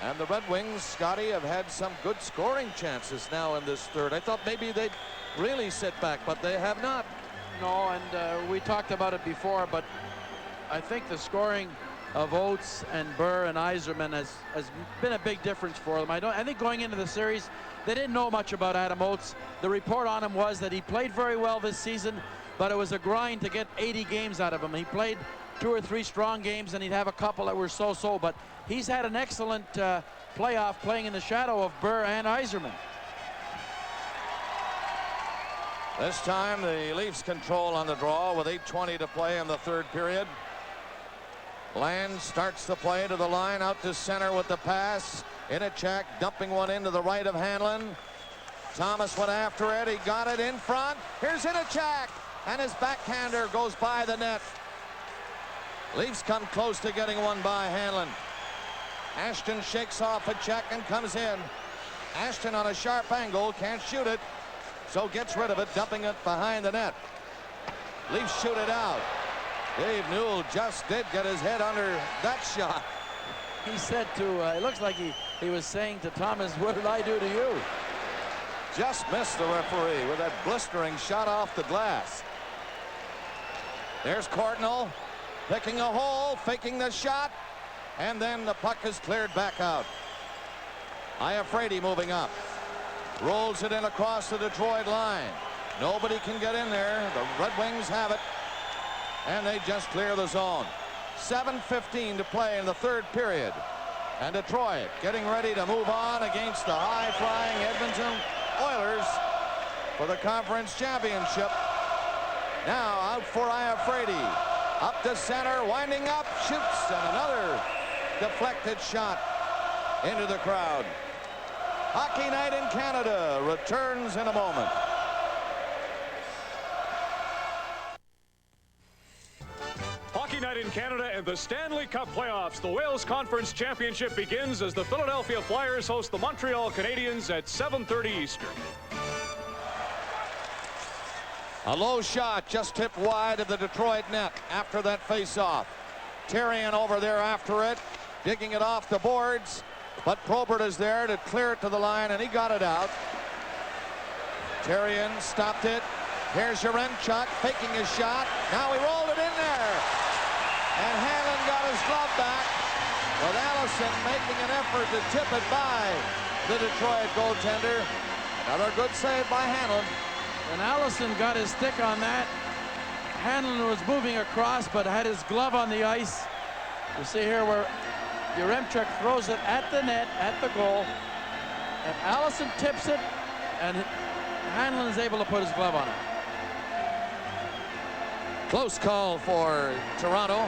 And the Red Wings, Scotty, have had some good scoring chances now in this third. I thought maybe they'd really sit back, but they have not. No, and we talked about it before, but I think the scoring of Oates and Burr and Yzerman has been a big difference for them. I think going into the series, they didn't know much about Adam Oates. The report on him was that he played very well this season, but it was a grind to get 80 games out of him. He played 2 or 3 strong games, and he'd have a couple that were so-so, but he's had an excellent playoff playing in the shadow of Burr and Yzerman. This time the Leafs control on the draw with 8:20 to play in the third period. Land starts the play to the line, out to center with the pass. Inachak dumping one into the right of Hanlon. Thomas went after it. He got it in front. Here's Inachak, and his backhander goes by the net. Leafs come close to getting one by Hanlon. Ashton shakes off a check and comes in. Ashton on a sharp angle, can't shoot it, so gets rid of it, dumping it behind the net. Leafs shoot it out. Dave Newell just did get his head under that shot. He said to, it looks like he was saying to Thomas, what did I do to you? Just missed the referee with that blistering shot off the glass. There's Cardinal picking a hole, faking the shot, and then the puck is cleared back out. Iafrate moving up. Rolls it in across the Detroit line. Nobody can get in there. The Red Wings have it, and they just clear the zone. 7:15 to play in the third period. And Detroit getting ready to move on against the high-flying Edmonton Oilers for the conference championship. Now out for Iafrate. Up to center, winding up, shoots, and another deflected shot into the crowd. Hockey Night in Canada returns in a moment. Hockey Night in Canada and the Stanley Cup playoffs. The Wales Conference Championship begins as the Philadelphia Flyers host the Montreal Canadiens at 7:30 Eastern. A low shot just tipped wide of the Detroit net after that face-off. Terrien over there after it, digging it off the boards, but Probert is there to clear it to the line, and he got it out. Terrien stopped it. Here's Yaremchuk faking his shot. Now he rolled it in there. And Hanlon got his glove back, with Allison making an effort to tip it by the Detroit goaltender. Another good save by Hanlon. And Allison got his stick on that. Hanlon was moving across, but had his glove on the ice. You see here where Yaremchuk throws it at the net, at the goal. And Allison tips it, and Hanlon is able to put his glove on it. Close call for Toronto.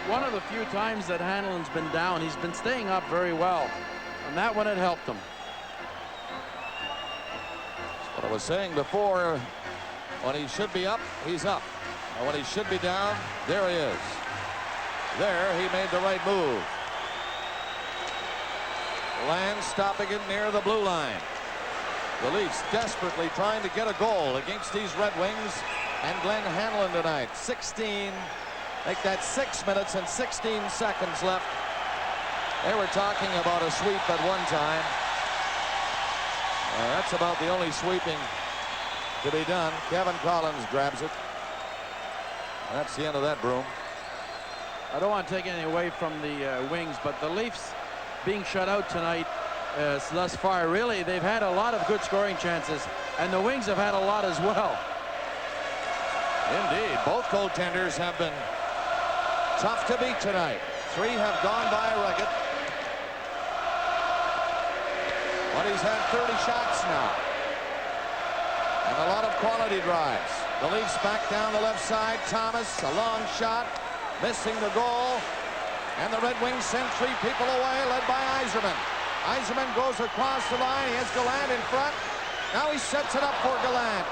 One of the few times that Hanlon's been down, he's been staying up very well. And that one had helped him. What I was saying before, when he should be up, he's up. And when he should be down, there he is. There, he made the right move. Land stopping it near the blue line. The Leafs desperately trying to get a goal against these Red Wings and Glenn Hanlon tonight. 16, make that 6 minutes and 16 seconds left. They were talking about a sweep at one time. That's about the only sweeping to be done. Kevin Collins grabs it. That's the end of that broom. I don't want to take anything away from the Wings, but the Leafs being shut out tonight thus far, really, they've had a lot of good scoring chances, and the Wings have had a lot as well. Indeed, both goaltenders have been tough to beat tonight. 3 have gone by Ruggett. But he's had 30 shots now. And a lot of quality drives. The Leafs back down the left side. Thomas, a long shot, missing the goal. And the Red Wings send 3 people away, led by Yzerman. Yzerman goes across the line. He has Gallant in front. Now he sets it up for Gallant.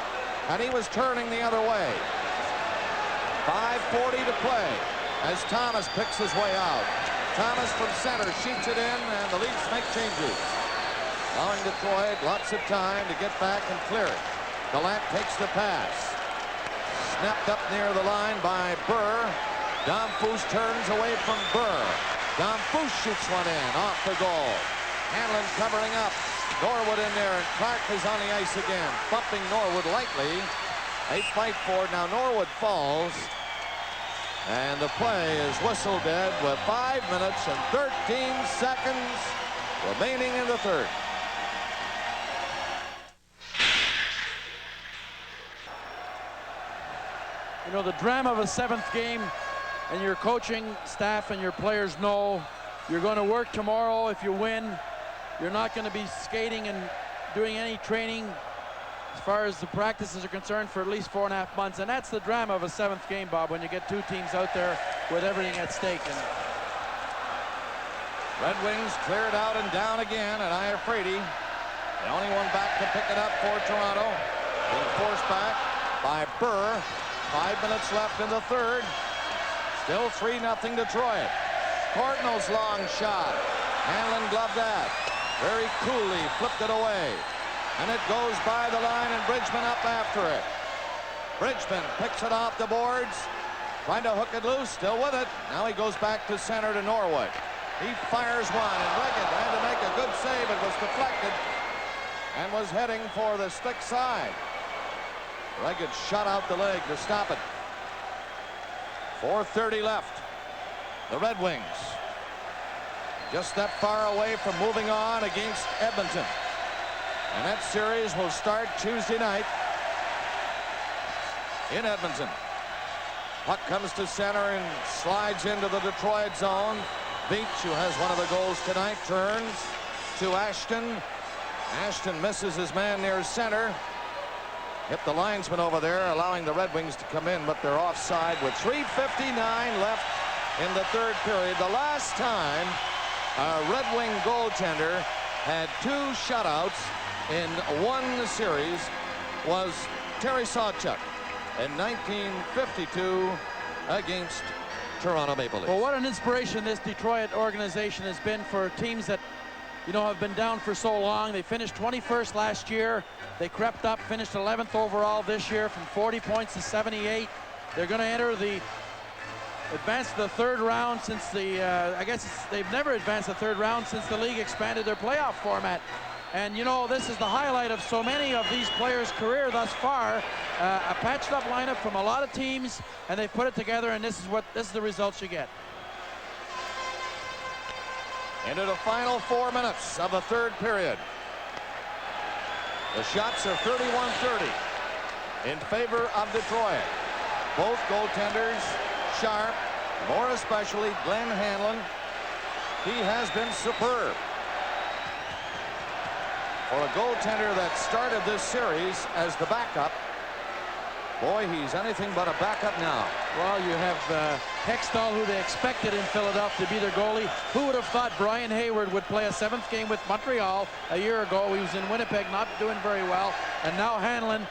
And he was turning the other way. 5:40 to play as Thomas picks his way out. Thomas from center shoots it in, and the Leafs make changes. Allowing Detroit lots of time to get back and clear it. Gallant takes the pass. Snapped up near the line by Burr. Dom Foose turns away from Burr. Dom Foose shoots one in off the goal. Hanlon covering up. Norwood in there, and Clark is on the ice again, bumping Norwood lightly. They fight for it. Now Norwood falls, and the play is whistle dead with 5 minutes and 13 seconds remaining in the third. You know, the drama of a 7th game, and your coaching staff and your players know you're going to work tomorrow. If you win, you're not going to be skating and doing any training as far as the practices are concerned for at least 4.5 months. And that's the drama of a 7th game, Bob, when you get 2 teams out there with everything at stake. And Red Wings cleared out and down again, and Iafrate, the only one back to pick it up for Toronto, being forced back by Burr. 5 minutes left in the third. Still 3-0 Detroit. Cardinals' long shot. Hanlon gloved that. Very coolly flipped it away. And it goes by the line, and Bridgman up after it. Bridgman picks it off the boards. Trying to hook it loose, still with it. Now he goes back to center to Norwood. He fires one, and Leggett had to make a good save. It was deflected and was heading for the stick side. Leggett shot out the leg to stop it. 4:30 left. The Red Wings just that far away from moving on against Edmonton. And that series will start Tuesday night in Edmonton. Puck comes to center and slides into the Detroit zone. Beach, who has one of the goals tonight, turns to Ashton. Ashton misses his man near center. Hit the linesman over there, allowing the Red Wings to come in, but they're offside with 3:59 left in the third period. The last time a Red Wing goaltender had 2 shutouts in one series was Terry Sawchuk in 1952 against Toronto Maple Leafs. Well, what an inspiration this Detroit organization has been for teams that, you know, have been down for so long. They finished 21st last year. They crept up, finished 11th overall this year from 40 points to 78. They're going to enter the advance to the third round since the, I guess they've never advanced the third round since the league expanded their playoff format. And, you know, this is the highlight of so many of these players' career thus far. A patched up lineup from a lot of teams, and they've put it together, and this is the results you get. Into the final 4 minutes of the third period. The shots are 31-30 in favor of Detroit. Both goaltenders sharp, more especially Glenn Hanlon. He has been superb. For a goaltender that started this series as the backup, boy, he's anything but a backup now. Well, you have Hextall, who they expected in Philadelphia to be their goalie. Who would have thought Brian Hayward would play a 7th game with Montreal a year ago? He was in Winnipeg, not doing very well. And now Hanlon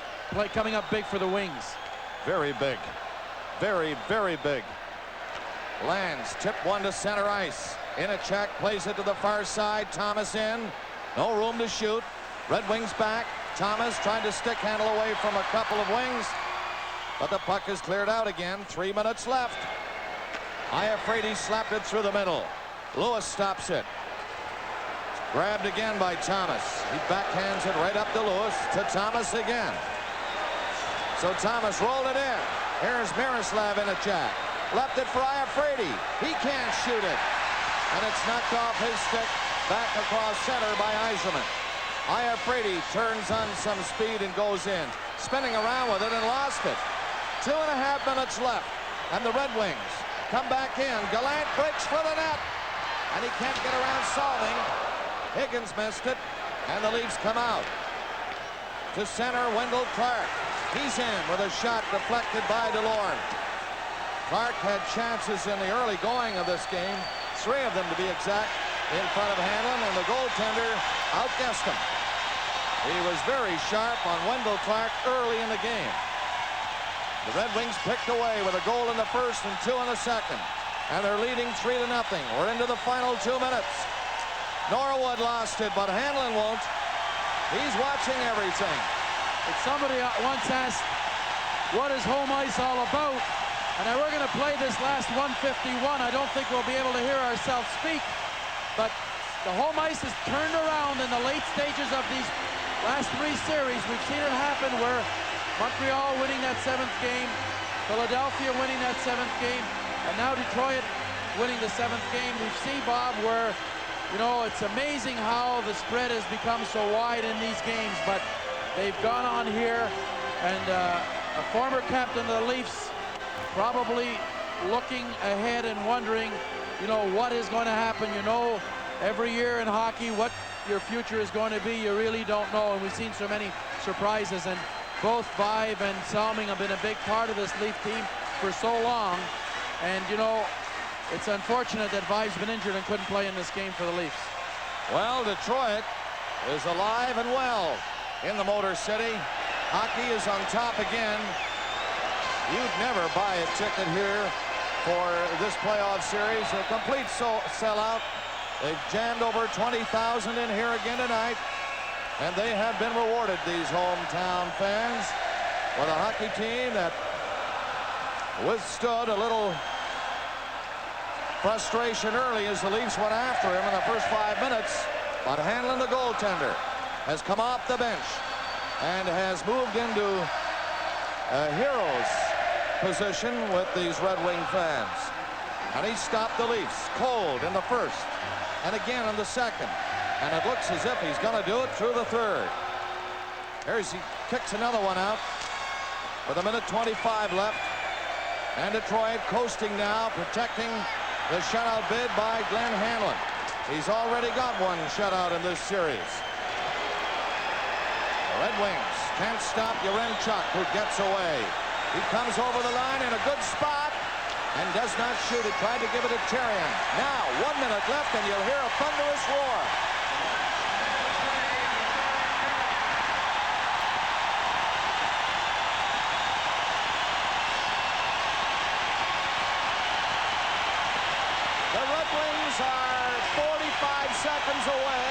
coming up big for the Wings. Very big. Very, very big. Lands, tip one to center ice. In a check, plays it to the far side. Thomas in. No room to shoot. Red Wings back. Thomas trying to stick handle away from a couple of Wings. But the puck is cleared out again. 3 minutes left. Iafrate slapped it through the middle. Lewis stops it. Grabbed again by Thomas. He backhands it right up to Lewis. To Thomas again. So Thomas rolled it in. Here's Miroslav in a jack. Left it for Iafrate. He can't shoot it. And it's knocked off his stick. Back across center by Yzerman. Iafrate turns on some speed and goes in. Spinning around with it and lost it. 2.5 minutes left. And the Red Wings come back in. Gallant breaks for the net. And he can't get around solving. Higgins missed it. And the Leafs come out. To center, Wendell Clark. He's in with a shot deflected by DeLorme. Clark had chances in the early going of this game. 3 of them to be exact. In front of Hanlon, and the goaltender outguessed him. He was very sharp on Wendell Clark early in the game. The Red Wings picked away with a goal in the first and 2 in the second. And they're leading 3-0. We're into the final 2 minutes. Norwood lost it, but Hanlon won't. He's watching everything. But somebody once asked, what is home ice all about? And now we're going to play this last 151. I don't think we'll be able to hear ourselves speak. But the home ice has turned around in the late stages of these last 3 series. We've seen it happen where Montreal winning that 7th game, Philadelphia winning that 7th game, and now Detroit winning the 7th game. We've seen, Bob, where, you know, it's amazing how the spread has become so wide in these games, but they've gone on here, and a former captain of the Leafs probably looking ahead and wondering, you know, what is going to happen. You know, every year in hockey, what your future is going to be, you really don't know. And we've seen so many surprises. And both Vive and Salming have been a big part of this Leaf team for so long. And, you know, it's unfortunate that Vive's been injured and couldn't play in this game for the Leafs. Well, Detroit is alive and well in the Motor City. Hockey is on top again. You'd never buy a ticket here for this playoff series. A complete sellout. They've jammed over 20,000 in here again tonight. And they have been rewarded, these hometown fans, with a hockey team that withstood a little frustration early as the Leafs went after him in the first 5 minutes. But Hanlon, the goaltender, has come off the bench and has moved into a hero's position with these Red Wing fans. And he stopped the Leafs cold in the first and again in the second. And it looks as if he's going to do it through the third. Here's he kicks another one out with 1:25 left. And Detroit coasting now, protecting the shutout bid by Glenn Hanlon. He's already got one shutout in this series. The Red Wings can't stop Yaremchuk, who gets away. He comes over the line in a good spot and does not shoot it. Tried to give it to Therrien. Now, 1 minute left, and you'll hear a thunderous roar. The Red Wings are 45 seconds away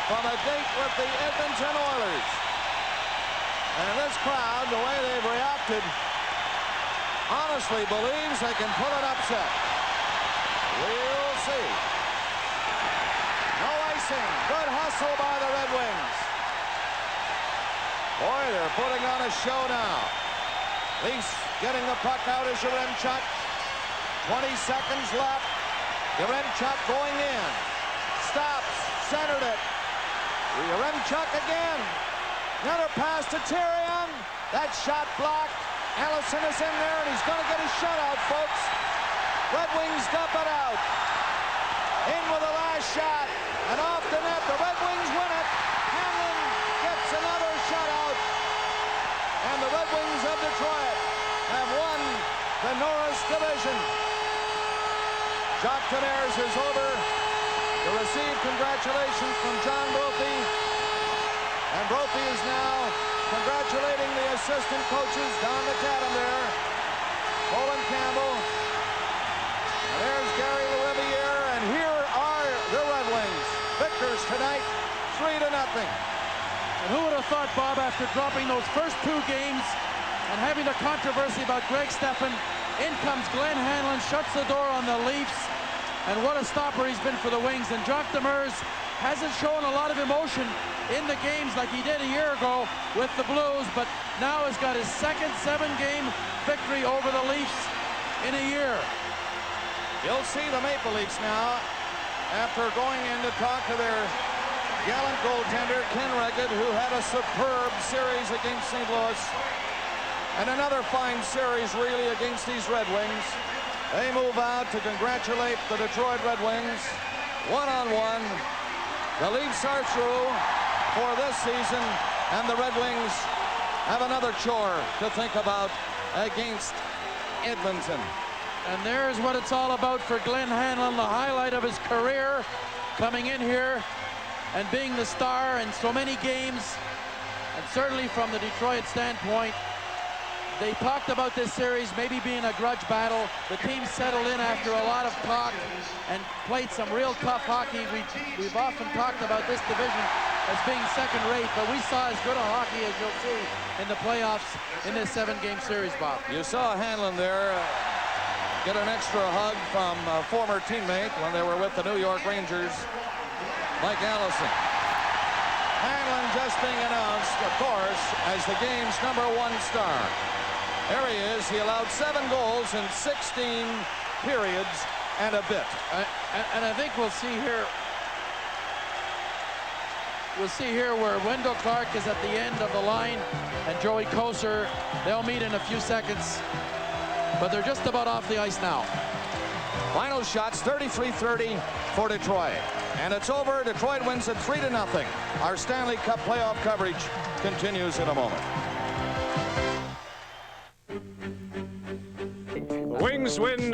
from a date with the Edmonton Oilers. And this crowd, the way they've reacted, honestly believes they can pull an upset. We'll see. No icing. Good hustle by the Red Wings. Boy, they're putting on a show now. Leafs getting the puck out as Yaremchuk. 20 seconds left. Yaremchuk going in. Stops. Centered it. Yaremchuk again. Another pass to Therrien. That shot blocked. Allison is in there, and he's going to get his shutout, folks. Red Wings dump it out. In with the last shot, and off the net. The Red Wings win it. Hanlon gets another shutout, and the Red Wings of Detroit have won the Norris division. Jacques Demers is over to receive congratulations from John Brophy, and Brophy is now congratulating the assistant coaches, Don McAdam there, Colin Campbell, and there's Gary LaRiviere, and here are the Red Wings, victors tonight, 3-0. And who would have thought, Bob, after dropping those first 2 games and having the controversy about Greg Stephan, in comes Glenn Hanlon, shuts the door on the Leafs, and what a stopper he's been for the Wings. And Jacques Demers hasn't shown a lot of emotion in the games like he did a year ago with the Blues, but now has got his second 7-game victory over the Leafs in a year. You'll see the Maple Leafs now, after going in to talk to their gallant goaltender, Ken Reggett, who had a superb series against St. Louis, and another fine series, really, against these Red Wings. They move out to congratulate the Detroit Red Wings. One-on-one. The Leafs are through for this season, and the Red Wings have another chore to think about against Edmonton. And there's what it's all about for Glenn Hanlon, the highlight of his career, coming in here and being the star in so many games. And certainly from the Detroit standpoint, they talked about this series maybe being a grudge battle. The team settled in after a lot of talk and played some real tough hockey. We've often talked about this division as being second-rate, but we saw as good a hockey as you'll see in the playoffs in this 7-game series, Bob. You saw Hanlon there get an extra hug from a former teammate when they were with the New York Rangers, Mike Allison. Hanlon just being announced, of course, as the game's #1 star. There he is. He allowed 7 goals in 16 periods and a bit. And I think we'll see here. We'll see here where Wendell Clark is at the end of the line and Joey Kocur. They'll meet in a few seconds, but they're just about off the ice now. Final shots, 33-30 for Detroit. And it's over. Detroit wins it 3-0. Our Stanley Cup playoff coverage continues in a moment. The Wings win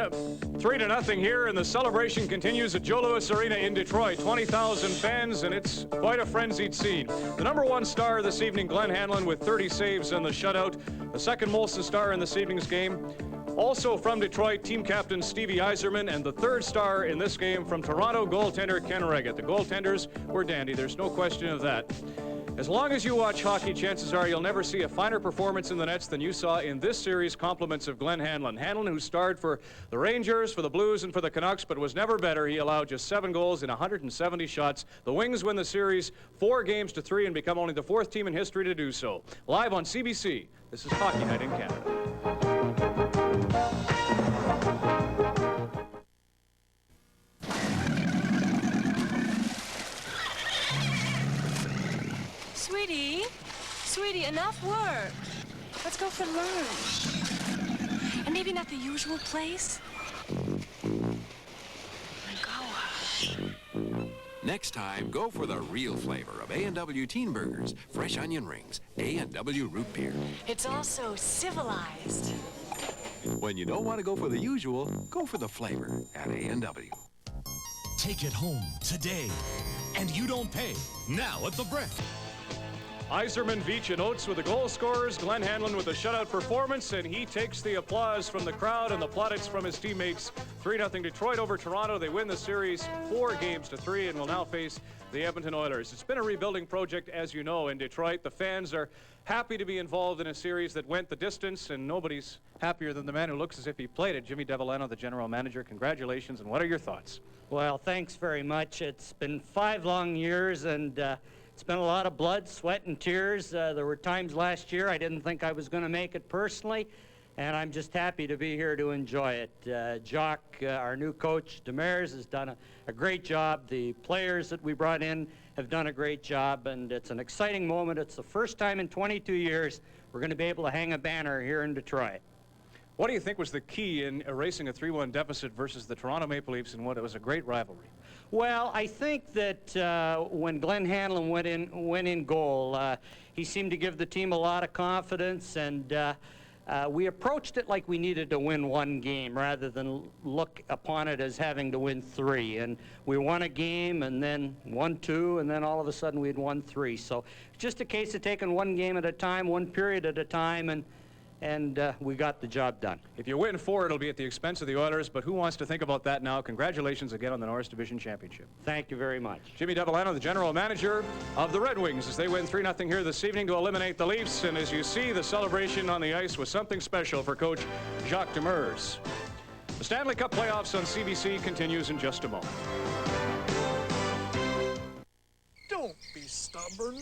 3-0 here, and the celebration continues at Joe Louis Arena in Detroit. 20,000 fans, and it's quite a frenzied scene. The #1 star this evening, Glenn Hanlon, with 30 saves and the shutout. The second Molson star in this evening's game. Also from Detroit, team captain Stevie Yzerman, and the third star in this game from Toronto, goaltender Ken Reggett. The goaltenders were dandy. There's no question of that. As long as you watch hockey, chances are you'll never see a finer performance in the nets than you saw in this series. Compliments of Glenn Hanlon. Hanlon, who starred for the Rangers, for the Blues, and for the Canucks, but was never better. He allowed just 7 goals in 170 shots. The Wings win the series 4-3 and become only the 4th team in history to do so. Live on CBC, this is Hockey Night in Canada. Sweetie, enough work. Let's go for lunch. And maybe not the usual place. Next time, go for the real flavor of A&W Teen Burgers, fresh onion rings, A&W root beer. It's also civilized. When you don't want to go for the usual, go for the flavor at A&W. Take it home today. And you don't pay. Now at the Brick. Yzerman, Veach, and Oates with the goal scorers. Glenn Hanlon with a shutout performance, and he takes the applause from the crowd and the plaudits from his teammates. 3-0 Detroit over Toronto. They win the series 4-3 and will now face the Edmonton Oilers. It's been a rebuilding project, as you know, in Detroit. The fans are happy to be involved in a series that went the distance, and nobody's happier than the man who looks as if he played it. Jimmy Devellano, the general manager. Congratulations, and what are your thoughts? Well, thanks very much. It's been 5 long years, and it's been a lot of blood, sweat, and tears. There were times last year I didn't think I was going to make it personally, and I'm just happy to be here to enjoy it. Jacques, our new coach, Demers, has done a great job. The players that we brought in have done a great job, and it's an exciting moment. It's the first time in 22 years we're going to be able to hang a banner here in Detroit. What do you think was the key in erasing a 3-1 deficit versus the Toronto Maple Leafs in what it was a great rivalry? Well, I think that when Glenn Hanlon went in goal, he seemed to give the team a lot of confidence, and we approached it like we needed to win 1 game rather than look upon it as having to win 3. And we won a game, and then won 2, and then all of a sudden we'd won 3. So just a case of taking 1 game at a time, 1 period at a time, and we got the job done. If you win 4, it'll be at the expense of the Oilers, but who wants to think about that now? Congratulations again on the Norris Division Championship. Thank you very much. Jimmy Devellano, the general manager of the Red Wings, as they win 3-0 here this evening to eliminate the Leafs. And as you see, the celebration on the ice was something special for Coach Jacques Demers. The Stanley Cup playoffs on CBC continues in just a moment. Don't be stubborn,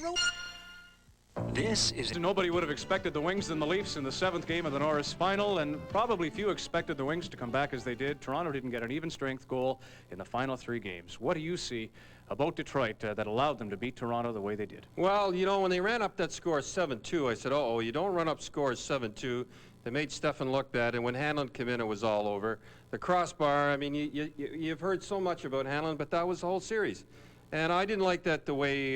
This is... Nobody would have expected the Wings and the Leafs in the 7th game of the Norris final, and probably few expected the Wings to come back as they did. Toronto didn't get an even strength goal in the final 3 games. What do you see about Detroit that allowed them to beat Toronto the way they did? Well, you know, when they ran up that score 7-2, I said, uh-oh, you don't run up scores 7-2. They made Stefan look bad, and when Hanlon came in, it was all over. The crossbar, I mean, you've heard so much about Hanlon, but that was the whole series. And I didn't like that the way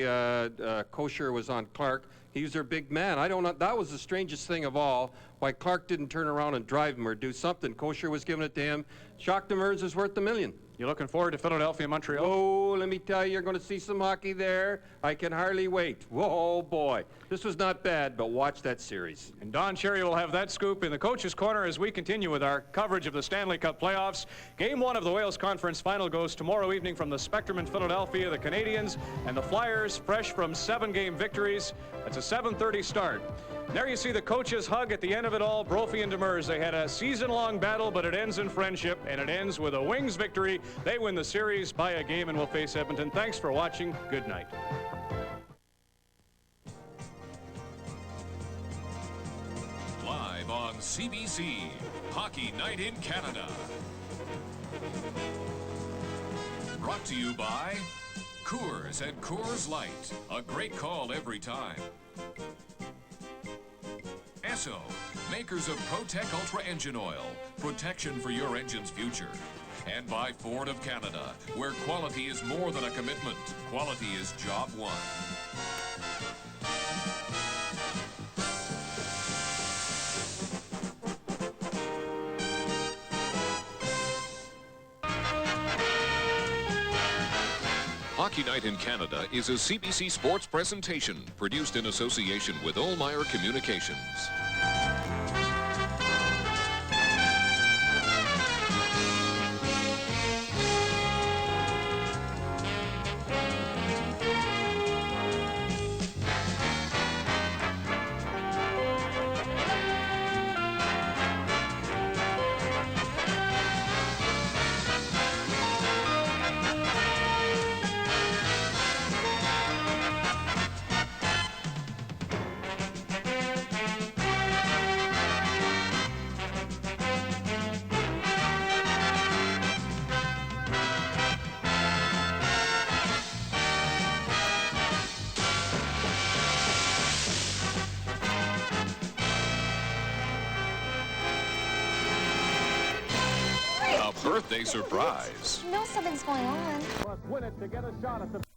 Kosher was on Clark. He was their big man. I don't know. That was the strangest thing of all, why Clark didn't turn around and drive him or do something. Kosher was giving it to him. Jacques Demers is worth $1 million. You looking forward to Philadelphia, Montreal? Oh, let me tell you, you're going to see some hockey there. I can hardly wait. Whoa, boy. This was not bad, but watch that series. And Don Cherry will have that scoop in the Coach's Corner as we continue with our coverage of the Stanley Cup playoffs. Game 1 of the Wales Conference Final goes tomorrow evening from the Spectrum in Philadelphia. The Canadians and the Flyers, fresh from 7-game victories. That's a 7:30 start. There you see the coaches hug at the end of it all. Brophy and Demers, they had a season-long battle, but it ends in friendship, and it ends with a Wings victory. They win the series by a game and will face Edmonton. Thanks for watching. Good night. Live on CBC, Hockey Night in Canada. Brought to you by Coors and Coors Light. A great call every time. Esso, makers of ProTech Ultra Engine Oil, protection for your engine's future. And by Ford of Canada, where quality is more than a commitment, quality is job one. Hockey Night in Canada is a CBC Sports presentation produced in association with Ohlmeyer Communications. birthday surprise. You know something's going on. Must win it to get a shot at the